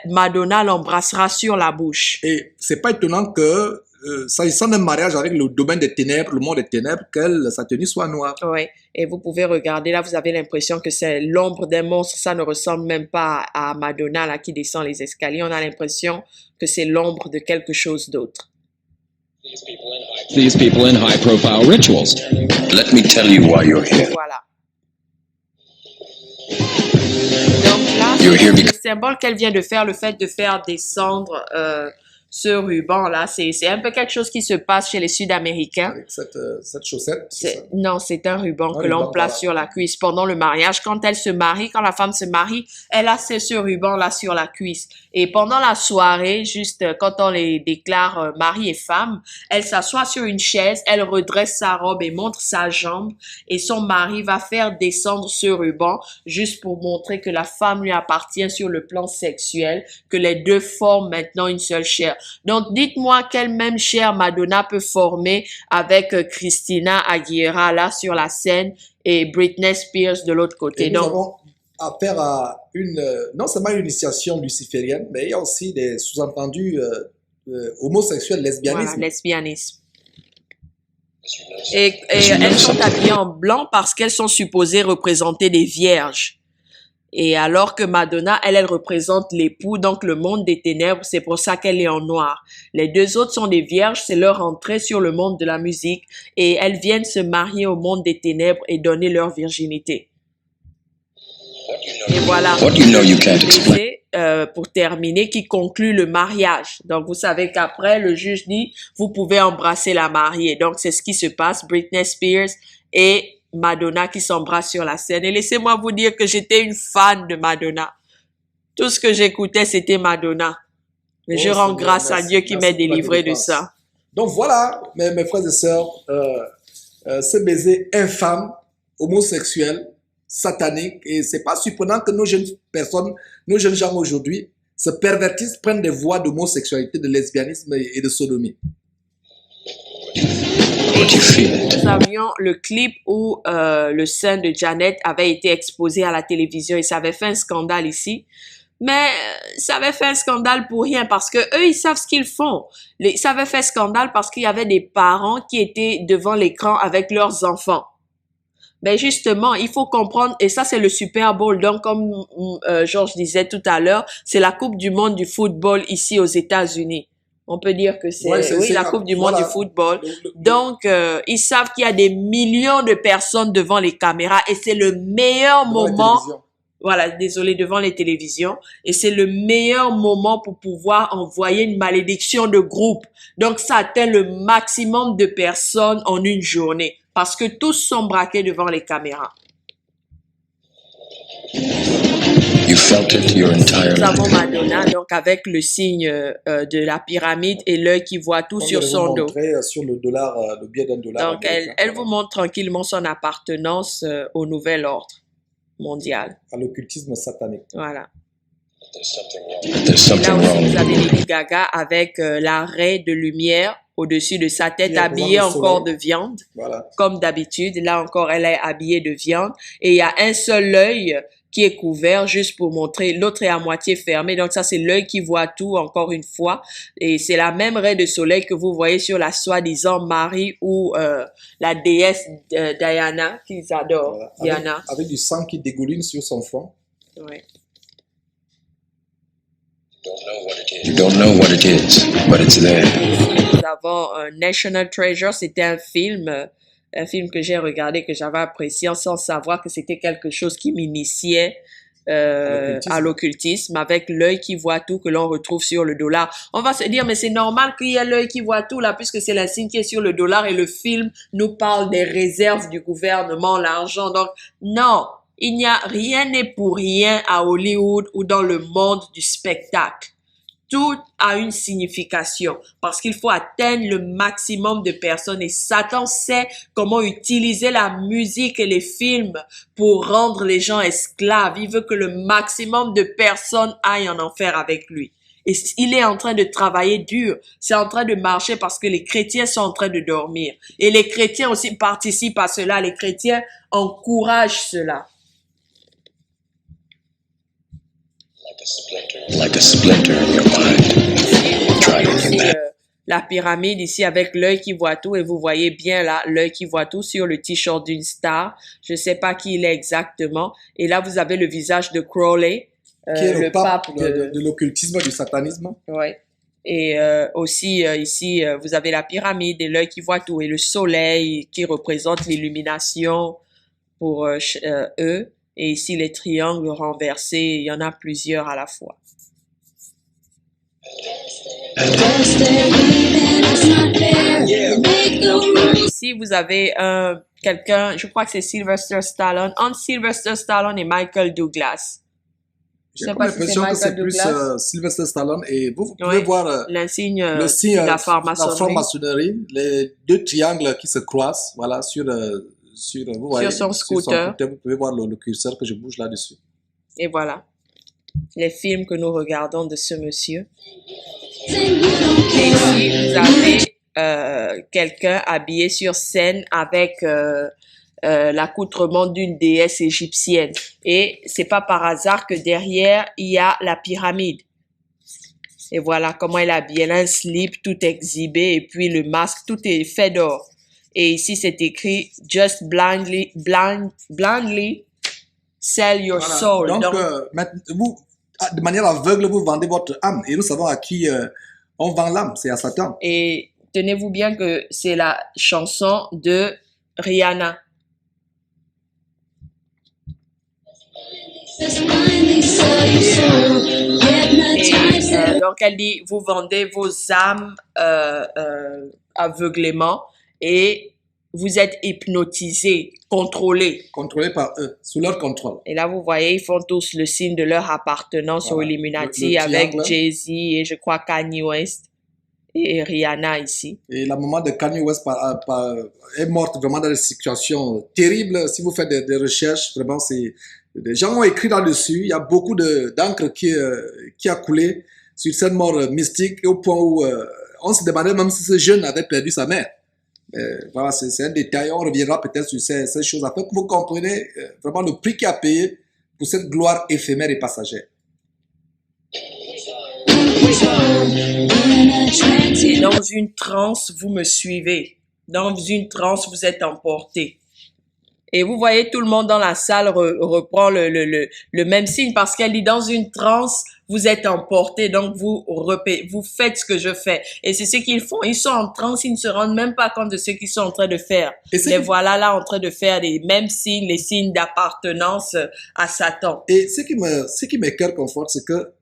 Madonna l'embrassera sur la bouche. Et c'est pas étonnant que, s'agissant d'un mariage avec le domaine des ténèbres, le monde des ténèbres, sa tenue soit noire. Oui, et vous pouvez regarder, là, vous avez l'impression que c'est l'ombre d'un monstre. Ça ne ressemble même pas à Madonna, là, qui descend les escaliers. On a l'impression que c'est l'ombre de quelque chose d'autre. These people in high-profile rituals. Let me tell you why you're here. Voilà. Donc là, c'est le symbole qu'elle vient de faire, le fait de faire descendre ce ruban-là. C'est un peu quelque chose qui se passe chez les Sud-Américains. Avec cette chaussette? Non, c'est un ruban que l'on place sur la cuisse pendant le mariage. Quand elle se marie, quand la femme se marie, elle a ce ruban-là sur la cuisse. Et pendant la soirée, juste quand on les déclare mari et femme, elle s'assoit sur une chaise, elle redresse sa robe et montre sa jambe. Et son mari va faire descendre ce ruban juste pour montrer que la femme lui appartient sur le plan sexuel, que les deux forment maintenant une seule chair. Donc, dites-moi quelle même chair Madonna peut former avec Christina Aguilera là sur la scène et Britney Spears de l'autre côté. Et nous avons affaire à non seulement une initiation luciférienne, mais il y a aussi des sous-entendus homosexuels, lesbianisme. Voilà, lesbianisme. Et elles sont habillées en blanc parce qu'elles sont supposées représenter des vierges. Et alors que Madonna, elle représente l'époux, donc le monde des ténèbres, c'est pour ça qu'elle est en noir. Les deux autres sont des vierges, c'est leur entrée sur le monde de la musique et elles viennent se marier au monde des ténèbres et donner leur virginité. Et voilà, pour terminer, qui conclut le mariage. Donc, vous savez qu'après, le juge dit, vous pouvez embrasser la mariée. Donc, c'est ce qui se passe, Britney Spears et Madonna qui s'embrassent sur la scène. Et laissez-moi vous dire que j'étais une fan de Madonna. Tout ce que j'écoutais, c'était Madonna. Mais je rends grâce à Dieu qui m'a délivré de ça. Donc voilà, mes frères et sœurs, ce baiser infâme, homosexuel, satanique. Et c'est pas surprenant que nos jeunes personnes, nos jeunes gens aujourd'hui, se pervertissent, prennent des voies d'homosexualité, de lesbianisme et de sodomie. Nous avions le clip où le sein de Janet avait été exposé à la télévision et ça avait fait un scandale ici. Mais ça avait fait un scandale pour rien parce que eux, ils savent ce qu'ils font. Ça avait fait scandale parce qu'il y avait des parents qui étaient devant l'écran avec leurs enfants. Ben justement, il faut comprendre, et ça c'est le Super Bowl, donc comme Georges disait tout à l'heure, c'est la Coupe du monde du football ici aux États-Unis. On peut dire que c'est la Coupe du monde du football. Donc, ils savent qu'il y a des millions de personnes devant les caméras et c'est le meilleur moment. Voilà, désolé, devant les télévisions. Et c'est le meilleur moment pour pouvoir envoyer une malédiction de groupe. Donc, ça atteint le maximum de personnes en une journée parce que tous sont braqués devant les caméras. You felt it your entire life. Nous avons Madonna, donc avec le signe de la pyramide et l'œil qui voit tout sur son dos. Sur le dollar, le billet d'un dollar. Donc, elle vous montre tranquillement son appartenance au nouvel ordre mondial. À l'occultisme satanique. Voilà. There's something Là aussi, wrong. vous avez Lady Gaga avec la raie de lumière au-dessus de sa tête, habillée encore de viande, comme d'habitude. Là encore, elle est habillée de viande. Et il y a un seul œil qui est couvert juste pour montrer, l'autre est à moitié fermé. Donc ça, c'est l'œil qui voit tout, encore une fois. Et c'est la même raie de soleil que vous voyez sur la soi-disant Marie ou la déesse Diana, qu'ils adorent. Voilà. Diana. Avec du sang qui dégouline sur son front. Oui. You don't know what it is, but it's there. Nous avons National Treasure, c'était un film que j'ai regardé, que j'avais apprécié sans savoir que c'était quelque chose qui m'initiait à l'occultisme, avec l'œil qui voit tout que l'on retrouve sur le dollar. On va se dire, mais c'est normal qu'il y ait l'œil qui voit tout là, puisque c'est la signe qui est sur le dollar et le film nous parle des réserves du gouvernement, l'argent. Donc, non, il n'y a rien n'est pour rien à Hollywood ou dans le monde du spectacle. Tout a une signification parce qu'il faut atteindre le maximum de personnes et Satan sait comment utiliser la musique et les films pour rendre les gens esclaves. Il veut que le maximum de personnes aillent en enfer avec lui. Et il est en train de travailler dur. C'est en train de marcher parce que les chrétiens sont en train de dormir. Et les chrétiens aussi participent à cela. Les chrétiens encouragent cela. Like a splinter in your mind. Try to get that. La pyramide ici avec l'œil qui voit tout et vous voyez bien là l'œil qui voit tout sur le t-shirt d'une star. Je sais pas qui il est exactement. Et là vous avez le visage de Crowley. Qui est le pape de l'occultisme, du satanisme. Oui. Et aussi ici, vous avez la pyramide et l'œil qui voit tout et le soleil qui représente l'illumination pour eux. Et ici, les triangles renversés, il y en a plusieurs à la fois. Ici, vous avez quelqu'un, je crois que c'est Sylvester Stallone, entre Sylvester Stallone et Michael Douglas. J'ai l'impression que c'est plus Sylvester Stallone et vous pouvez voir le signe de la franc-maçonnerie, les deux triangles qui se croisent, voilà, sur son scooter. Vous pouvez voir le curseur que je bouge là-dessus. Et voilà, les films que nous regardons de ce monsieur. Et ici, vous avez quelqu'un habillé sur scène avec l'accoutrement d'une déesse égyptienne. Et c'est pas par hasard que derrière, il y a la pyramide. Et voilà comment elle est habillée. Elle a un slip tout exhibé et puis le masque, tout est fait d'or. Et ici, c'est écrit « Just blindly sell your soul ». Donc vous, de manière aveugle, vous vendez votre âme. Et nous savons à qui on vend l'âme, c'est à Satan. Et tenez-vous bien que c'est la chanson de Rihanna. Et donc elle dit, vous vendez vos âmes aveuglément et vous êtes hypnotisés, contrôlés. Contrôlés par eux, sous leur contrôle. Et là, vous voyez, ils font tous le signe de leur appartenance aux Illuminati avec Jay-Z et je crois Kanye West et Rihanna ici. Et la maman de Kanye West est morte vraiment dans des situations terribles. Si vous faites des recherches, vraiment, des gens ont écrit là-dessus. Il y a beaucoup d'encre qui a coulé sur cette mort mystique au point où on se demandait même si ce jeune avait perdu sa mère. Voilà, c'est un détail. On reviendra peut-être sur ces choses afin que vous compreniez vraiment le prix qu'il a payé pour cette gloire éphémère et passagère. Et dans une transe, vous me suivez. Dans une transe, vous êtes emporté. Et vous voyez, tout le monde dans la salle reprend le même signe parce qu'elle dit dans une transe, vous êtes emporté, donc vous faites ce que je fais. Et c'est ce qu'ils font. Ils sont en transe, ils ne se rendent même pas compte de ce qu'ils sont en train de faire. Les voilà là en train de faire les mêmes signes, les signes d'appartenance à Satan. Et ce qui me cœur conforte, c'est que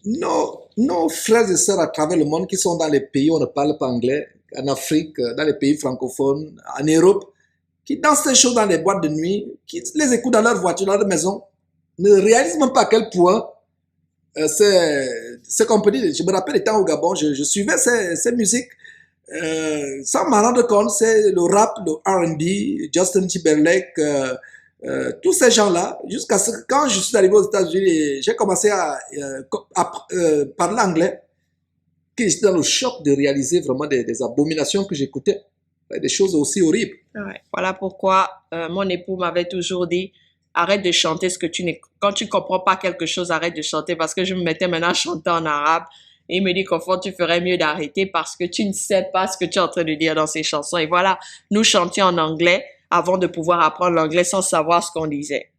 nos frères et sœurs à travers le monde qui sont dans les pays où on ne parle pas anglais, en Afrique, dans les pays francophones, en Europe, qui dansent ces choses dans les boîtes de nuit, qui les écoutent dans leur voiture, dans leur maison, ne réalisent même pas à quel point c'est qu'on peut dire. Je me rappelle étant au Gabon, je suivais ces musiques sans m'en rendre compte. C'est le rap, le R&B, Justin Timberlake, tous ces gens-là, jusqu'à ce que quand je suis arrivé aux États-Unis, j'ai commencé à parler anglais, que j'étais dans le choc de réaliser vraiment des abominations que j'écoutais. Des choses aussi horribles. Ouais. Voilà pourquoi mon époux m'avait toujours dit, arrête de chanter ce que quand tu comprends pas quelque chose, arrête de chanter, parce que je me mettais maintenant à chanter en arabe. Et il me dit, Confort, tu ferais mieux d'arrêter parce que tu ne sais pas ce que tu es en train de dire dans ces chansons. Et voilà, nous chantions en anglais avant de pouvoir apprendre l'anglais sans savoir ce qu'on disait.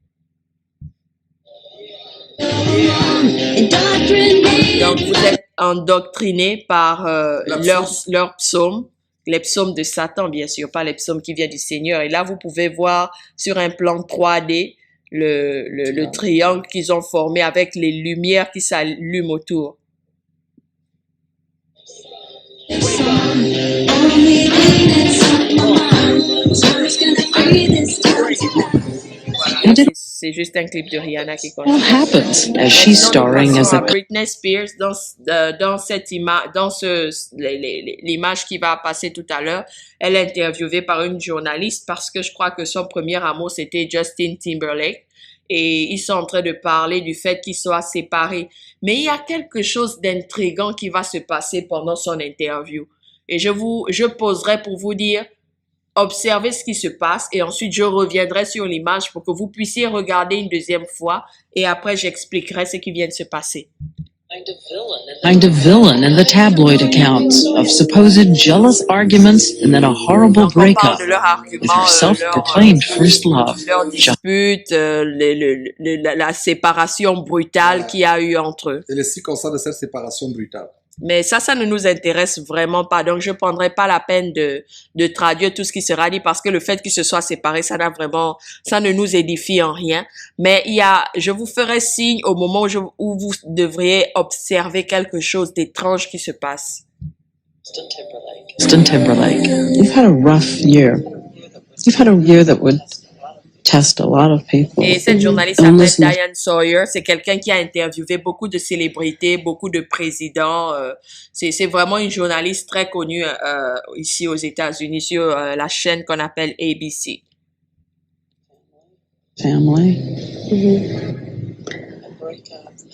Donc, vous êtes endoctrinés par leurs psaumes. Les psaumes de Satan, bien sûr, pas les psaumes qui viennent du Seigneur. Et là, vous pouvez voir sur un plan 3D le triangle qu'ils ont formé avec les lumières qui s'allument autour. C'est juste un clip de Rihanna qui What continue. happens as she's Maintenant, nous starring passons as à a Britney Spears dans cette image, l'image qui va passer tout à l'heure. Elle est interviewée par une journaliste parce que je crois que son premier amour c'était Justin Timberlake et ils sont en train de parler du fait qu'ils soient séparés. Mais il y a quelque chose d'intriguant qui va se passer pendant son interview et je poserai pour vous dire. Observez ce qui se passe et ensuite je reviendrai sur l'image pour que vous puissiez regarder une deuxième fois et après j'expliquerai ce qui vient de se passer. kind of villain in the tabloid accounts of supposed jealous arguments and then a horrible Donc on parle breakup de leur with argument, her self-proclaimed first love. leur dispute, la séparation brutale qu'il y a eu entre eux. Et les circonstances de cette séparation brutale. Mais ça ne nous intéresse vraiment pas. Donc, je prendrai pas la peine de traduire tout ce qui sera dit parce que le fait qu'ils se soient séparés, ça ne nous édifie en rien. Mais je vous ferai signe au moment où vous devriez observer quelque chose d'étrange qui se passe. Justin Timberlake, you've had a rough year. You've had a year that would test a lot of people. Et cette journaliste s'appelle Diane Sawyer. C'est quelqu'un qui a interviewé beaucoup de célébrités, beaucoup de présidents. C'est vraiment une journaliste très connue ici aux États-Unis sur la chaîne qu'on appelle ABC. Family.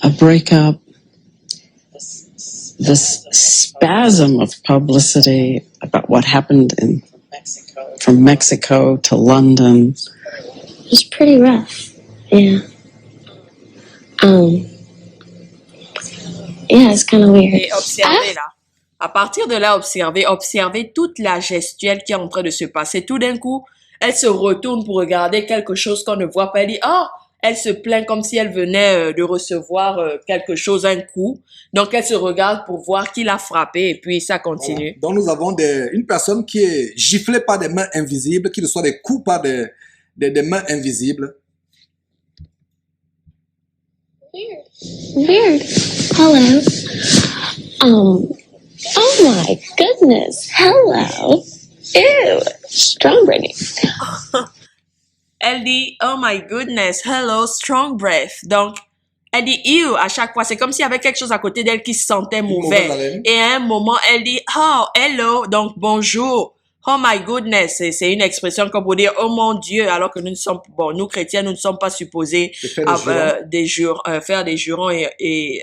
A breakup. This spasm of publicity about what happened from Mexico to London. It was pretty rough. Yeah. Yeah, it's kind of weird. Et observez là. À partir de là, observez toute la gestuelle qui est en train de se passer. Tout d'un coup, elle se retourne pour regarder quelque chose qu'on ne voit pas. Elle dit, elle se plaint comme si elle venait de recevoir quelque chose, un coup. Donc, elle se regarde pour voir qui l'a frappé et puis ça continue. Voilà. Donc, nous avons une personne qui est giflée par des mains invisibles, qui reçoit des coups par des mains invisibles. Weird. Hello. Oh my goodness. Hello. Ew. Strong breathing. Elle dit, oh my goodness, hello, strong breath. Donc, elle dit, ew, à chaque fois. C'est comme s'il y avait quelque chose à côté d'elle qui se sentait mauvais. Et à un moment, elle dit, oh, hello, donc bonjour. Oh my goodness, c'est une expression comme pour dire, oh mon Dieu, alors que nous chrétiens, nous ne sommes pas supposés faire des jurons et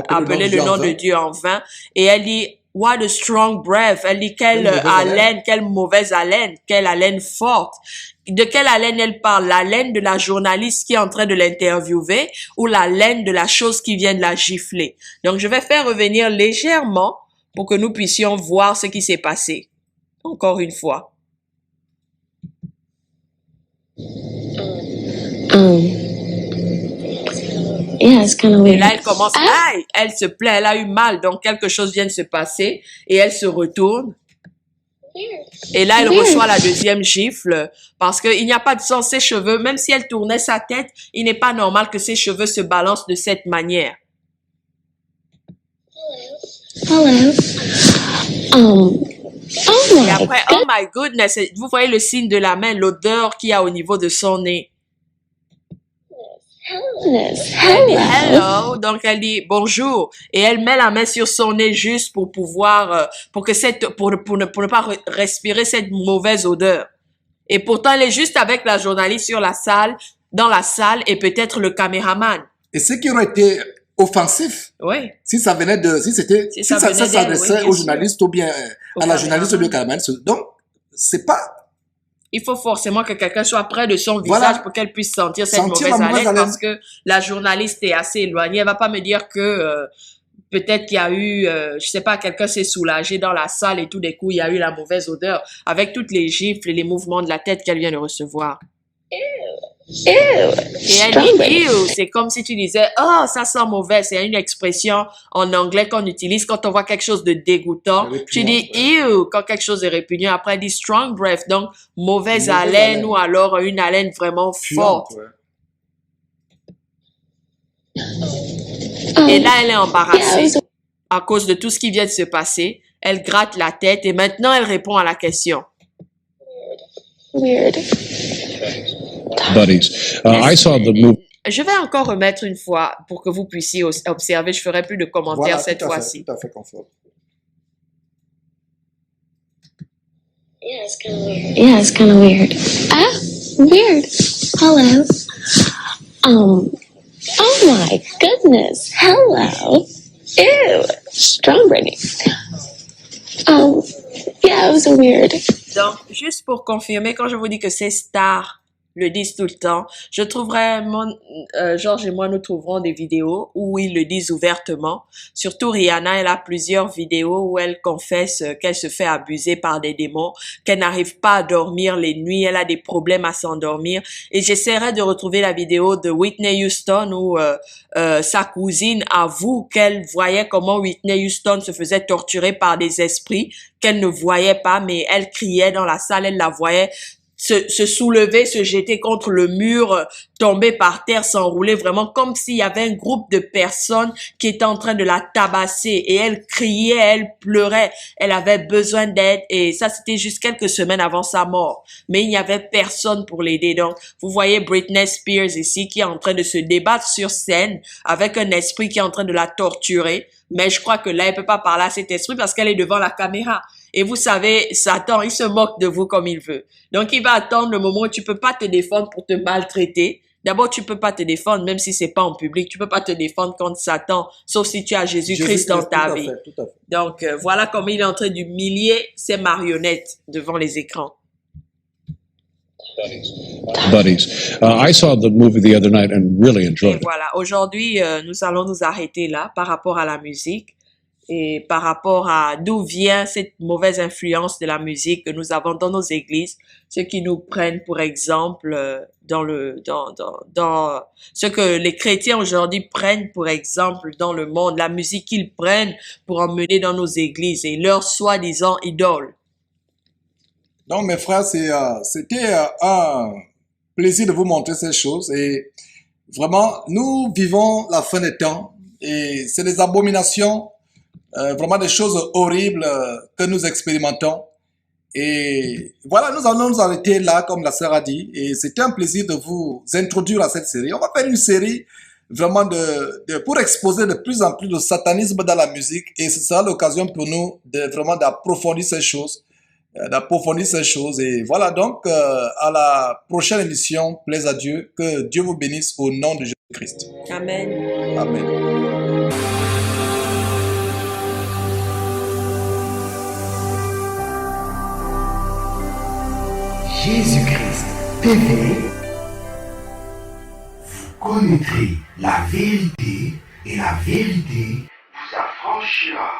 appeler le nom de Dieu en vain. Et elle dit, what a strong breath. Elle dit, quelle haleine, quelle mauvaise haleine, quelle haleine forte. De quelle haleine elle parle? L'haleine de la journaliste qui est en train de l'interviewer ou l'haleine de la chose qui vient de la gifler? Donc, je vais faire revenir légèrement pour que nous puissions voir ce qui s'est passé. Encore une fois. Yeah, it's kind of weird. Et là, elle commence, elle se plaint, elle a eu mal, donc quelque chose vient de se passer et elle se retourne. Et là, elle reçoit la deuxième gifle parce qu'il n'y a pas de sang. Ses cheveux, même si elle tournait sa tête, il n'est pas normal que ses cheveux se balancent de cette manière. Hello. Et après, oh my goodness, vous voyez le signe de la main, l'odeur qu'il y a au niveau de son nez. Elle dit hello, donc elle dit bonjour et elle met la main sur son nez juste pour pouvoir pour ne pas respirer cette mauvaise odeur. Et pourtant elle est juste avec la journaliste dans la salle et peut-être le caméraman. Et ce qui aurait été offensif, oui, si ça s'adressait au journaliste ou bien à la journaliste ou bien au caméraman. Donc c'est pas. Il faut forcément que quelqu'un soit près de son visage pour qu'elle puisse sentir cette mauvaise haleine parce que la journaliste est assez éloignée. Elle va pas me dire que peut-être qu'il y a eu, je sais pas, quelqu'un s'est soulagé dans la salle et tout d'un coup il y a eu la mauvaise odeur avec toutes les gifles et les mouvements de la tête qu'elle vient de recevoir. Et elle dit ew, c'est comme si tu disais oh ça sent mauvais. C'est une expression en anglais qu'on utilise quand on voit quelque chose de dégoûtant. Tu dis ew quand quelque chose est répugnant. Après elle dit strong breath, donc mauvaise haleine ou alors une haleine vraiment forte. Et là elle est embarrassée à cause de tout ce qui vient de se passer. Elle gratte la tête et maintenant elle répond à la question. Weird. buddies. I saw the movie. Je vais encore remettre une fois pour que vous puissiez observer. Je ferai plus de commentaires Voilà, cette tout à fait, fois-ci. tout à fait conforme. Yeah, it's kind of weird. Ah, weird. Hello. Oh my goodness. Hello. Ew. Strong Brittany. Yeah, it was weird. Donc, juste pour confirmer, quand je vous dis que ces stars le disent tout le temps, je trouverai, Georges et moi, nous trouverons des vidéos où ils le disent ouvertement. Surtout Rihanna, elle a plusieurs vidéos où elle confesse qu'elle se fait abuser par des démons, qu'elle n'arrive pas à dormir les nuits, elle a des problèmes à s'endormir. Et j'essaierai de retrouver la vidéo de Whitney Houston où sa cousine avoue qu'elle voyait comment Whitney Houston se faisait torturer par des esprits qu'elle ne voyait pas, mais elle criait dans la salle, elle la voyait se soulever, se jeter contre le mur, tomber par terre, s'enrouler, vraiment comme s'il y avait un groupe de personnes qui étaient en train de la tabasser. Et elle criait, elle pleurait, elle avait besoin d'aide. Et ça, c'était juste quelques semaines avant sa mort. Mais il n'y avait personne pour l'aider. Donc, vous voyez Britney Spears ici qui est en train de se débattre sur scène avec un esprit qui est en train de la torturer. Mais je crois que là, elle peut pas parler à cet esprit parce qu'elle est devant la caméra. Et vous savez, Satan, il se moque de vous comme il veut. Donc, il va attendre le moment où tu peux pas te défendre pour te maltraiter. D'abord, tu peux pas te défendre, même si c'est pas en public. Tu peux pas te défendre contre Satan, sauf si tu as Jésus-Christ dans ta vie. Tout à fait. Donc, voilà comment il est en train d'humilier ses marionnettes devant les écrans. Buddies. I saw the movie the other night and really enjoyed Et it. voilà, aujourd'hui, nous allons nous arrêter là par rapport à la musique et par rapport à d'où vient cette mauvaise influence de la musique que nous avons dans nos églises, ceux qui nous prennent pour exemple dans ce que les chrétiens aujourd'hui prennent pour exemple dans le monde, la musique qu'ils prennent pour emmener dans nos églises et leurs soi-disant idoles. Donc, mes frères, c'était un plaisir de vous montrer ces choses. Et vraiment, nous vivons la fin des temps. Et c'est des abominations, vraiment des choses horribles que nous expérimentons. Et voilà, nous allons nous arrêter là, comme la sœur a dit. Et c'était un plaisir de vous introduire à cette série. On va faire une série vraiment pour exposer de plus en plus le satanisme dans la musique. Et ce sera l'occasion pour nous vraiment d'approfondir ces choses. Et voilà donc à la prochaine émission, plaise à Dieu, que Dieu vous bénisse au nom de Jésus-Christ. Amen. Amen. Jésus-Christ TV, vous connaîtrez la vérité et la vérité vous affranchira.